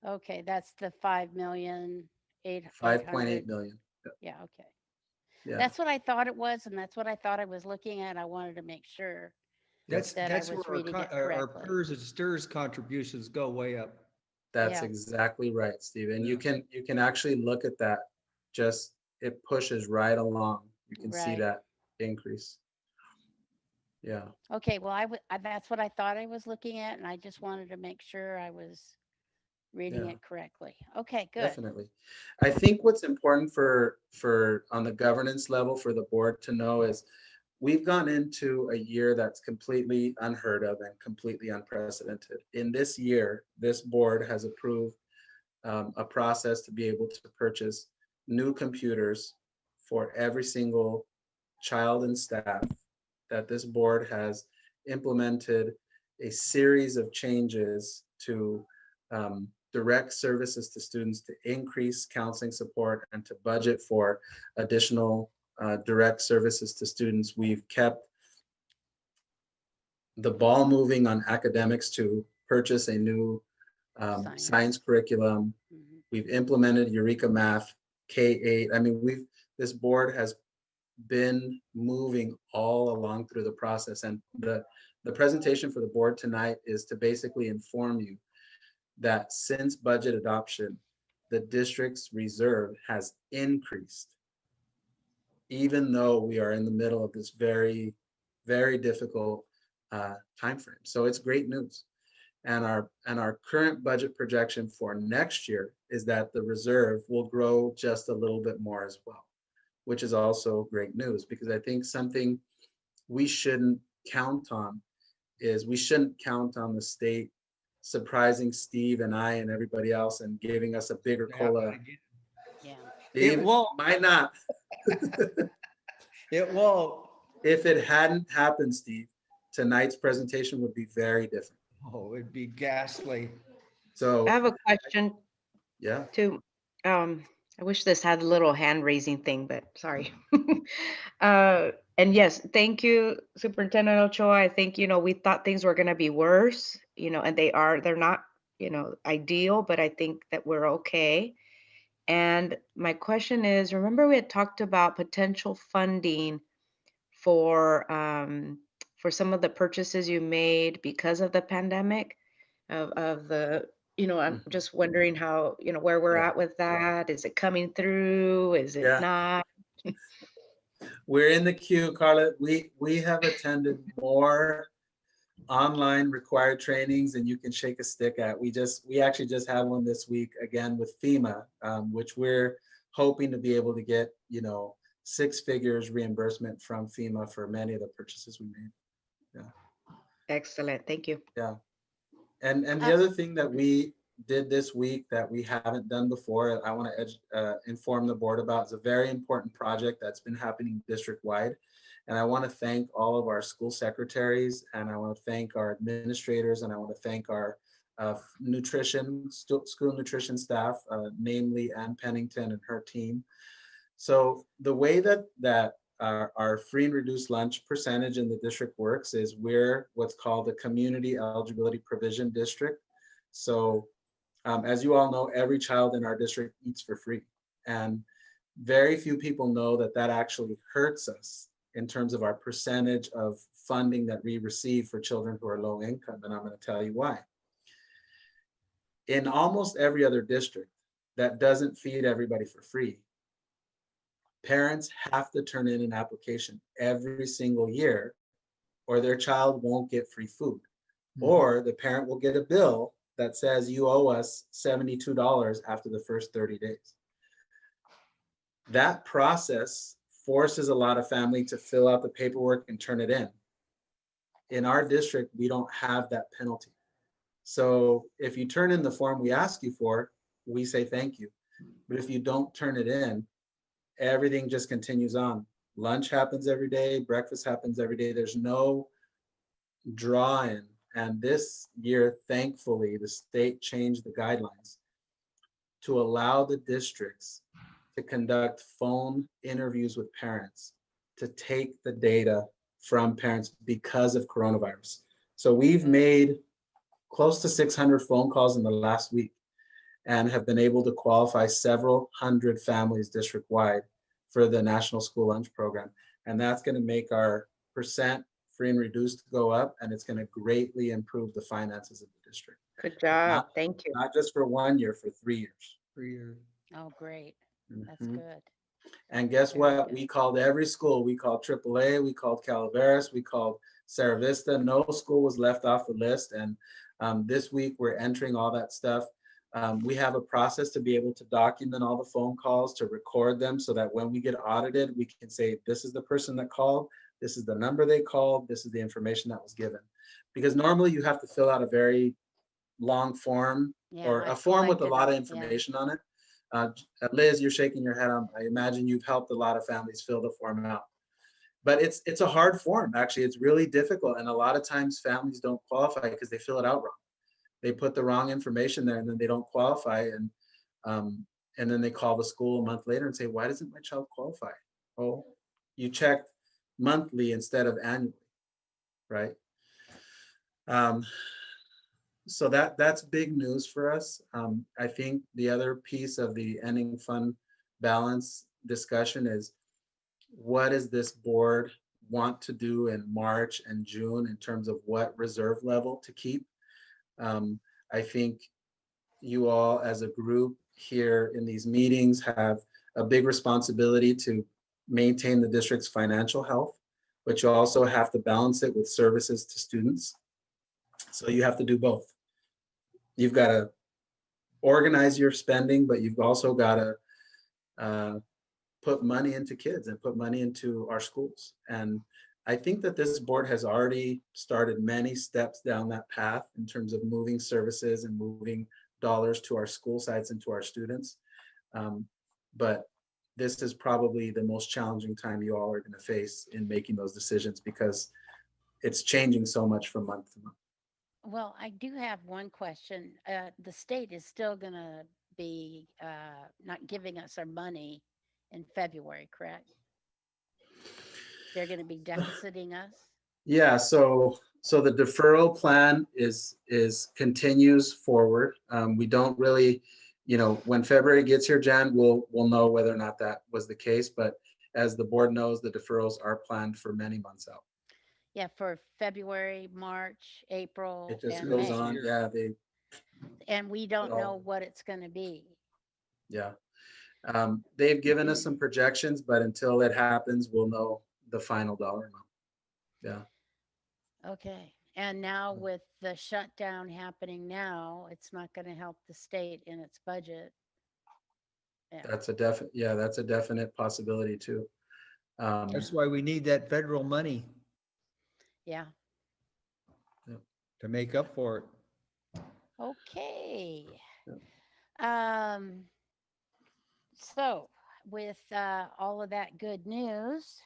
Okay, that's the 5,000,000, 5.8 million. Yeah, okay. Yeah, That's what I thought it was, and that's what I thought I was looking at. I wanted to make sure. That's that I was where reading it our correctly. PERS and STIRS contributions go way up. that's Yeah. exactly right, Steve. And you Yeah. can actually look at that. Just it pushes right along. You can see Right. that increase. Yeah. Okay, well, that's what I thought I was looking at, and I just wanted to make sure I was reading Yeah. it correctly. Okay, good. Definitely. I think what's important for on the governance level for the board to know is we've gone into a year that's completely unheard of and completely unprecedented. In this year, this board has approved a process to be able to purchase new computers for every single child and staff, that this board has implemented a series of changes to direct services to students to increase counseling support and to budget for additional direct services to students. We've kept the ball moving on academics to purchase a new science curriculum. Mhm. We've implemented Eureka Math K-8. I mean, this board has been moving all along through the process. And the presentation for the board tonight is to basically inform you that since budget adoption, the district's reserve has increased, even though we are in the middle of this very, very difficult timeframe. So it's great news. And our current budget projection for next year is that the reserve will grow just a little bit more as well, which is also great news, because I think something we shouldn't count on is we shouldn't count on the state surprising Steve and I and everybody else and giving us a bigger COLA. Yeah. Steve, It won't. might not. It won't. If it hadn't happened, Steve, tonight's presentation would be very different. Oh, it'd be ghastly. So I have a question yeah, too. I wish this had a little hand raising thing, but sorry. And yes, thank you, Superintendent Ochoa. I think, we thought things were going to be worse, and they're not, ideal, but I think that we're okay. And my question is, remember we had talked about potential funding for for some of the purchases you made because of the pandemic of the, I'm Mhm. just wondering how, where we're Yeah. at with that. Is it coming through? Is it Yeah. not? We're in the queue, Carla. We have attended more online required trainings than you can shake a stick at. We actually just had one this week again with FEMA, which we're hoping to be able to get, 6 figures reimbursement from FEMA for many of the purchases we made. Excellent. Thank you. Yeah. And the Uh, other thing that we did this week that we haven't done before, I want to inform the board about, is a very important project that's been happening district-wide. And I want to thank all of our school secretaries, and I want to thank our administrators, and I want to thank our school nutrition staff, namely Ann Pennington and her team. So the way that our free and reduced lunch percentage in the district works is we're what's called a community eligibility provision district. So as you all know, every child in our district eats for free. And very few people know that that actually hurts us in terms of our percentage of funding that we receive for children who are low income. And I'm going to tell you why. In almost every other district that doesn't feed everybody for free, parents have to turn in an application every single year or their child won't get free food. Or the parent will get a bill that says you owe us $72 after the first 30 days. That process forces a lot of family to fill out the paperwork and turn it in. In our district, we don't have that penalty. So if you turn in the form we ask you for, we say thank you. But if you don't turn it in, everything just continues on. Lunch happens every day, breakfast happens every day. There's no draw in. And this year, thankfully, the state changed the guidelines to allow the districts to conduct phone interviews with parents to take the data from parents because of coronavirus. So we've made close to 600 phone calls in the last week and have been able to qualify several hundred families district-wide for the National School Lunch Program. And that's going to make our percent free and reduced go up, and it's going to greatly improve the finances of the district. Good job. Not- Thank you. Not just for 1 year, for 3 years. 3 years. Oh, great. That's Mhm. good. And guess Very what? good. We called every school. We called AAA, we called Calaveras, we called Sarah Vista. No school was left off the list. And this week we're entering all that stuff. We have a process to be able to document all the phone calls, to record them so that when we get audited, we can say, this is the person that called, this is the number they called, this is the information that was given. Because normally you have to fill out a very long form Yeah, or I a form with a collected lot of them, yeah. information on it. Liz, you're shaking your head. I imagine you've helped a lot of families fill the form out. But it's a hard form, actually. It's really difficult. And a lot of times families don't qualify because they fill it out wrong. They put the wrong information there and then they don't qualify. And then they call the school a month later and say, why doesn't my child qualify? Oh, you checked monthly instead of annually, right? So that's big news for us. I think the other piece of the ending fund balance discussion is, what does this board want to do in March and June in terms of what reserve level to keep? I think you all as a group here in these meetings have a big responsibility to maintain the district's financial health, but you also have to balance it with services to students. So you have to do both. You've got to organize your spending, but you've also got to put money into kids and put money into our schools. And I think that this board has already started many steps down that path in terms of moving services and moving dollars to our school sites and to our students. But this is probably the most challenging time you all are going to face in making those decisions, because it's changing so much from month to month. Well, I do have one question. The state is still going to be not giving us our money in February, correct? They're going to be deficiting us? Yeah, so the deferral plan is continues forward. We don't really, when February gets here, Jan, we'll know whether or not that was the case. But as the board knows, the deferrals are planned for many months out. Yeah, for February, March, April, It just and goes May. on. Yeah, And we don't all- know what it's gonna be. yeah. They've given us some projections, but until it happens, we'll know the final dollar amount. Yeah. Okay, and now with the shutdown happening now, it's not gonna help the state in its budget. Yeah, That's a definite possibility too. That's why we need that federal money yeah, to make up for it. okay. Um, so with all of that good news,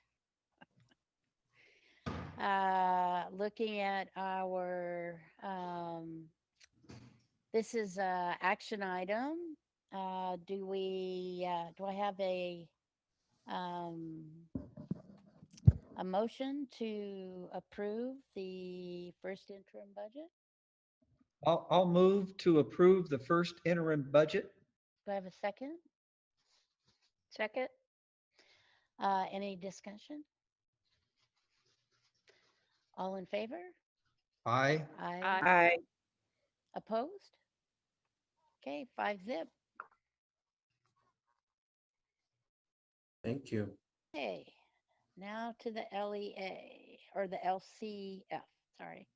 looking at our, this is a action item. Do I have um, a motion to approve the first interim budget? I'll move to approve the first interim budget. Do I have a second? Second? Any discussion? All in favor? Aye. Aye. Aye. Opposed? Okay, 5-0. Thank you. Okay, now to the LEA or the LCF, sorry.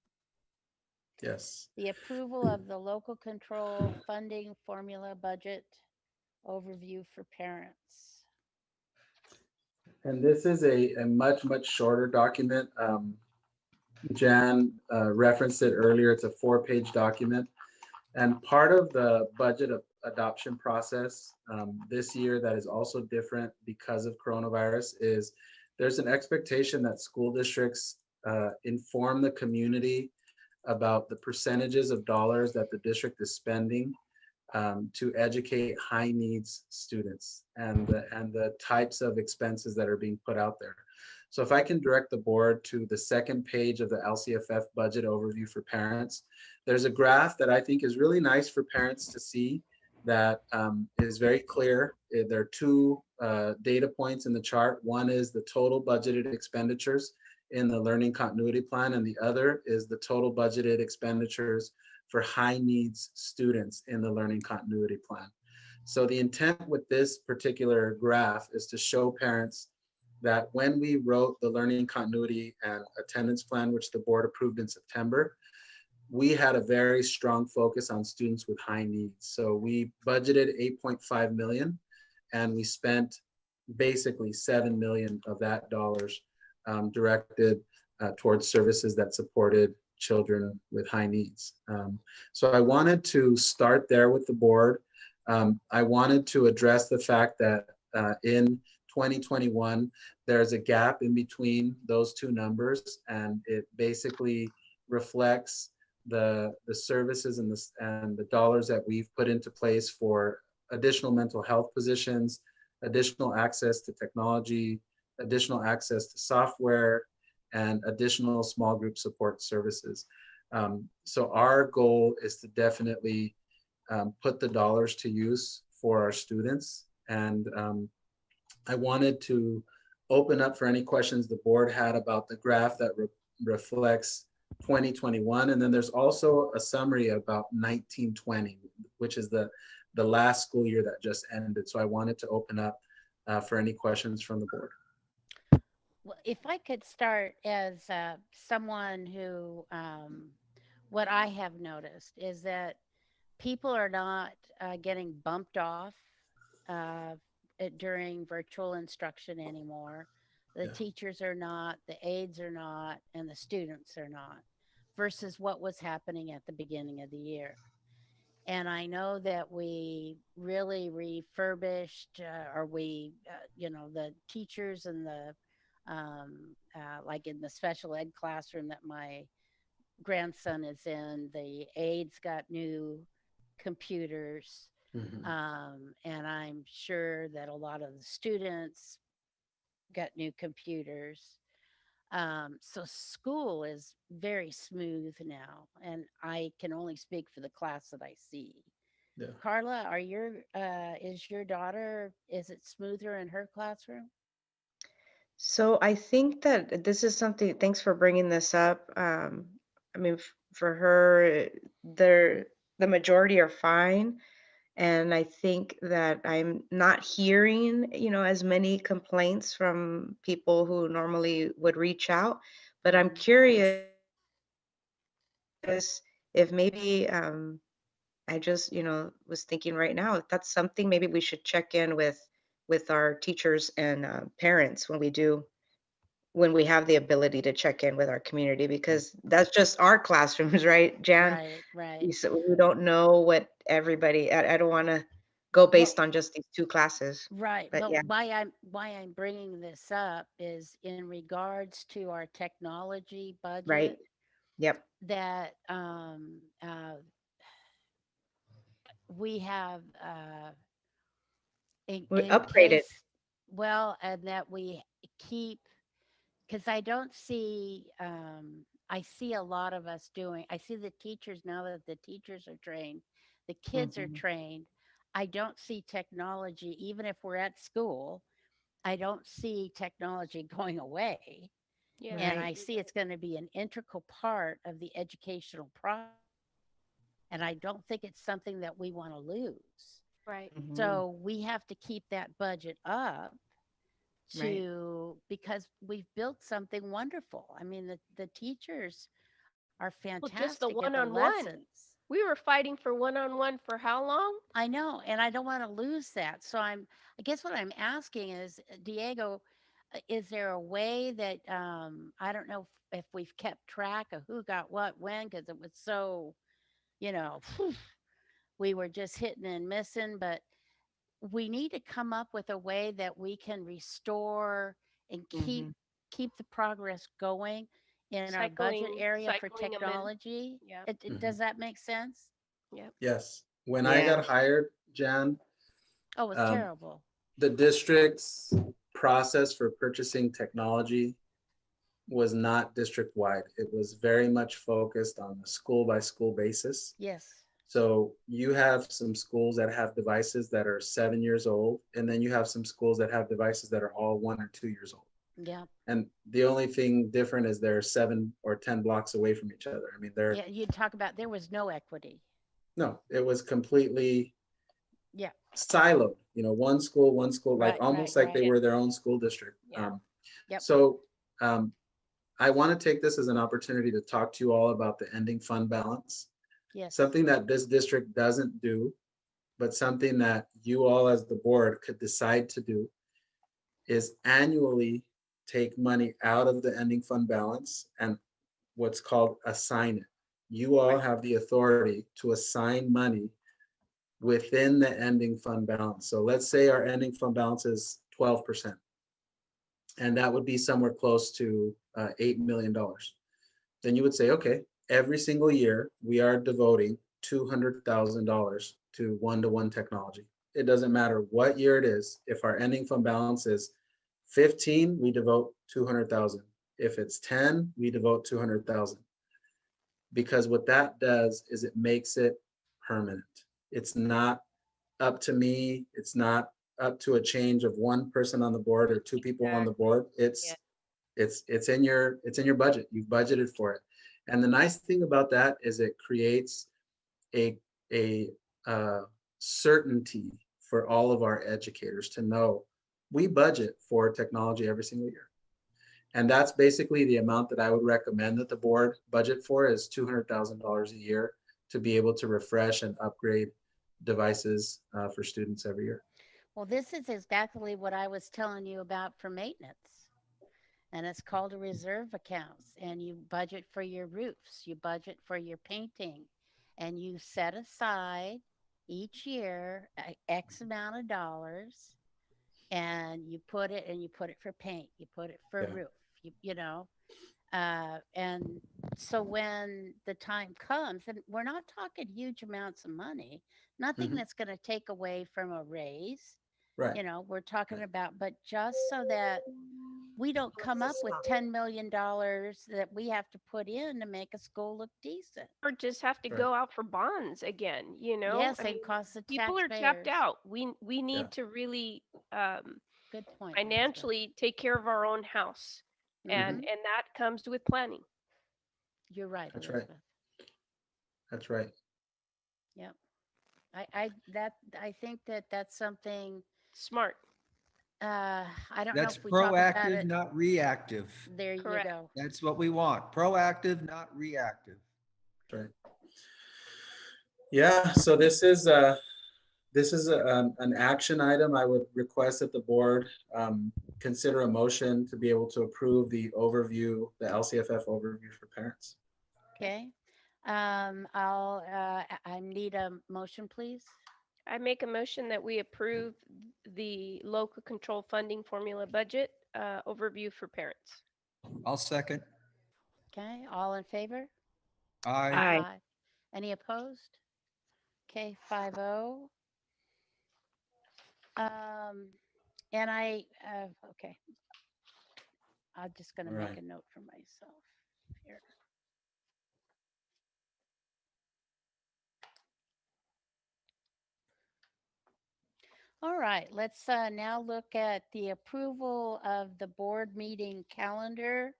Yes. The approval of the local control funding formula budget overview for parents. And this is a much, much shorter document. Jan referenced it earlier. It's a 4-page document. And part of the budget adoption process this year that is also different because of coronavirus is there's an expectation that school districts inform the community about the percentages of dollars that the district is spending to educate high needs students and the types of expenses that are being put out there. So if I can direct the board to the second page of the LCFF budget overview for parents, there's a graph that I think is really nice for parents to see that is very clear. There are two data points in the chart. One is the total budgeted expenditures in the learning continuity plan, and the other is the total budgeted expenditures for high needs students in the learning continuity plan. So the intent with this particular graph is to show parents that when we wrote the learning continuity and attendance plan, which the board approved in September, we had a very strong focus on students with high needs. So we budgeted 8.5 million and we spent basically 7 million of that dollars directed towards services that supported children with high needs. So I wanted to start there with the board. I wanted to address the fact that in 2021, there's a gap in between those two numbers, and it basically reflects the services and the dollars that we've put into place for additional mental health positions, additional access to technology, additional access to software, and additional small group support services. So our goal is to definitely put the dollars to use for our students. And I wanted to open up for any questions the board had about the graph that reflects 2021. And then there's also a summary about 1920, which is the last school year that just ended. So I wanted to open up for any questions from the board. Well, if I could start as someone who, what I have noticed is that people are not getting bumped off during virtual instruction anymore. The Yeah. teachers are not, the aides are not, and the students are not, versus what was happening at the beginning of the year. And I know that we really refurbished, the teachers and the, like in the special ed classroom that my grandson is in, the aides got new computers. Mhm. And I'm sure that a lot of the students got new computers. So school is very smooth now, and I can only speak for the class that I see. Yeah. Carla, is your daughter, is it smoother in her classroom? So I think that this is something, thanks for bringing this up. I mean, for her, there, the majority are fine. And I think that I'm not hearing, as many complaints from people who normally would reach out. But I'm curious if maybe, I just, was thinking right now, if that's something maybe we should check in with our teachers and parents when we have the ability to check in with our community, because that's just our classrooms, right, Jan? Right, right. So we don't know what everybody, I don't want to go based on just these two classes, Right. but But yeah, why I'm bringing this up is in regards to our technology right. budget Yep. that we have We in upgraded. case, well, and that we keep, because I see a lot of us doing, I see the teachers now that the teachers are trained, the kids are Mhm. trained. I don't see technology, even if we're at school, I don't see technology going away. Yeah, And Right. I see it's going to be an integral part of the educational process. And I don't think it's something that we want to lose. right. Mhm. So we have to keep that budget up Right. because we've built something wonderful. I mean, the teachers are Well, just the fantastic at the one-on-one. lessons. We were fighting for one-on-one for how long? I know, and I don't want to lose that. So I guess what I'm asking is, Diego, is there a way that I don't know if we've kept track of who got what when, because it was so, you know, we were just hitting and missing, but we need to come up with a way that we can restore and Mhm. keep the progress going in our budget area for Cycling them in. technology. Yeah. Mhm. Does that make sense? Yep. Yes. When I Yeah. got hired, Jan, Oh, it's um, terrible. the district's process for purchasing technology was not district wide. It was very much focused on a school by school basis. Yes. So you have some schools that have devices that are 7 years old, and then you have some schools that have devices that are all 1 or 2 years old. Yeah. And the only thing different is they're 7 or 10 blocks away from each other. I mean, they're Yeah. You talk about there was no equity. no, it was completely Yeah. siloed. One school, like Right. Right. almost like they Right. were their own school district. Yeah. Yep. So I want to take this as an opportunity to talk to you all about the ending fund balance. Yes. Something that this district doesn't do, but something that you all as the board could decide to do is annually take money out of the ending fund balance and what's called assign it. You all have the authority to assign money within the ending fund balance. So let's say our ending fund balance is 12%, and that would be somewhere close to $8 million. Then you would say, okay, every single year we are devoting $200,000 to one-to-one technology. It doesn't matter what year it is. If our ending fund balance is 15, we devote 200,000. If it's 10, we devote 200,000. Because what that does is it makes it permanent. It's not up to me. It's not up to a change of one person on the board or two people on the board. Yeah. It's in your budget. You've budgeted for it. And the nice thing about that is it creates a a certainty for all of our educators to know we budget for technology every single year. And that's basically the amount that I would recommend that the board budget for is $200,000 a year to be able to refresh and upgrade devices for students every year. Well, this is exactly what I was telling you about for maintenance. And it's called a reserve accounts. And you budget for your roofs, you budget for your painting, and you set aside each year X amount of dollars, and you put it for paint, you put it for Yeah. roof, and so when the time comes, and we're not talking huge amounts of money, nothing Mhm. that's going to take away from a raise, Right. we're talking Right. about, but just so that we don't come up with $10 million that we have to put in to make a school look decent. Or just have to Right. go out for bonds again. Yes, I and mean, cost the people are tapped taxpayers. out. We Yeah. need to really Good point. Elizabeth. financially take care of our own house. And that comes with planning. You're right, That's right. Elizabeth. That's right. Yep. I think that's something, Smart. I don't know That's if we talk about proactive, it. not reactive. There you Correct. go. That's what we want. Proactive, not reactive. That's right. Yeah, so this is an action item. I would request that the board consider a motion to be able to approve the overview, the LCFF overview for parents. Okay. I need a motion, please. I make a motion that we approve the local control funding formula budget overview for parents. I'll second. Okay, all in favor? Aye. Aye. Any opposed? Okay, 5-0. And okay. I'm just gonna All make right. a note for myself here. All right, let's now look at the approval of the board meeting calendar,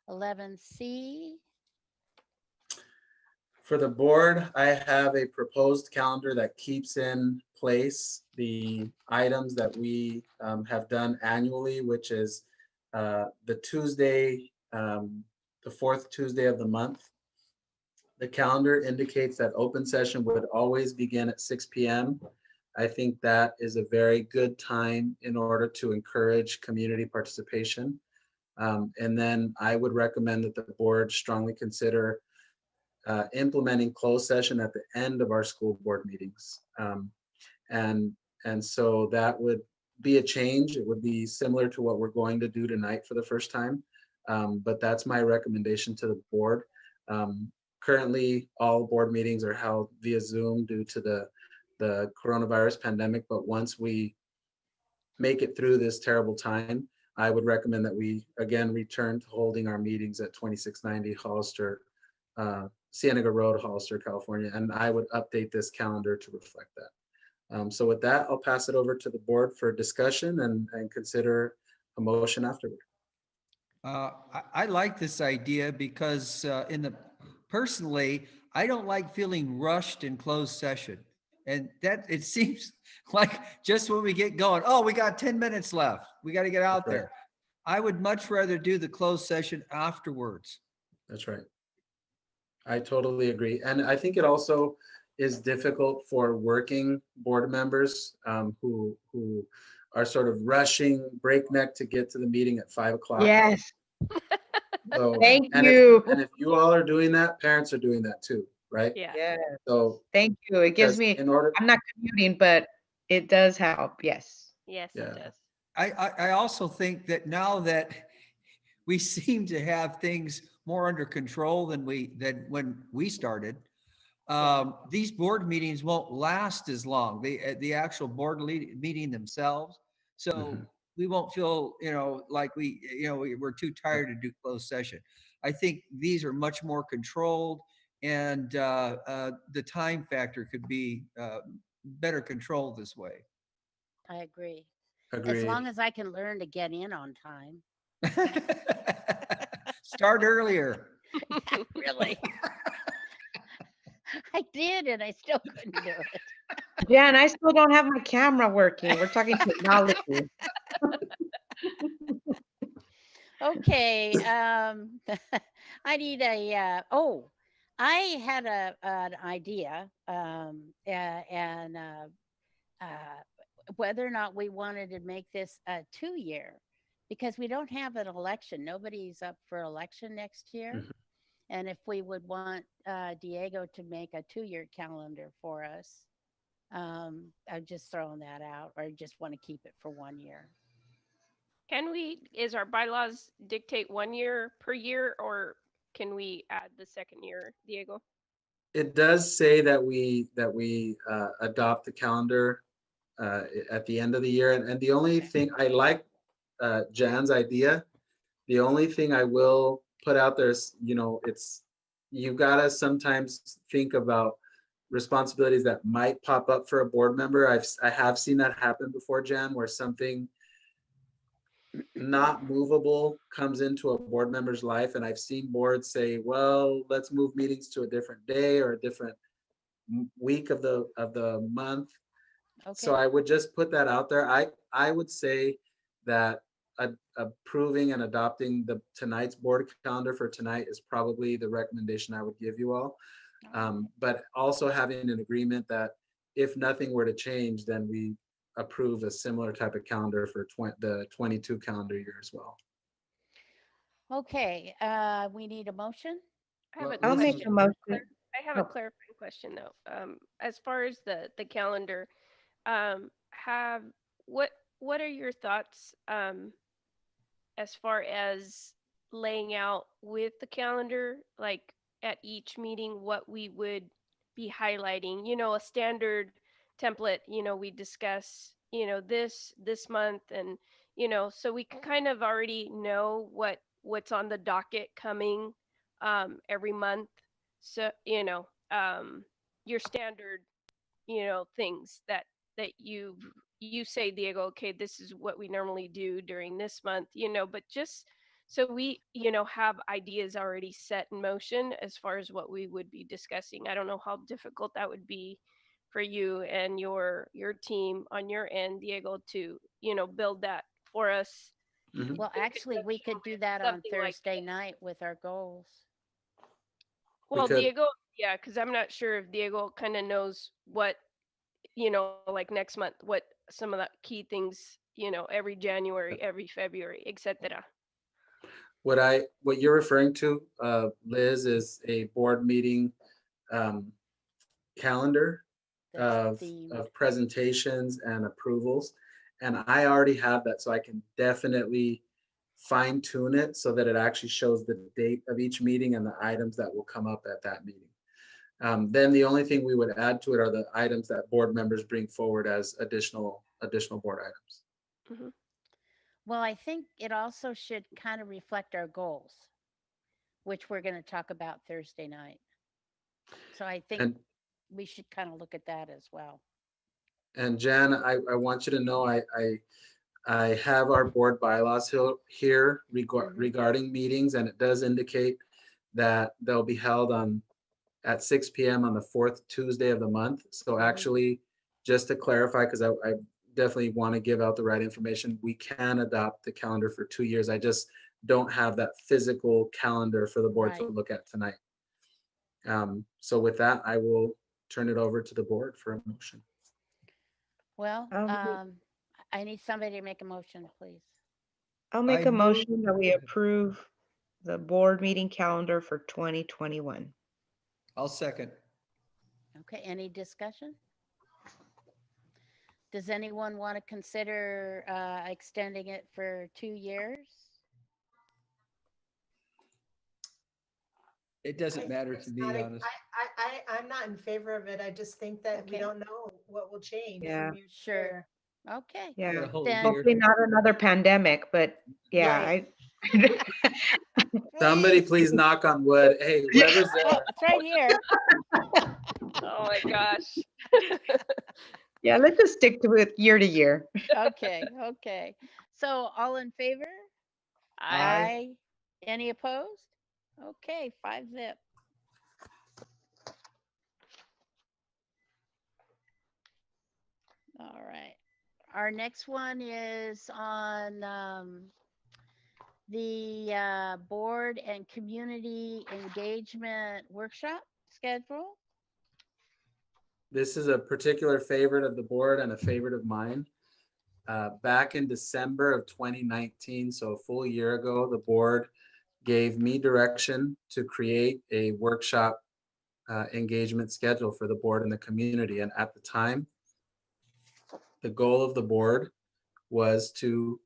11C. For the board, I have a proposed calendar that keeps in place the items that we have done annually, which is the Tuesday, the fourth Tuesday of the month. The calendar indicates that open session would always begin at 6 p.m. I think that is a very good time in order to encourage community participation. And then I would recommend that the board strongly consider implementing closed session at the end of our school board meetings. And so that would be a change. It would be similar to what we're going to do tonight for the first time. But that's my recommendation to the board. Currently, all board meetings are held via Zoom due to the coronavirus pandemic. But once we make it through this terrible time, I would recommend that we again return to holding our meetings at 2690 Hollister, Cienega Road, Hollister, California, and I would update this calendar to reflect that. So with that, I'll pass it over to the board for discussion and consider a motion afterward. I like this idea because personally, I don't like feeling rushed in closed session. And that it seems like just when we get going, oh, we got 10 minutes left. We got to get out That's right. there. I would much rather do the closed session afterwards. That's right. I totally agree. And I think it also is difficult for working board members who are sort of rushing breakneck to get to the meeting at 5 o'clock. Yes. So, Thank and you. If you all are doing that, parents are doing that too, right? Yeah. Yeah. So Thank you. It gives because me, in order, I'm not commuting, but it does help. Yes. Yes, Yeah. it does. I also think that now that we seem to have things more under control than when we started, these board meetings won't last as long. The actual board meeting themselves. So Mhm. we won't feel, like we're too tired to do closed session. I think these are much more controlled, and the time factor could be better controlled this way. I agree. As agreed. long as I can learn to get in on time. Start earlier. Really. I did, and I still couldn't do it. Jan, I still don't have my camera working. We're talking technology. Okay, I need I had an idea, and whether or not we wanted to make this a 2-year, because we don't have an election. Nobody's up for election next year. Mhm. And if we would want Diego to make a 2-year calendar for us, I'm just throwing that out, or just want to keep it for 1 year. Is our bylaws dictate 1 year per year, or can we add the second year, Diego? It does say that we adopt the calendar at the end of the year. And the only thing I like Jan's idea, the only thing I will put out there is, you gotta sometimes think about responsibilities that might pop up for a board member. I have seen that happen before, Jan, where something not movable comes into a board member's life, and I've seen boards say, well, let's move meetings to a different day or a different week of the month. So Okay, I would just put that out there. I would say that approving and adopting tonight's board calendar for tonight is probably the recommendation I would give you all. But also having an agreement that if nothing were to change, then we approve a similar type of calendar for the 22 calendar year as well. okay, we need a motion? I have a I'll make question. a motion. I have a Oh. clarifying question though. As far as the calendar, have what are your thoughts as far as laying out with the calendar, like at each meeting, what we would be highlighting? You know, a standard template. You know, we discuss, you know, this month, and you know, so we can kind of already know what's on the docket coming every month. So you know, your standard, you know, things that you say, Diego, okay, this is what we normally do during this month, you know, but just so we, you know, have ideas already set in motion as far as what we would be discussing. I don't know how difficult that would be for you and your team on your end, Diego, to, you know, build that for us. Mhm. Well, actually, we could do that on Something like Thursday this. night with our goals. Well, could. Diego, yeah, because I'm not sure if Diego kind of knows what, you know, like next month, what some of the key things, you know, every January, every February, etc. What you're referring to, Liz, is a board meeting um, calendar That's of themed. presentations and approvals. And I already have that, so I can definitely fine tune it so that it actually shows the date of each meeting and the items that will come up at that meeting. Then the only thing we would add to it are the items that board members bring forward as additional board items. Hmm. Well, I think it also should kind of reflect our goals, which we're going to talk about Thursday night. So I think And we should kind of look at that as well. Jan, I want you to know I have our board bylaws here Mhm. regarding meetings, and it does indicate that they'll be held at 6 p.m. on the fourth Tuesday of the month. So Mhm. actually, just to clarify, because I definitely want to give out the right information, we can adopt the calendar for 2 years. I just don't have that physical calendar for the board to Right. look at tonight. So with that, I will turn it over to the board for a motion. Well, Um, I need somebody to make a motion, please. I'll make I a move- motion that we approve the board meeting calendar for 2021. I'll second. Okay, any discussion? Does anyone want to consider extending it for 2 years? It doesn't matter to It's me, not a- honest. I'm not in favor of it. I just think that we Okay. don't know what will change Yeah. from year to Sure. year. Okay. We got a Yeah, whole Then- year. hopefully not another pandemic, but yeah, Right. Somebody please knock on wood. Hey, whoever's Oh, there. it's right here. Oh my gosh. yeah, let's just stick to it year to year. Okay, okay. So all in favor? Aye. Any opposed? Okay, 5-0. All right. Our next one is on the board and community engagement workshop schedule. This is a particular favorite of the board and a favorite of mine. Back in December of 2019, so a full year ago, the board gave me direction to create a workshop engagement schedule for the board and the community. And at the time, the goal of the board was to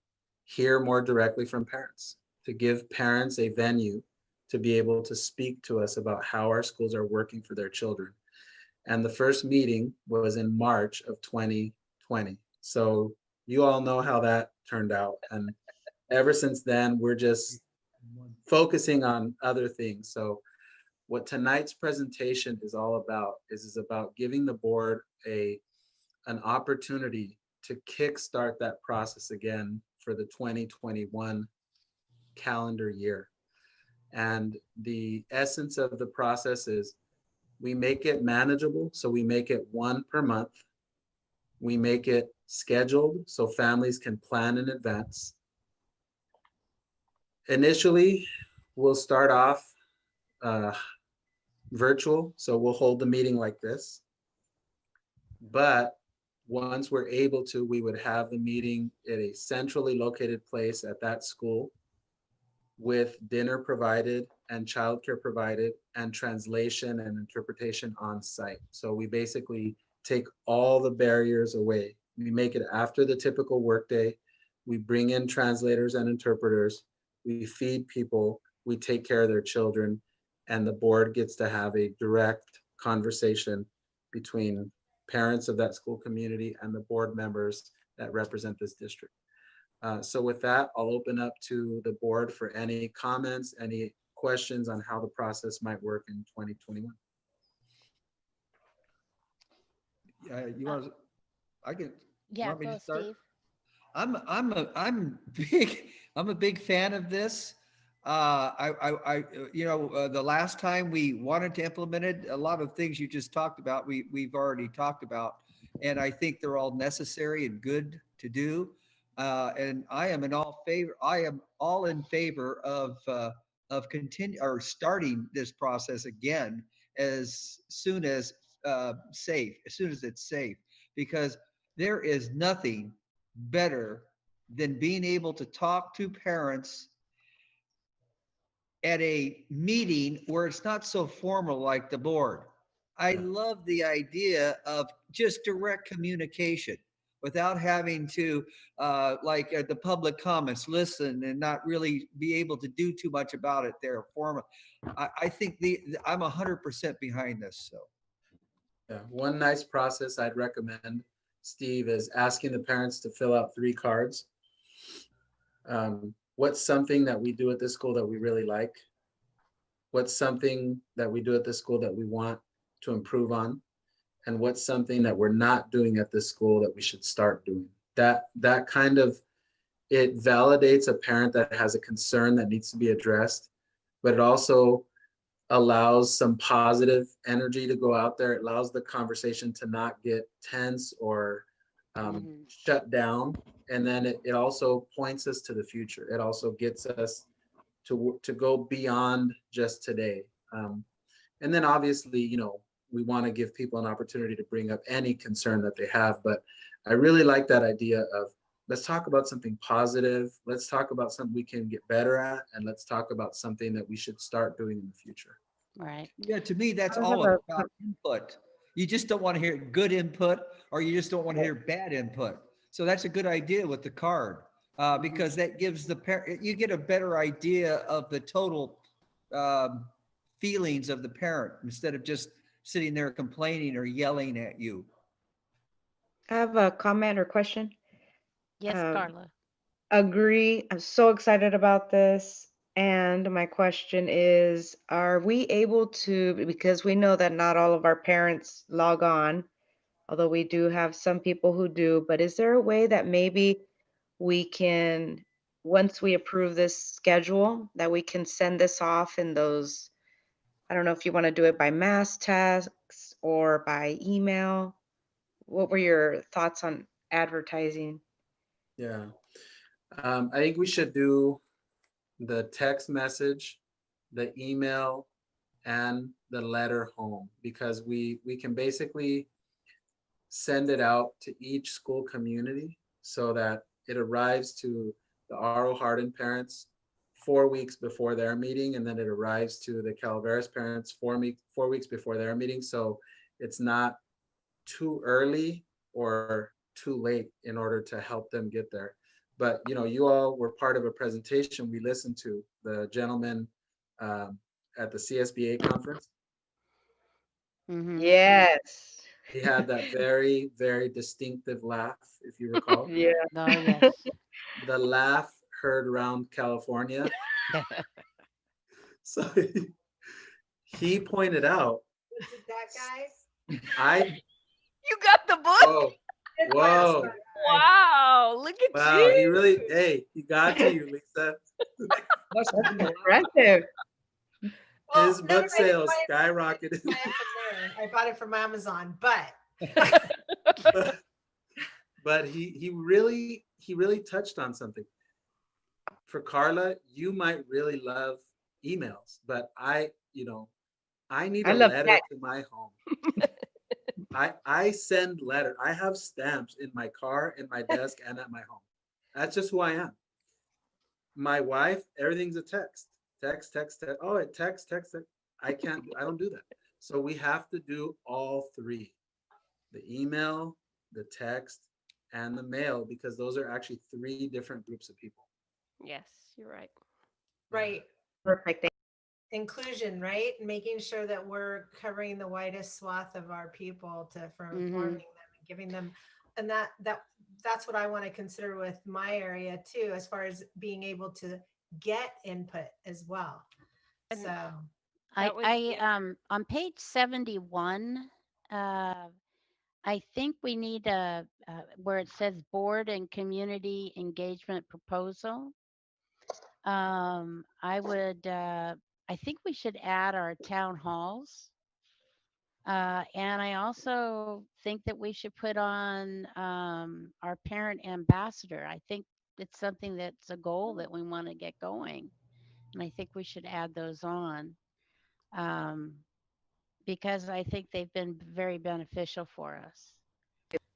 hear more directly from parents, to give parents a venue to be able to speak to us about how our schools are working for their children. And the first meeting was in March of 2020. So you all know how that turned out. And ever since then, we're just focusing on other things. So what tonight's presentation is all about is about giving the board an opportunity to kickstart that process again for the 2021 calendar year. And the essence of the process is we make it manageable. So we make it one per month. We make it scheduled so families can plan in advance. Initially, we'll start off virtual. So we'll hold the meeting like this. But once we're able to, we would have the meeting at a centrally located place at that school with dinner provided and childcare provided and translation and interpretation on site. So we basically take all the barriers away. We make it after the typical workday. We bring in translators and interpreters. We feed people. We take care of their children. And the board gets to have a direct conversation between parents of that school community and the board members that represent this district. So with that, I'll open up to the board for any comments, any questions on how the process might work in 2021. You want to, I can, Yeah, want me to go, start? Steve. I'm a big fan of this. The last time we wanted to implement it, a lot of things you just talked about, we've already talked about, and I think they're all necessary and good to do. And I am all in favor of continue or starting this process again as soon as it's safe, because there is nothing better than being able to talk to parents at a meeting where it's not so formal like the board. I love the idea of just direct communication without having to, the public comments, listen and not really be able to do too much about it there formal. I think I'm 100% behind this. So. Yeah, one nice process I'd recommend, Steve, is asking the parents to fill out 3 cards. What's something that we do at this school that we really like? What's something that we do at this school that we want to improve on? And what's something that we're not doing at this school that we should start doing? That kind of, it validates a parent that has a concern that needs to be addressed, but it also allows some positive energy to go out there. It allows the conversation to not get tense or shut down. And then it also points us to the future. It also gets us to go beyond just today. And then obviously, we want to give people an opportunity to bring up any concern that they have. But I really like that idea of, let's talk about something positive. Let's talk about something we can get better at. And let's talk about something that we should start doing in the future. Right. Yeah, to me, that's I have all a- about input. You just don't want to hear good input, or you just don't want to hear bad input. So that's a good idea with the card, because that gives the parent, you get a better idea of the total feelings of the parent instead of just sitting there complaining or yelling at you. I have a comment or question. Yes, Um, Carla. Agree. I'm so excited about this. And my question is, are we able to, because we know that not all of our parents log on, although we do have some people who do, but is there a way that maybe we can, once we approve this schedule, that we can send this off in those, I don't know if you want to do it by mass text or by email? What were your thoughts on advertising? Yeah. I think we should do the text message, the email, and the letter home, because we can basically send it out to each school community so that it arrives to the R.O. Hardin parents 4 weeks before their meeting, and then it arrives to the Calaveras parents 4 weeks before their meeting. So it's not too early or too late in order to help them get there. But you all were part of a presentation we listened to, the gentleman at the CSBA conference. Mhm. Yes. He had that very, very distinctive laugh, if you recall. Yeah. Oh, yes. The laugh heard around California. So he pointed out, Was it that guy? I, You got the book? whoa, whoa, Wow, look at Wow, he you. really, hey, he got to you, Lisa. Must That's be a lot. impressive. Well, His no, book I didn't sales buy it from- skyrocketed. buy it from there. I bought it from Amazon, but But he really touched on something. For Carla, you might really love emails, but I need I a love letter text. to my home. I send letter. I have stamps in my car, in my desk, and at my home. That's just who I am. My wife, everything's a text. Text. Oh, it text. I don't do that. So we have to do all three: the email, the text, and the mail, because those are actually three different groups of people. Yes, you're right. right. Perfect. Inclusion, right? Making sure that we're covering the widest swath of our people for Mhm. informing them and giving them, and that's what I want to consider with my area too, as far as being able to get input as well. And So That was I the other- on page 71, I think we need a where it says board and community engagement proposal. I think we should add our town halls. And I also think that we should put on our parent ambassador. I think it's something that's a goal that we want to get going. And I think we should add those on because I think they've been very beneficial for us.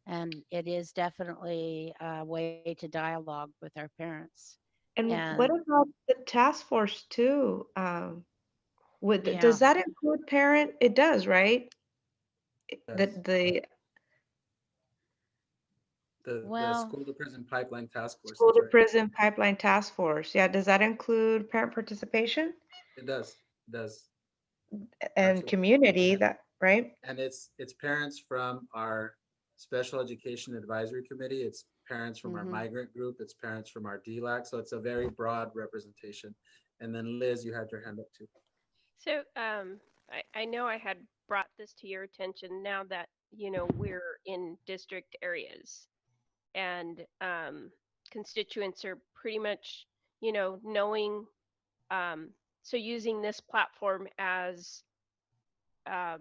And it is definitely a way to dialogue with our parents. And And what about the task force too? yeah, Does that include parent? It does, right? Yes. The The well, school to prison pipeline task force. school That's to right. prison pipeline task force. Yeah, does that include parent participation It does. It does. and Absolutely. community? That right? And it's parents from our special education advisory committee. It's parents from our mhm. migrant group. It's parents from our DLAC. So it's a very broad representation. And then Liz, you had your hand up too. So I know I had brought this to your attention now that, we're in district areas and constituents are pretty much, knowing, so using this platform as um,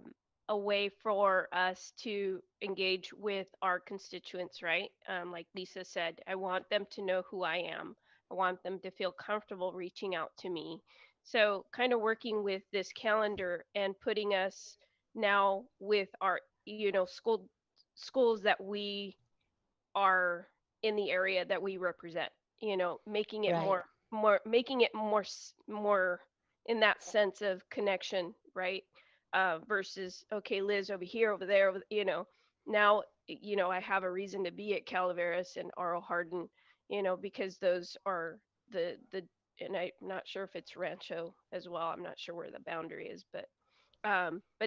a way for us to engage with our constituents, right? Like Lisa said, I want them to know who I am. I want them to feel comfortable reaching out to me. So, kind of working with this calendar and putting us now with our, schools that we are in the area that we represent. Making it Right. making it more in that sense of connection, right? Versus okay, Liz over here, over there, now I have a reason to be at Calaveras and Aro Hardin, because those are the and I'm not sure if it's Rancho as well. I'm not sure where the boundary is, but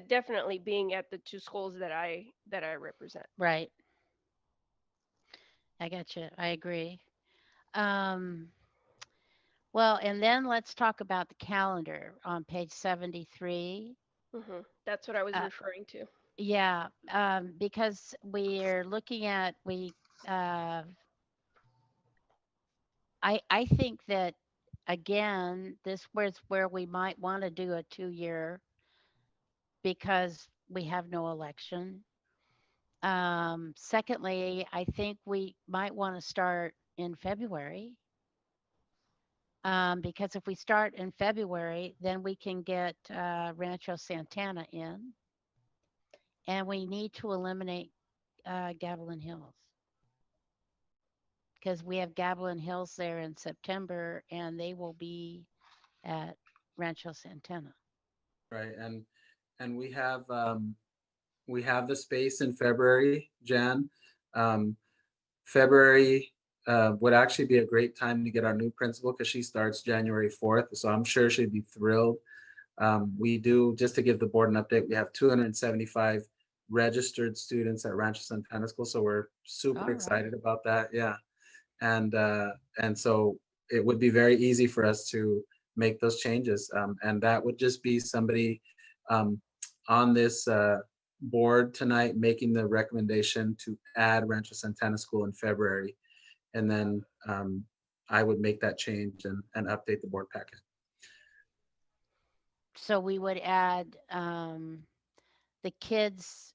definitely being at the two schools that I represent. Right. I got you. I agree. Um, well, and then let's talk about the calendar on page 73. That's what I was Uh, referring to. yeah, because we're looking at uh, I think that again, this was where we might want to do a 2-year because we have no election. Secondly, I think we might want to start in February. Because if we start in February, then we can get Rancho Santana in, and we need to eliminate Gavilan Hills because we have Gavilan Hills there in September, and they will be at Rancho Santana. Right. And we have the space in February, Jan. February would actually be a great time to get our new principal because she starts January 4th. So I'm sure she'd be thrilled. We do, just to give the board an update, we have 275 registered students at Rancho Santana School. So we're super All right. excited about that. Yeah. And so it would be very easy for us to make those changes. And that would just be somebody on this board tonight making the recommendation to add Rancho Santana School in February. And then I would make that change and update the board packet. So we would add the kids.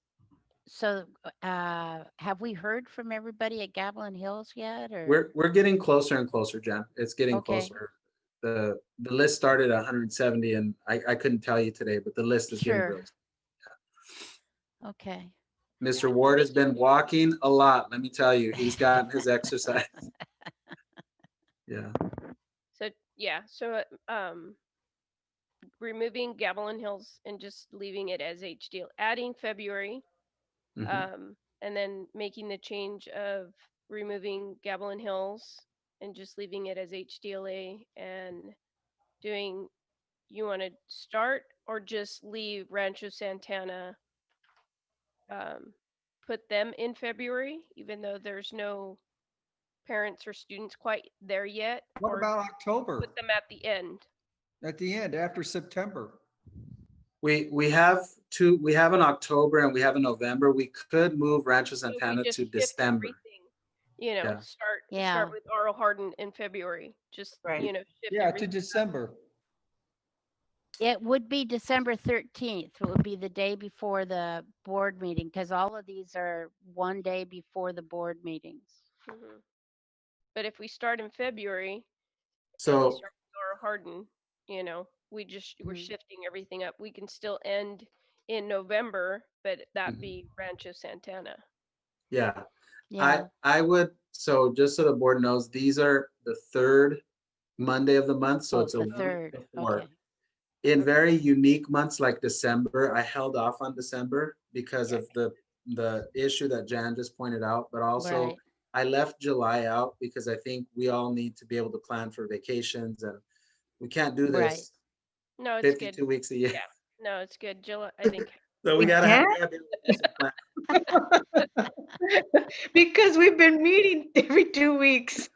So have we heard from everybody at Gavilan Hills yet? Or We're getting closer and closer, Jen. It's getting Okay. closer. The list started at 170 and I couldn't tell you today, but the list is getting Sure. really. Okay. Mr. Ward has been walking a lot. Let me tell you, he's gotten his exercise. Yeah. So, yeah, so removing Gavilan Hills and just leaving it as HDL, adding February, Mhm. and then making the change of removing Gavilan Hills and just leaving it as HDLA and doing, you want to start or just leave Rancho Santana, put them in February, even though there's no parents or students quite there yet? What or about October, put them at the end? at the end, after September? We have two, we have an October and we have a November. We could move Rancho So we Santana just to shift December. everything, You know, Yeah. Yeah. start with Arlo Hardin in February. Just, Right. you know, shift Yeah, to everything. December. It would be December 13th. It would be the day before the board meeting because all of these are one day before the board meetings. Mhm. But if we start in February, and we So, start with Arlo Hardin, you know, we're Mhm. shifting everything up. We can still end in November, but that Mhm. be Rancho Santana. yeah, Yeah. I would, so just so the board knows, these are the third Monday of the month, so Oh, it's a the week third. before. Okay. In very unique months like December, I held off on December because of the issue that Jan just pointed out, but also Right. I left July out because I think we all need to be able to plan for vacations and we can't do Right. this No, it's good. 52 weeks a year. Yeah. No, it's good. Jill, I think. So We we gotta can't? be able to do some plan. Because we've been meeting every 2 weeks.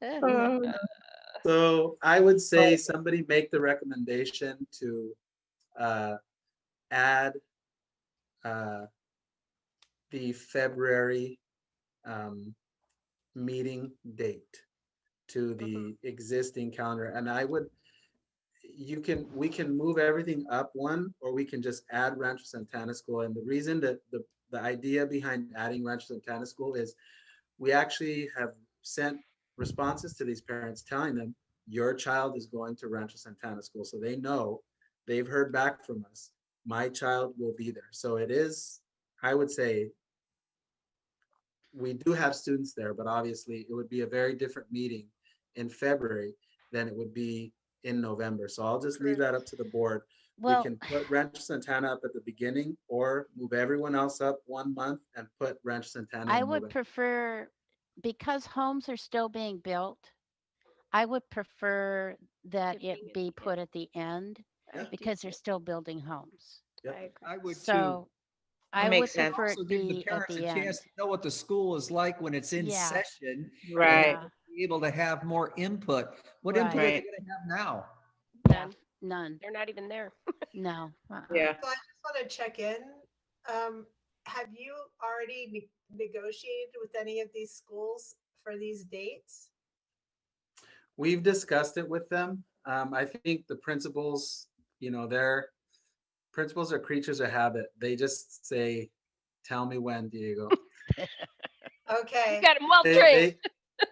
Oh, So I would say somebody make the recommendation to add the February meeting date to the existing calendar. And I would, we can move everything up one, or we can just add Rancho Santana School. And the reason that the idea behind adding Rancho Santana School is we actually have sent responses to these parents telling them your child is going to Rancho Santana School. So they know, they've heard back from us, my child will be there. So it is, I would say, we do have students there, but obviously it would be a very different meeting in February than it would be in November. So I'll just leave that up to the board. We Well, can put Rancho Santana up at the beginning or move everyone else up 1 month and put Rancho Santana I in would November. prefer, because homes are still being built, I would prefer that Shifting it it, be yeah. put at the end I do because they're too. still building homes. Yep. I agree. I would too. So I would makes sense. prefer Also it give the be at parents a the end. chance to know what the school is like when it's in Yeah. session. and right. Yeah. be able to have more input. What input are Right. they Right. gonna have now? Yeah. None. None. They're not even there. No. Yeah. So I just want to check in. Have you already negotiated with any of these schools for these dates? We've discussed it with them. I think the principals, their principals are creatures of habit. They just say, tell me when, Diego. Okay. You got them well They, trained.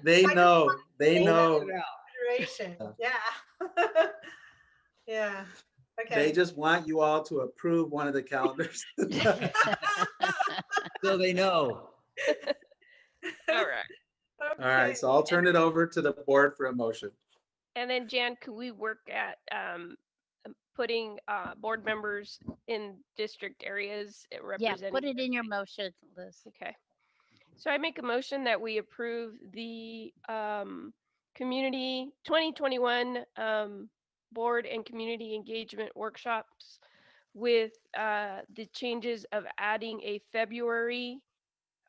they know, they Take that know. into consideration. Yeah. Yeah. They Okay. just want you all to approve one of the calendars. So they know. All right. All right, so I'll turn it over to the board for a motion. And then Jan, could we work at putting board members in district areas Yeah, representing? put it in your motion, Liz. Okay. So I make a motion that we approve the community 2021 board and community engagement workshops with the changes of adding a February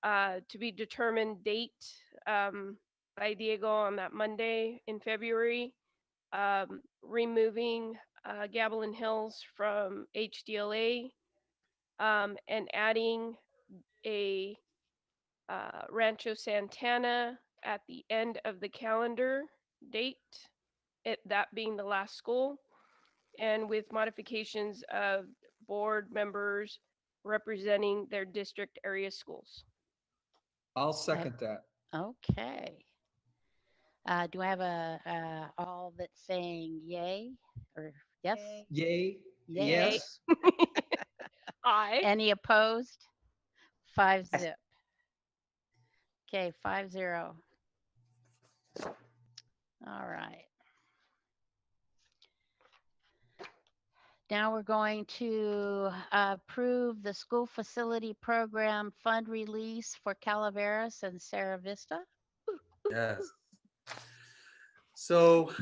to be determined date by Diego on that Monday in February, removing Gavilan Hills from HDLA, and adding a Rancho Santana at the end of the calendar date, that being the last school, and with modifications of board members representing their district area schools. I'll second that. Okay. Do I have all that's saying yay or yes? Yay. Yay, Yay. yes. Aye. Any opposed? 5-0. Okay, 5-0. All right. Now we're going to approve the school facility program fund release for Calaveras and Sarah Vista. Yes. So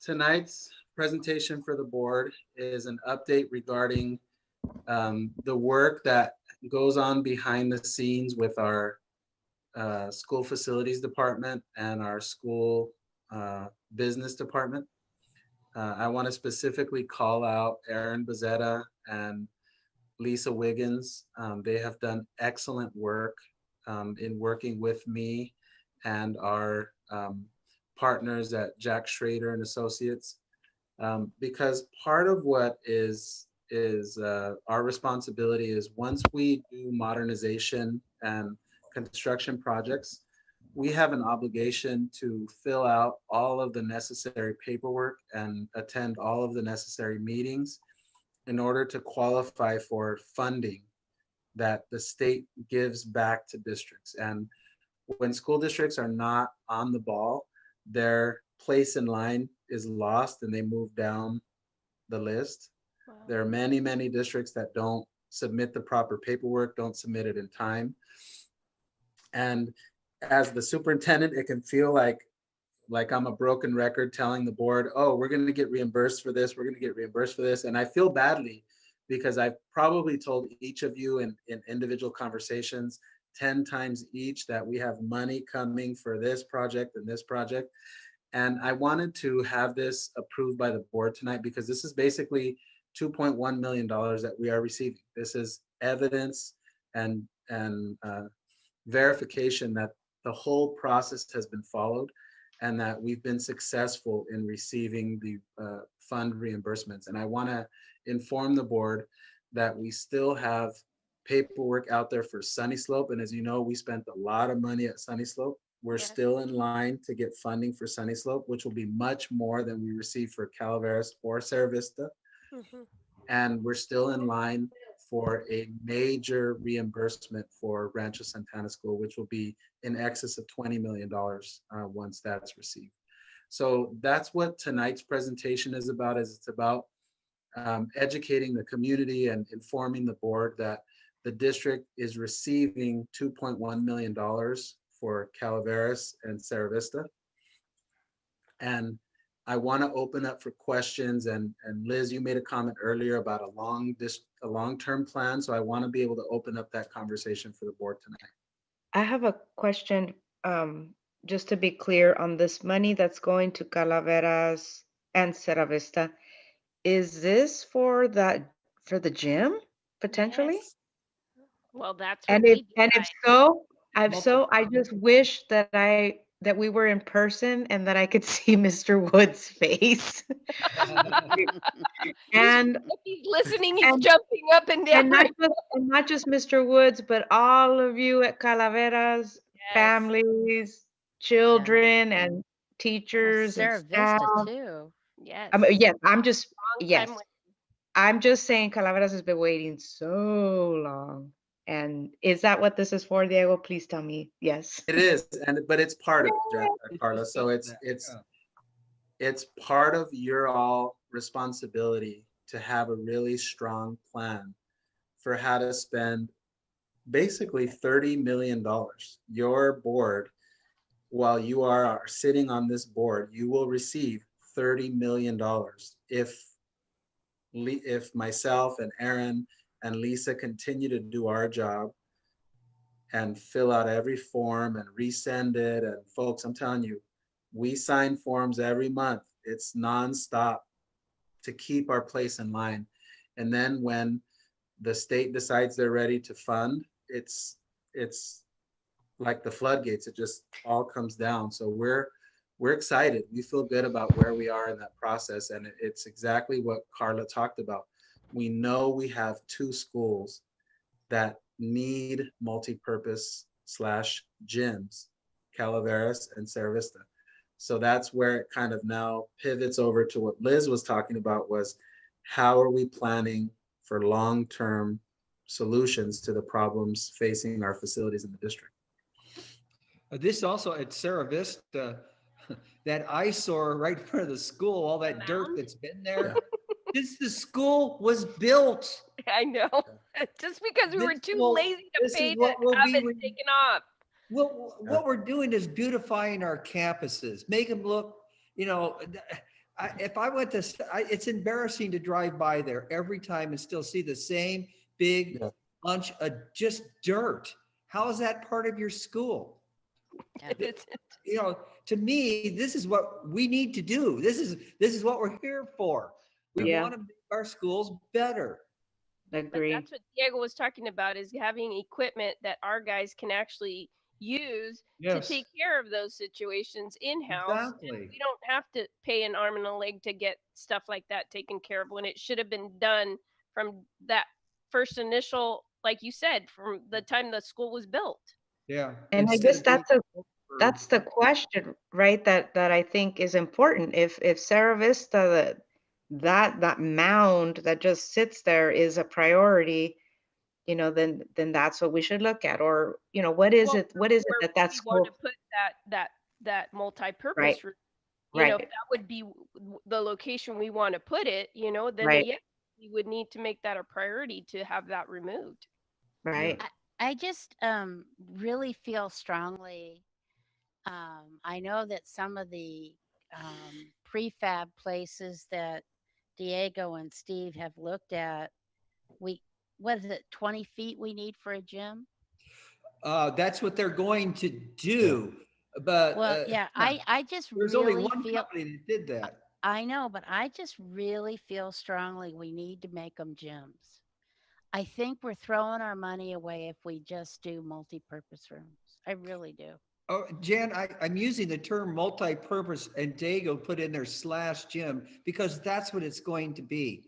tonight's presentation for the board is an update regarding the work that goes on behind the scenes with our school facilities department and our school business department. I want to specifically call out Aaron Bezzetta and Lisa Wiggins. They have done excellent work in working with me and our partners at Jack Schrader and Associates, because part of what is our responsibility is once we do modernization and construction projects, we have an obligation to fill out all of the necessary paperwork and attend all of the necessary meetings in order to qualify for funding that the state gives back to districts. And when school districts are not on the ball, their place in line is lost and they move down the list. Wow. There are many, many districts that don't submit the proper paperwork, don't submit it in time. And as the superintendent, it can feel like I'm a broken record telling the board, oh, we're going to get reimbursed for this. We're going to get reimbursed for this. And I feel badly because I've probably told each of you in individual conversations 10 times each that we have money coming for this project and this project. And I wanted to have this approved by the board tonight because this is basically $2.1 million that we are receiving. This is evidence and verification that the whole process has been followed and that we've been successful in receiving the fund reimbursements. And I want to inform the board that we still have paperwork out there for Sunny Slope. And as you know, we spent a lot of money at Sunny Slope. We're Yes. still in line to get funding for Sunny Slope, which will be much more than we received for Calaveras or Sarah Vista. Mhm. And we're still in line for a major reimbursement for Rancho Santana School, which will be in excess of $20 million once that's received. So that's what tonight's presentation is about, is it's about educating the community and informing the board that the district is receiving $2.1 million for Calaveras and Sarah Vista. And I want to open up for questions. And Liz, you made a comment earlier about a long-term plan. So I want to be able to open up that conversation for the board tonight. I have a question, just to be clear on this money that's going to Calaveras and Cerro Vista. Is this for the gym potentially? Yes. Well, that's And what if we and if decide. so, I just wish that we were in person and that I could see Mr. Wood's face. And If he's listening, he's and- jumping up and down. and not just Mr. Woods, but all of you at Calaveras, Yes. families, children, and Well, teachers and Sarah staff. Vista too. Yes. I mean, yes, Long yes, time with- I'm just saying Calaveras has been waiting so long. And is that what this is for, Diego? Please tell me. Yes. It is, but it's part of it, Carla. So it's part of your all responsibility to have a really strong plan for how to spend basically $30 million. Your board, while you are sitting on this board, you will receive $30 million if myself and Aaron and Lisa continue to do our job and fill out every form and resend it. And folks, I'm telling you, we sign forms every month. It's nonstop to keep our place in line. And then when the state decides they're ready to fund, it's like the floodgates, it just all comes down. So we're excited. We feel good about where we are in that process. And it's exactly what Carla talked about. We know we have 2 schools that need multi-purpose / gyms, Calaveras and Cerro Vista. So that's where it kind of now pivots over to what Liz was talking about, was how are we planning for long-term solutions to the problems facing our facilities in the district? This also at Cerro Vista, that eyesore right in front of the school, all that dirt Mound? that's been there. Since the school was built. I know. Just because we were This too will- lazy to this is pay to what will have be it when- taken off. What we're doing is beautifying our campuses, make them look, if I went to, it's embarrassing to drive by there every time and still see the same big Yeah. bunch of just dirt. How is that part of your school? It's- To me, this is what we need to do. This is what we're here for. We Yeah. want to make our schools better. But Agree. that's what Diego was talking about, is having equipment that our guys can actually use to take care of those situations in-house. and Exactly. We don't have to pay an arm and a leg to get stuff like that taken care of, when it should have been done from that first initial, like you said, from the time the school was built. Yeah. And I Instead guess of being that's the question, right? That I think is important. If Cerro Vista, that mound that just sits there is a priority, then that's what we should look at. Or, what is Well, it? What is it where that we school, want to put that multi-purpose Right. room, Right. if that would be the location we want to put it, then Right. yes, we would need to make that a priority to have that removed. right? I just really feel strongly. I know that some of the prefab places that Diego and Steve have looked at, what is it, 20 feet we need for a gym? That's what they're going to do. But Well, yeah, I just there's really only one feel, company that did that. I know, but I just really feel strongly we need to make them gyms. I think we're throwing our money away if we just do multi-purpose rooms. I really do. Oh, Jan, I'm using the term multi-purpose, and Diego put in there /gym because that's what it's going to be.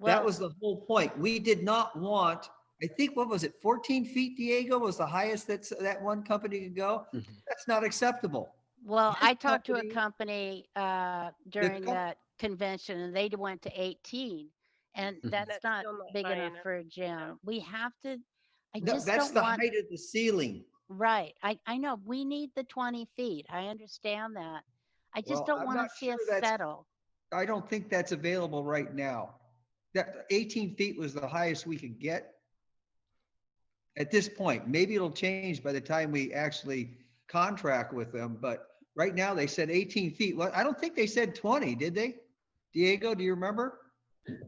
That Well, was the whole point. We did not want, I think, what was it, 14 feet, Diego, was the highest that one company could go? Mhm. That's not acceptable. Well, This I talked to a company- company during com- that convention, and they went to 18, and Mhm. that's That's not still not big high enough enough. for a gym. No. We have to, I No, just that's don't the want, height of the ceiling. right. I know, we need the 20 feet. I understand that. I just Well, don't I'm want not to see sure us that's- settle. I don't think that's available right now. That 18 feet was the highest we could get at this point. Maybe it'll change by the time we actually contract with them, but right now they said 18 feet. Well, I don't think they said 20, did they? Diego, do you remember?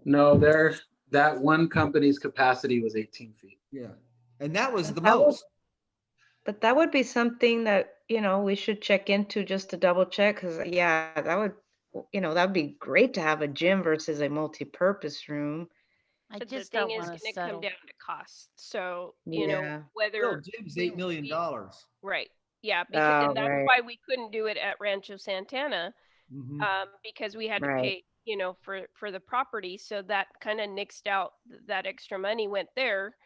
No, that one company's capacity was 18 feet. Yeah. And that was the That would- most. But that would be something that, we should check into just to double check, because that would be great to have a gym versus a multi-purpose room. I But the just thing don't is want going to to come settle. down to cost. So, Yeah. Bill, whether, gym's we- $8 million. right. Yeah, because, Oh, and that's right. why we couldn't do it at Rancho Santana, Mhm. because we had to Right. pay, for the property. So that kind of nixed out that extra money went there.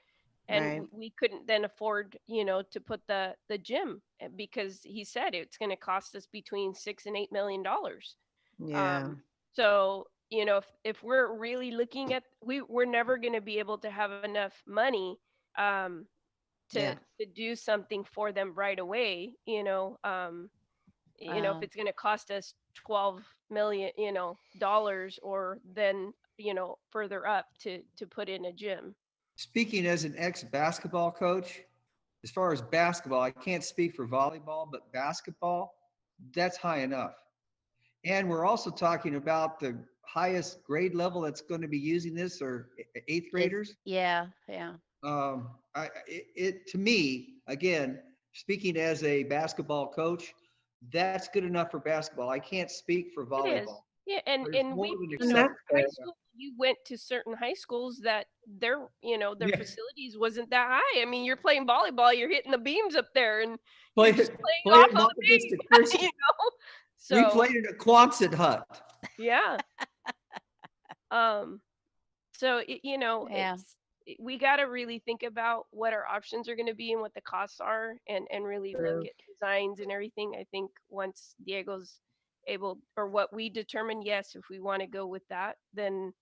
And Right. we couldn't then afford, to put the gym, because he said it's going to cost us between $6 and $8 million. Yeah. So, if we're really looking at, we're never going to be able to have enough money to Yeah. to do something for them right away, if Wow. it's going to cost us 12 million, dollars, or then, further up to put in a gym. Speaking as an ex-basketball coach, as far as basketball, I can't speak for volleyball, but basketball, that's high enough. And we're also talking about the highest grade level that's going to be using this, or eighth graders. Yeah. To me, again, speaking as a basketball coach, that's good enough for basketball. I can't speak for It is. volleyball. Yeah, and There's and more we, than you And know, that's high good. school, you went to certain high schools that their, you know, their Yeah. facilities wasn't that high. I mean, you're playing volleyball, you're hitting the beams up there, and Play you're just it, playing play off it of Monte the Vista beam, Christian. you know. We So played in a Quonset hut. yeah, um, so you know, Yeah. we got to really think about what our options are going to be and what the costs are, and really look True. at designs and everything. I think once Diego's able, or what we determine, yes, if we want to go with that, then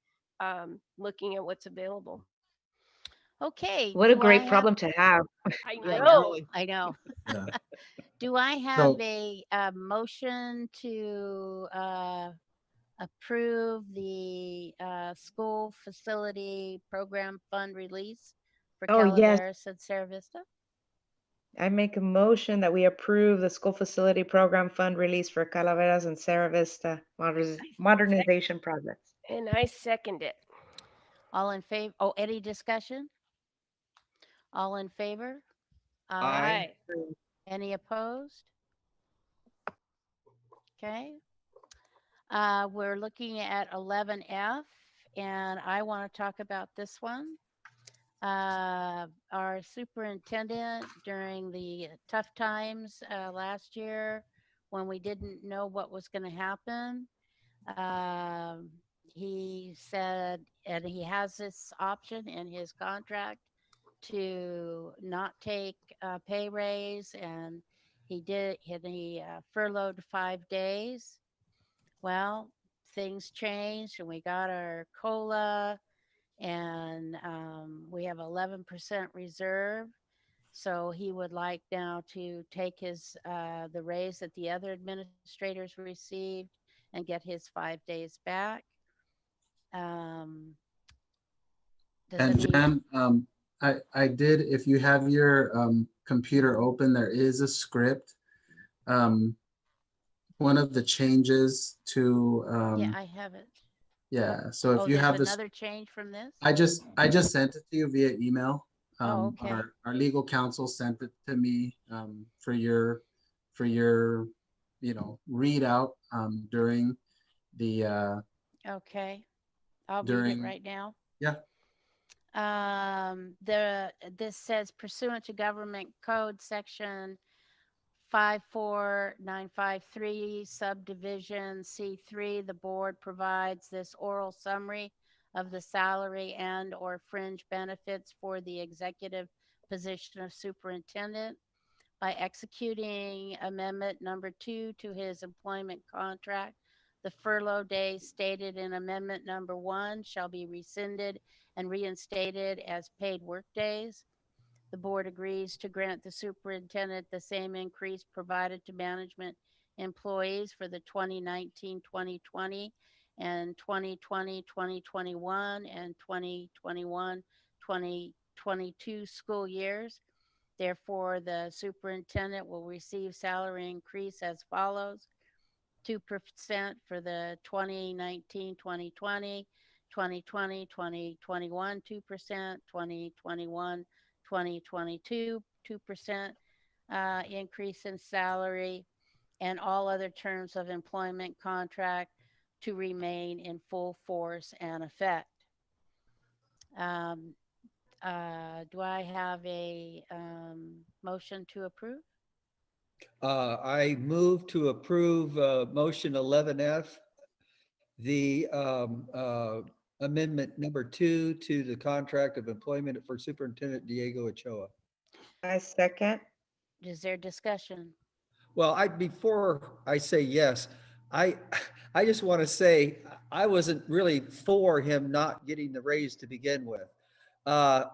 looking at what's available. Okay, What a do I great have, problem to have. I I know. know, I know. Yeah. Do I have So a motion to approve the school facility program fund release for Oh, yes. Calaveras and Sarah Vista? I make a motion that we approve the school facility program fund release for Calaveras and Sarah Vista modernization projects. And I second it. All in favor? Oh, any discussion? All in favor? Aye. Any opposed? Okay. We're looking at 11F, and I want to talk about this one. Our superintendent during the tough times last year when we didn't know what was going to happen, he said, and he has this option in his contract to not take a pay raise, and he did, and he furloughed 5 days. Well, things changed, and we got our COLA, and we have 11% reserve. So he would like now to take his the raise that the other administrators received and get his 5 days back. Does and any, Jan, I did. If you have your computer open, there is a script. One of the changes to yeah, I have it. yeah. So if Oh, you there's have this, another change from this? I just sent it to you via email. Oh, okay. Our legal counsel sent it to me for your readout during the Okay. I'll read it during right now. yeah. This says pursuant to government code section 54953 subdivision C3, the board provides this oral summary of the salary and or fringe benefits for the executive position of superintendent. By executing amendment number 2 to his employment contract, the furlough days stated in amendment number 1 shall be rescinded and reinstated as paid work days. The board agrees to grant the superintendent the same increase provided to management employees for the 2019-2020 and 2020-2021 and 2021-2022 school years. Therefore, the superintendent will receive salary increase as follows: 2% for the 2019-2020, 2020-2021, 2%, 2021-2022, 2% increase in salary, and all other terms of employment contract to remain in full force and effect. Do I have a motion to approve? I move to approve motion 11F, the amendment number 2 to the contract of employment for Superintendent Diego Ochoa. I second. Is there discussion? Well, before I say yes, I just want to say I wasn't really for him not getting the raise to begin with. I'll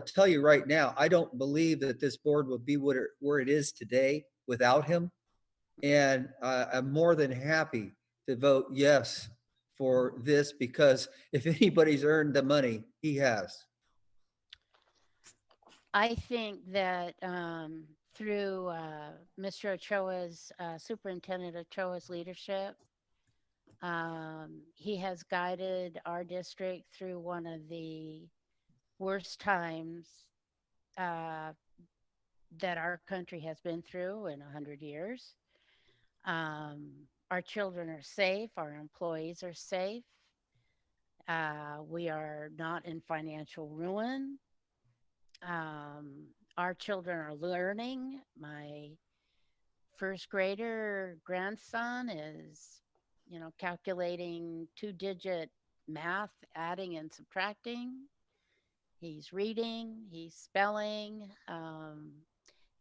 tell you right now, I don't believe that this board will be where it is today without him. And I'm more than happy to vote yes for this, because if anybody's earned the money, he has. I think that through Mr. Ochoa's, Superintendent Ochoa's leadership, he has guided our district through one of the worst times that our country has been through in 100 years. Our children are safe. Our employees are safe. We are not in financial ruin. Our children are learning. My first grader grandson is, calculating 2-digit math, adding and subtracting. He's reading, he's spelling,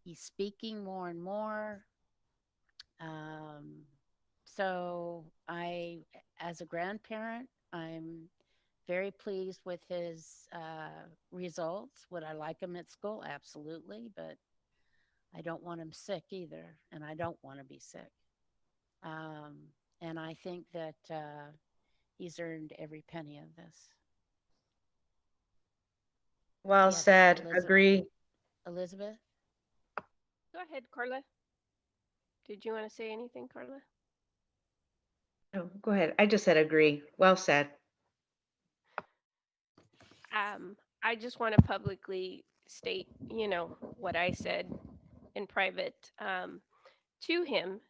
he's speaking more and more. Um, so as a grandparent, I'm very pleased with his results. Would I like him at school? Absolutely, but I don't want him sick either, and I don't want to be sick. Um, and I think that he's earned every penny of this. Well Yes, said. Elizabeth. Agree. Elizabeth? Go ahead, Carla. Did you want to say anything, Carla? Oh, go ahead. I just said agree. Well said. I just want to publicly state, what I said in private to him.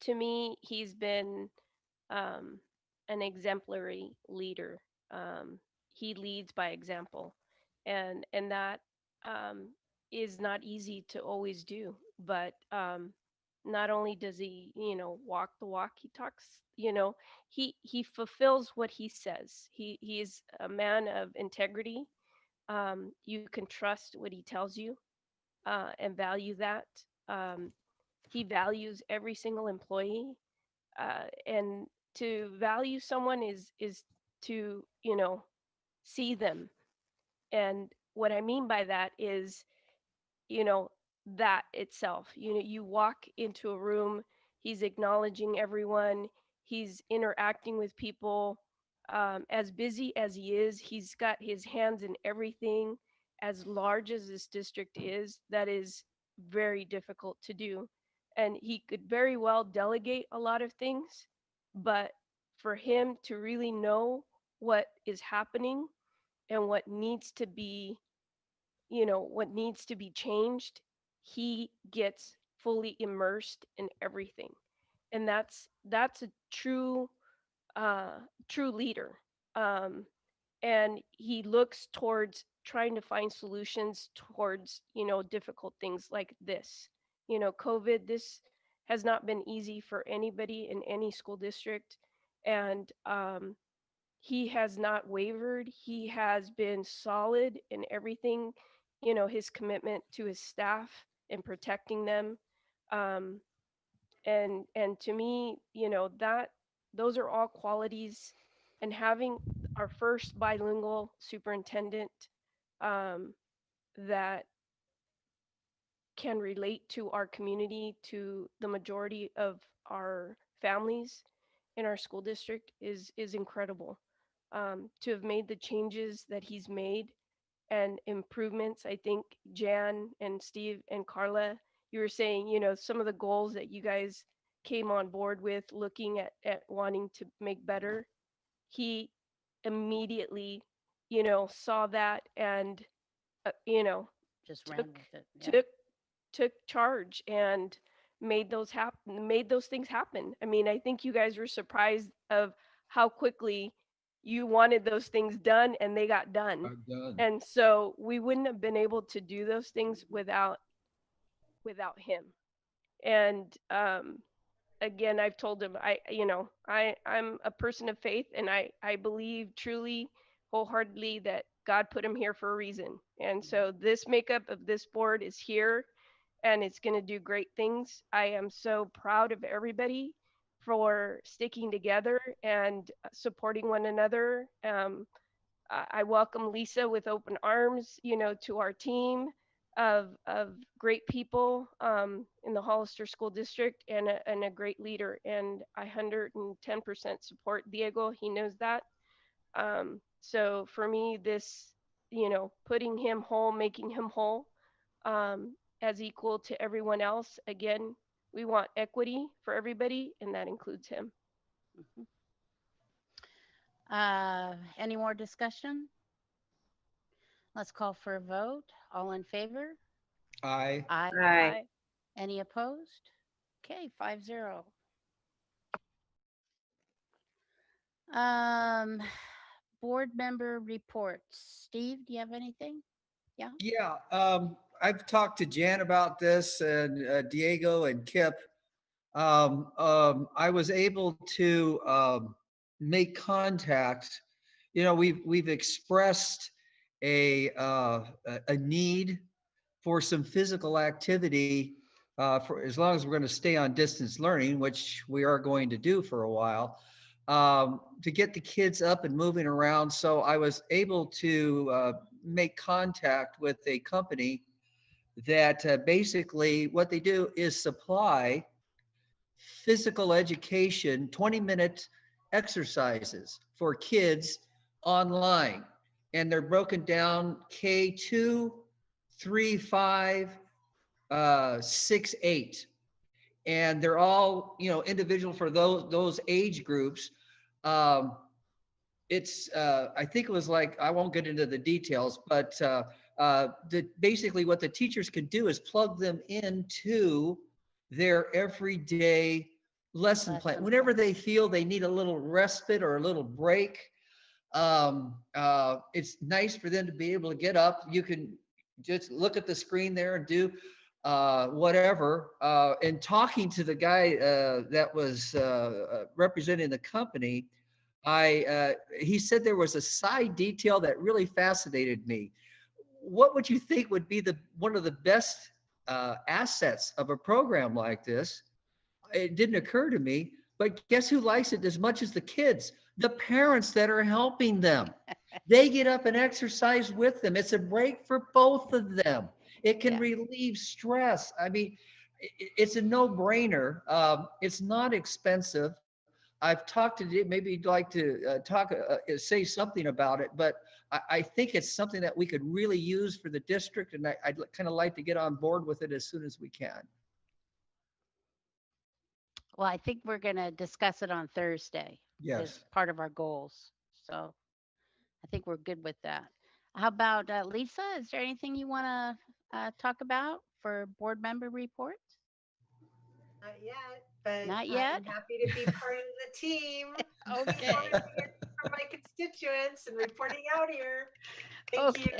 To me, he's been an exemplary leader. He leads by example, and that is not easy to always do. But not only does he, walk the walk, he talks. He fulfills what he says. He is a man of integrity. You can trust what he tells you and value that. Um, he values every single employee, and to value someone is to see them. And what I mean by that is, you know that itself, you walk into a room, he's acknowledging everyone, he's interacting with people. As busy as he is, he's got his hands in everything. As large as this district is, that is very difficult to do, and he could very well delegate a lot of things, but for him to really know what is happening and what needs to be changed, he gets fully immersed in everything. And that's a true leader. Um, and he looks towards trying to find solutions towards, difficult things like this. COVID, this has not been easy for anybody in any school district. And he has not wavered. He has been solid in everything, his commitment to his staff and protecting them. Um, and to me, that those are all qualities. And having our first bilingual superintendent um, that can relate to our community, to the majority of our families in our school district is incredible. To have made the changes that he's made and improvements. I think Jan and Steve and Carla, you were saying, some of the goals that you guys came on board with, looking at wanting to make better. He immediately, saw that and, Just ran took with it. Yeah. took took charge and made those things happen. I mean, I think you guys were surprised of how quickly you wanted those things done and they got done. Done. And so we wouldn't have been able to do those things without him. And again, I've told him, I'm a person of faith, and I believe truly, wholeheartedly, that God put him here for a reason. And so this makeup of this board is here, and it's going to do great things. I am so proud of everybody for sticking together and supporting one another. I welcome Lisa with open arms, to our team of great people in the Hollister School District, and a great leader. And I 110% support Diego. He knows that. So for me, this, putting him whole, making him whole, as equal to everyone else. Again, we want equity for everybody, and that includes him. Any more discussion? Let's call for a vote. All in favor? Aye. Aye. Aye. Any opposed? Okay, 5-0. Board member reports. Steve, do you have anything? Yeah, I've talked to Jan about this and Diego and Kip. I was able to make contact. You know, we've expressed a need for some physical activity for as long as we're going to stay on distance learning, which we are going to do for a while, to get the kids up and moving around. So I was able to make contact with a company that basically what they do is supply physical education 20-minute exercises for kids online, and they're broken down K2, 3, 5, 6, 8, and they're all, you know, individual for those age groups. It's I think it was like, I won't get into the details, but basically what the teachers can do is plug them into their everyday lesson plan whenever they feel they need a little respite or a little break. It's nice for them to be able to get up. You can just look at the screen there and do whatever. And talking to the guy that was representing the company, he said there was a side detail that really fascinated me. What would you think would be one of the best assets of a program like this? It didn't occur to me, but guess who likes it as much as the kids? The parents that are helping them. They get up and exercise with them. It's a break for both of them. It can relieve stress. I mean, it's a no-brainer. It's not expensive. I've talked to, maybe you'd like to say something about it, but I think it's something that we could really use for the district, and I'd kind of like to get on board with it as soon as we can. Well, I think we're going to discuss it on Thursday Yes. as part of our goals. So I think we're good with that. How about Lisa? Is there anything you want to talk about for board member reports? Not yet, but Not yet? I'm happy to be part of the team. Okay. For my constituents and reporting out here. Thank Okay.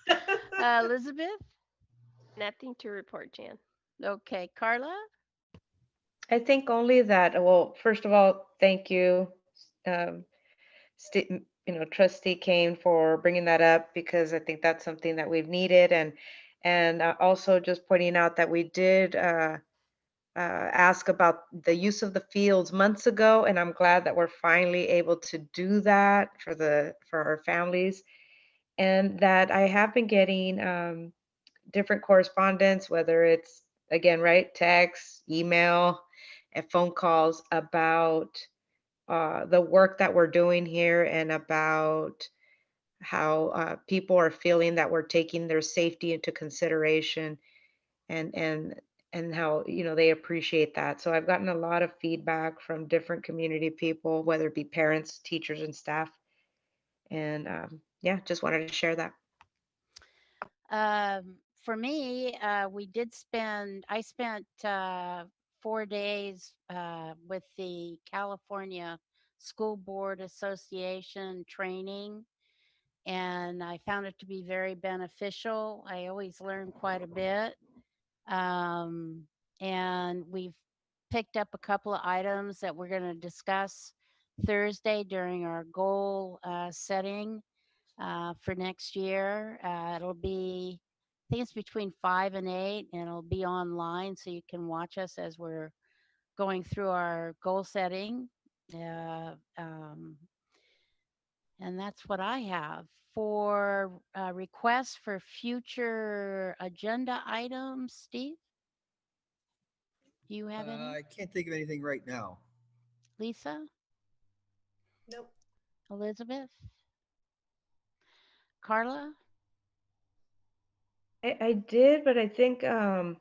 you. Elizabeth? Nothing to report, Jan. Okay. Carla? I think only that, well, first of all, thank you, um, Trustee Kane, for bringing that up, because I think that's something that we've needed. And also just pointing out that we did ask about the use of the fields months ago, and I'm glad that we're finally able to do that for our families. And that I have been getting different correspondence, whether it's, again, right, text, email, and phone calls about the work that we're doing here, and about how people are feeling that we're taking their safety into consideration, and how, they appreciate that. So I've gotten a lot of feedback from different community people, whether it be parents, teachers, and staff. And yeah, just wanted to share that. For me, I spent 4 days with the California School Board Association training, and I found it to be very beneficial. I always learn quite a bit. And we've picked up a couple of items that we're going to discuss Thursday during our goal setting for next year. It'll be, I think it's between 5 and 8, and it'll be online, so you can watch us as we're going through our goal setting. And that's what I have. For requests for future agenda items, Steve? Do you have any? I can't think of anything right now. Lisa? Nope. Elizabeth? Carla? I did, but I think how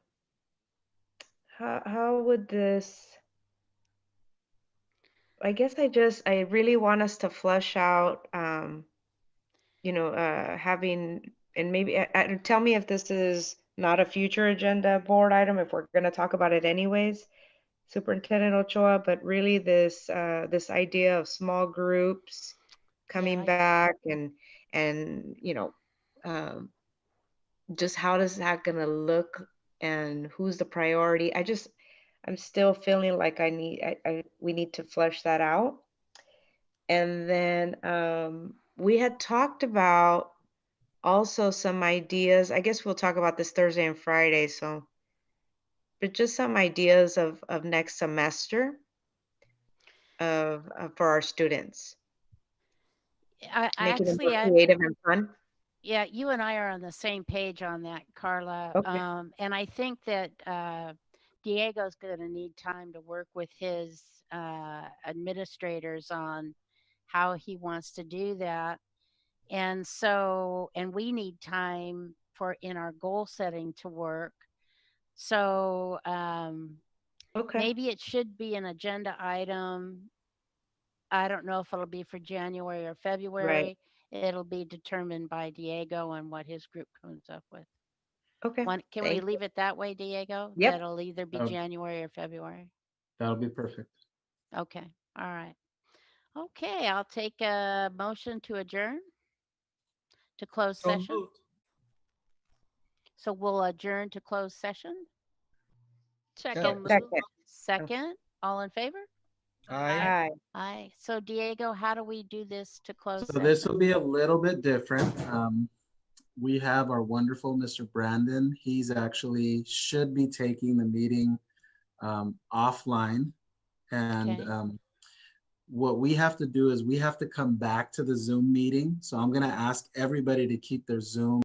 would this, I guess I really want us to flush out having, and maybe tell me if this is not a future agenda board item, if we're going to talk about it anyways. Superintendent Ochoa, but really this this idea of small groups coming Yeah, back and um, just how does that gonna look and who's the priority? I'm still feeling like we need to flesh that out. And then we had talked about also some ideas. I guess we'll talk about this Thursday and Friday. So, but just some ideas of next semester for our students, I making it actually, more creative and fun. yeah, you and I are on the same page on that, Carla. Okay. And I think that Diego's going to need time to work with his administrators on how he wants to do that. And so, and we need time for in our goal setting to work. So Okay. maybe it should be an agenda item. I don't know if it'll be for January or Right. February. It'll be determined by Diego and what his group comes up with. Okay. Can we Thank you. leave it that way, Diego? Yep. That'll either be That'll- January or February. That'll be perfect. Okay. All right. Okay. I'll take a motion to adjourn to close So session. moved. So we'll adjourn to closed session. Second. So moved. Second. Second. All in favor? Aye. Aye. Aye. So Diego, how do we do this to close So this session? will be a little bit different. We have our wonderful Mr. Brandon. He's actually should be taking the meeting offline. And Okay. what we have to do is we have to come back to the Zoom meeting. So I'm going to ask everybody to keep their Zoom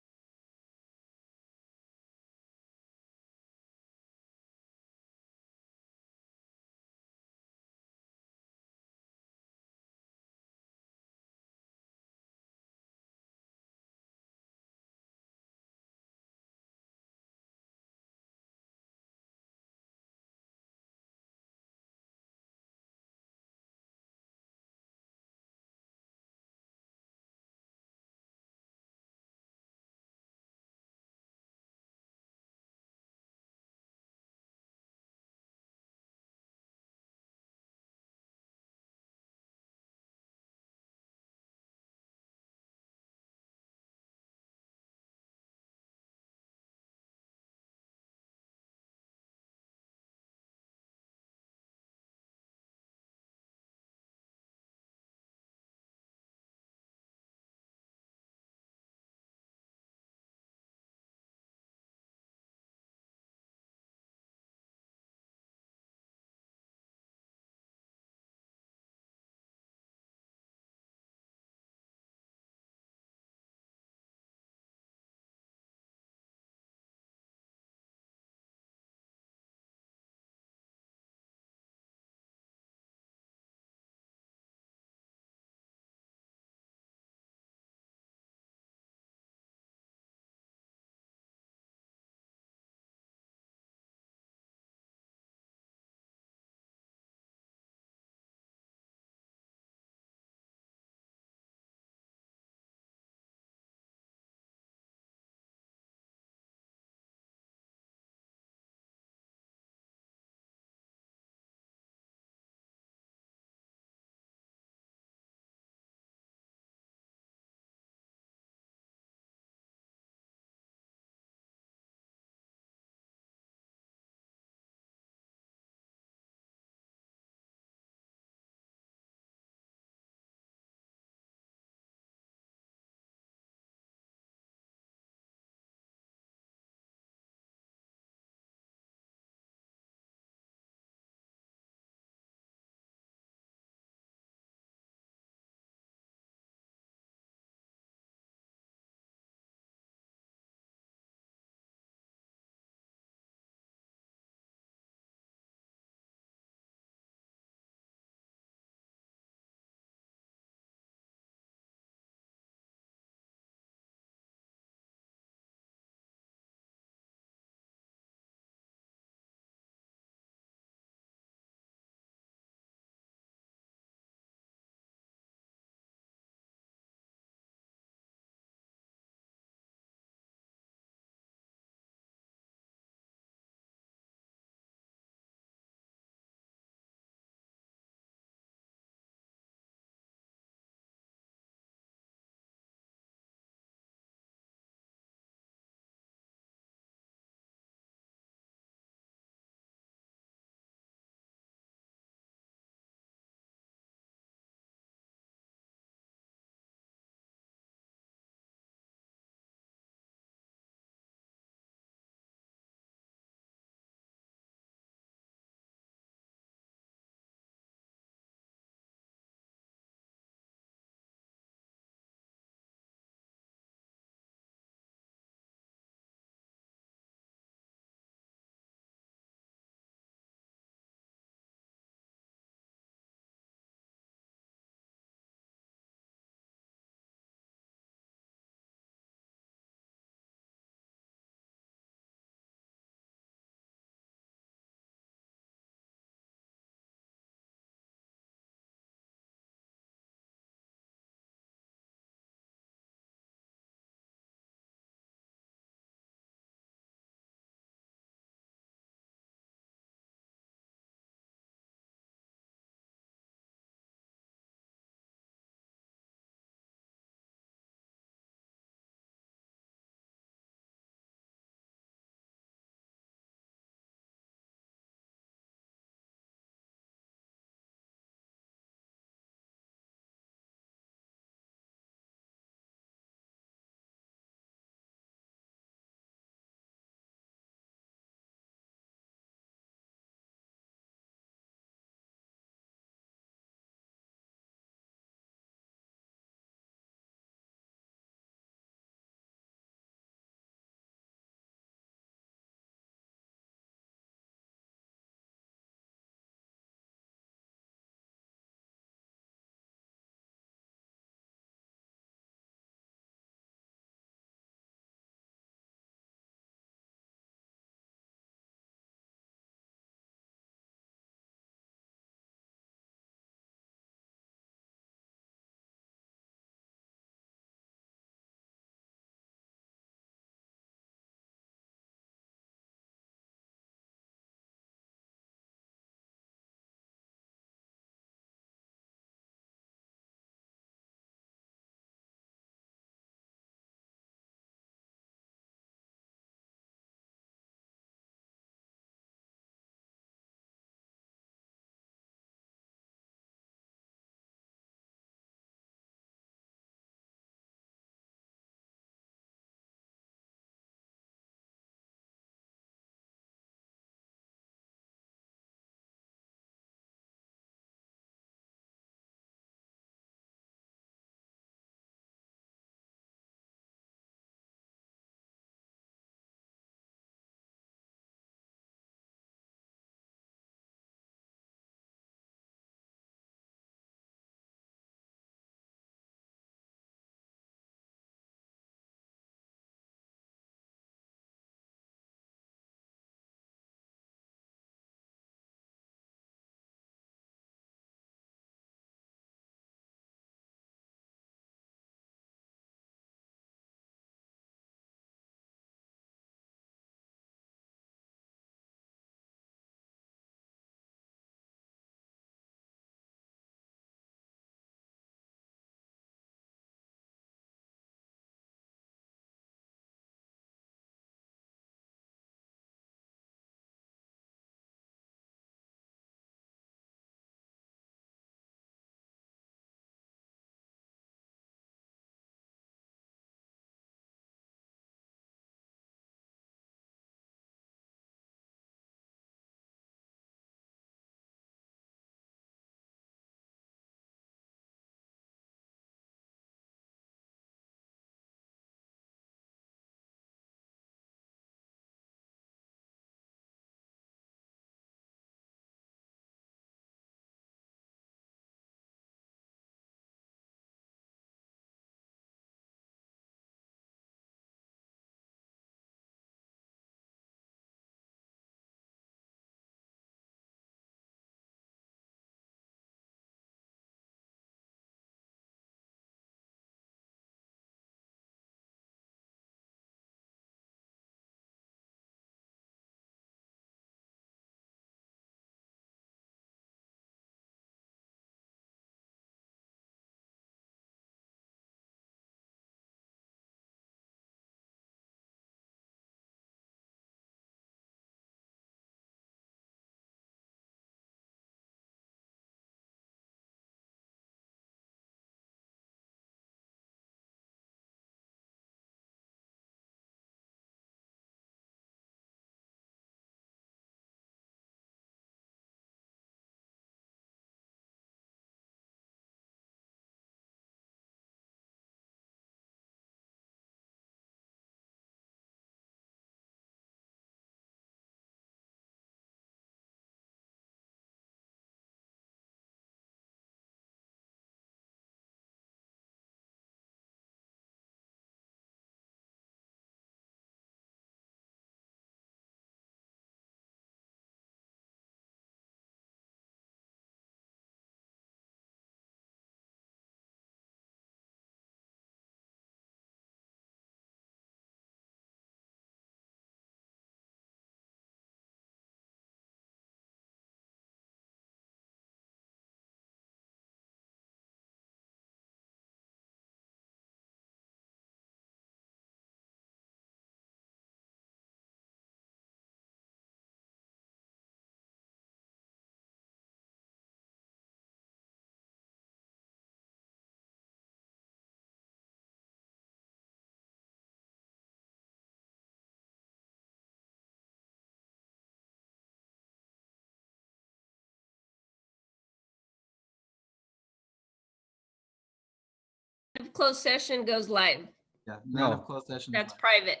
of closed session goes live. Yeah, none No. of closed session. That's private.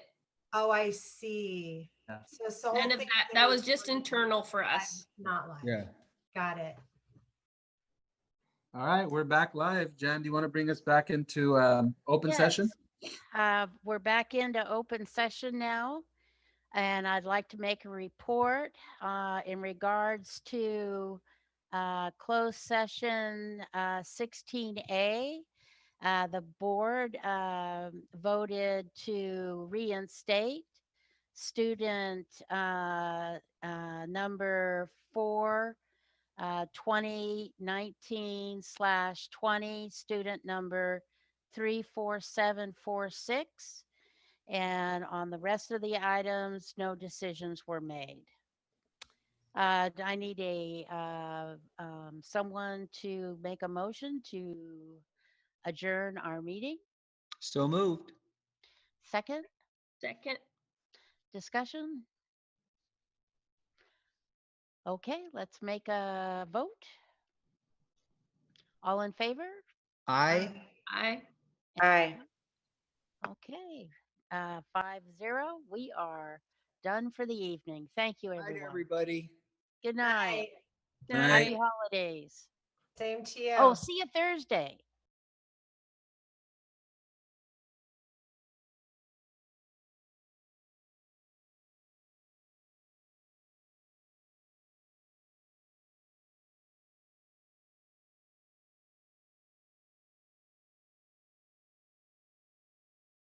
Oh, I see. Yeah. So None of things that are was just recorded, internal for us. Not live. Yeah. Got it. All right, we're back live. Jan, do you want to bring us back into open session? Yes. We're back into open session now, and I'd like to make a report in regards to closed session 16A. The board voted to reinstate student number 4, 2019/20, student number 34746. And on the rest of the items, no decisions were made. I need someone to make a motion to adjourn our meeting. So moved. Second, Second. discussion. Okay, let's make a vote. All in favor? Aye. Aye. Aye. Okay, 5-0. We are done for the evening. Thank you, Night, everyone. everybody. Good night. Night. Happy holidays. Same to you. Oh, see you Thursday.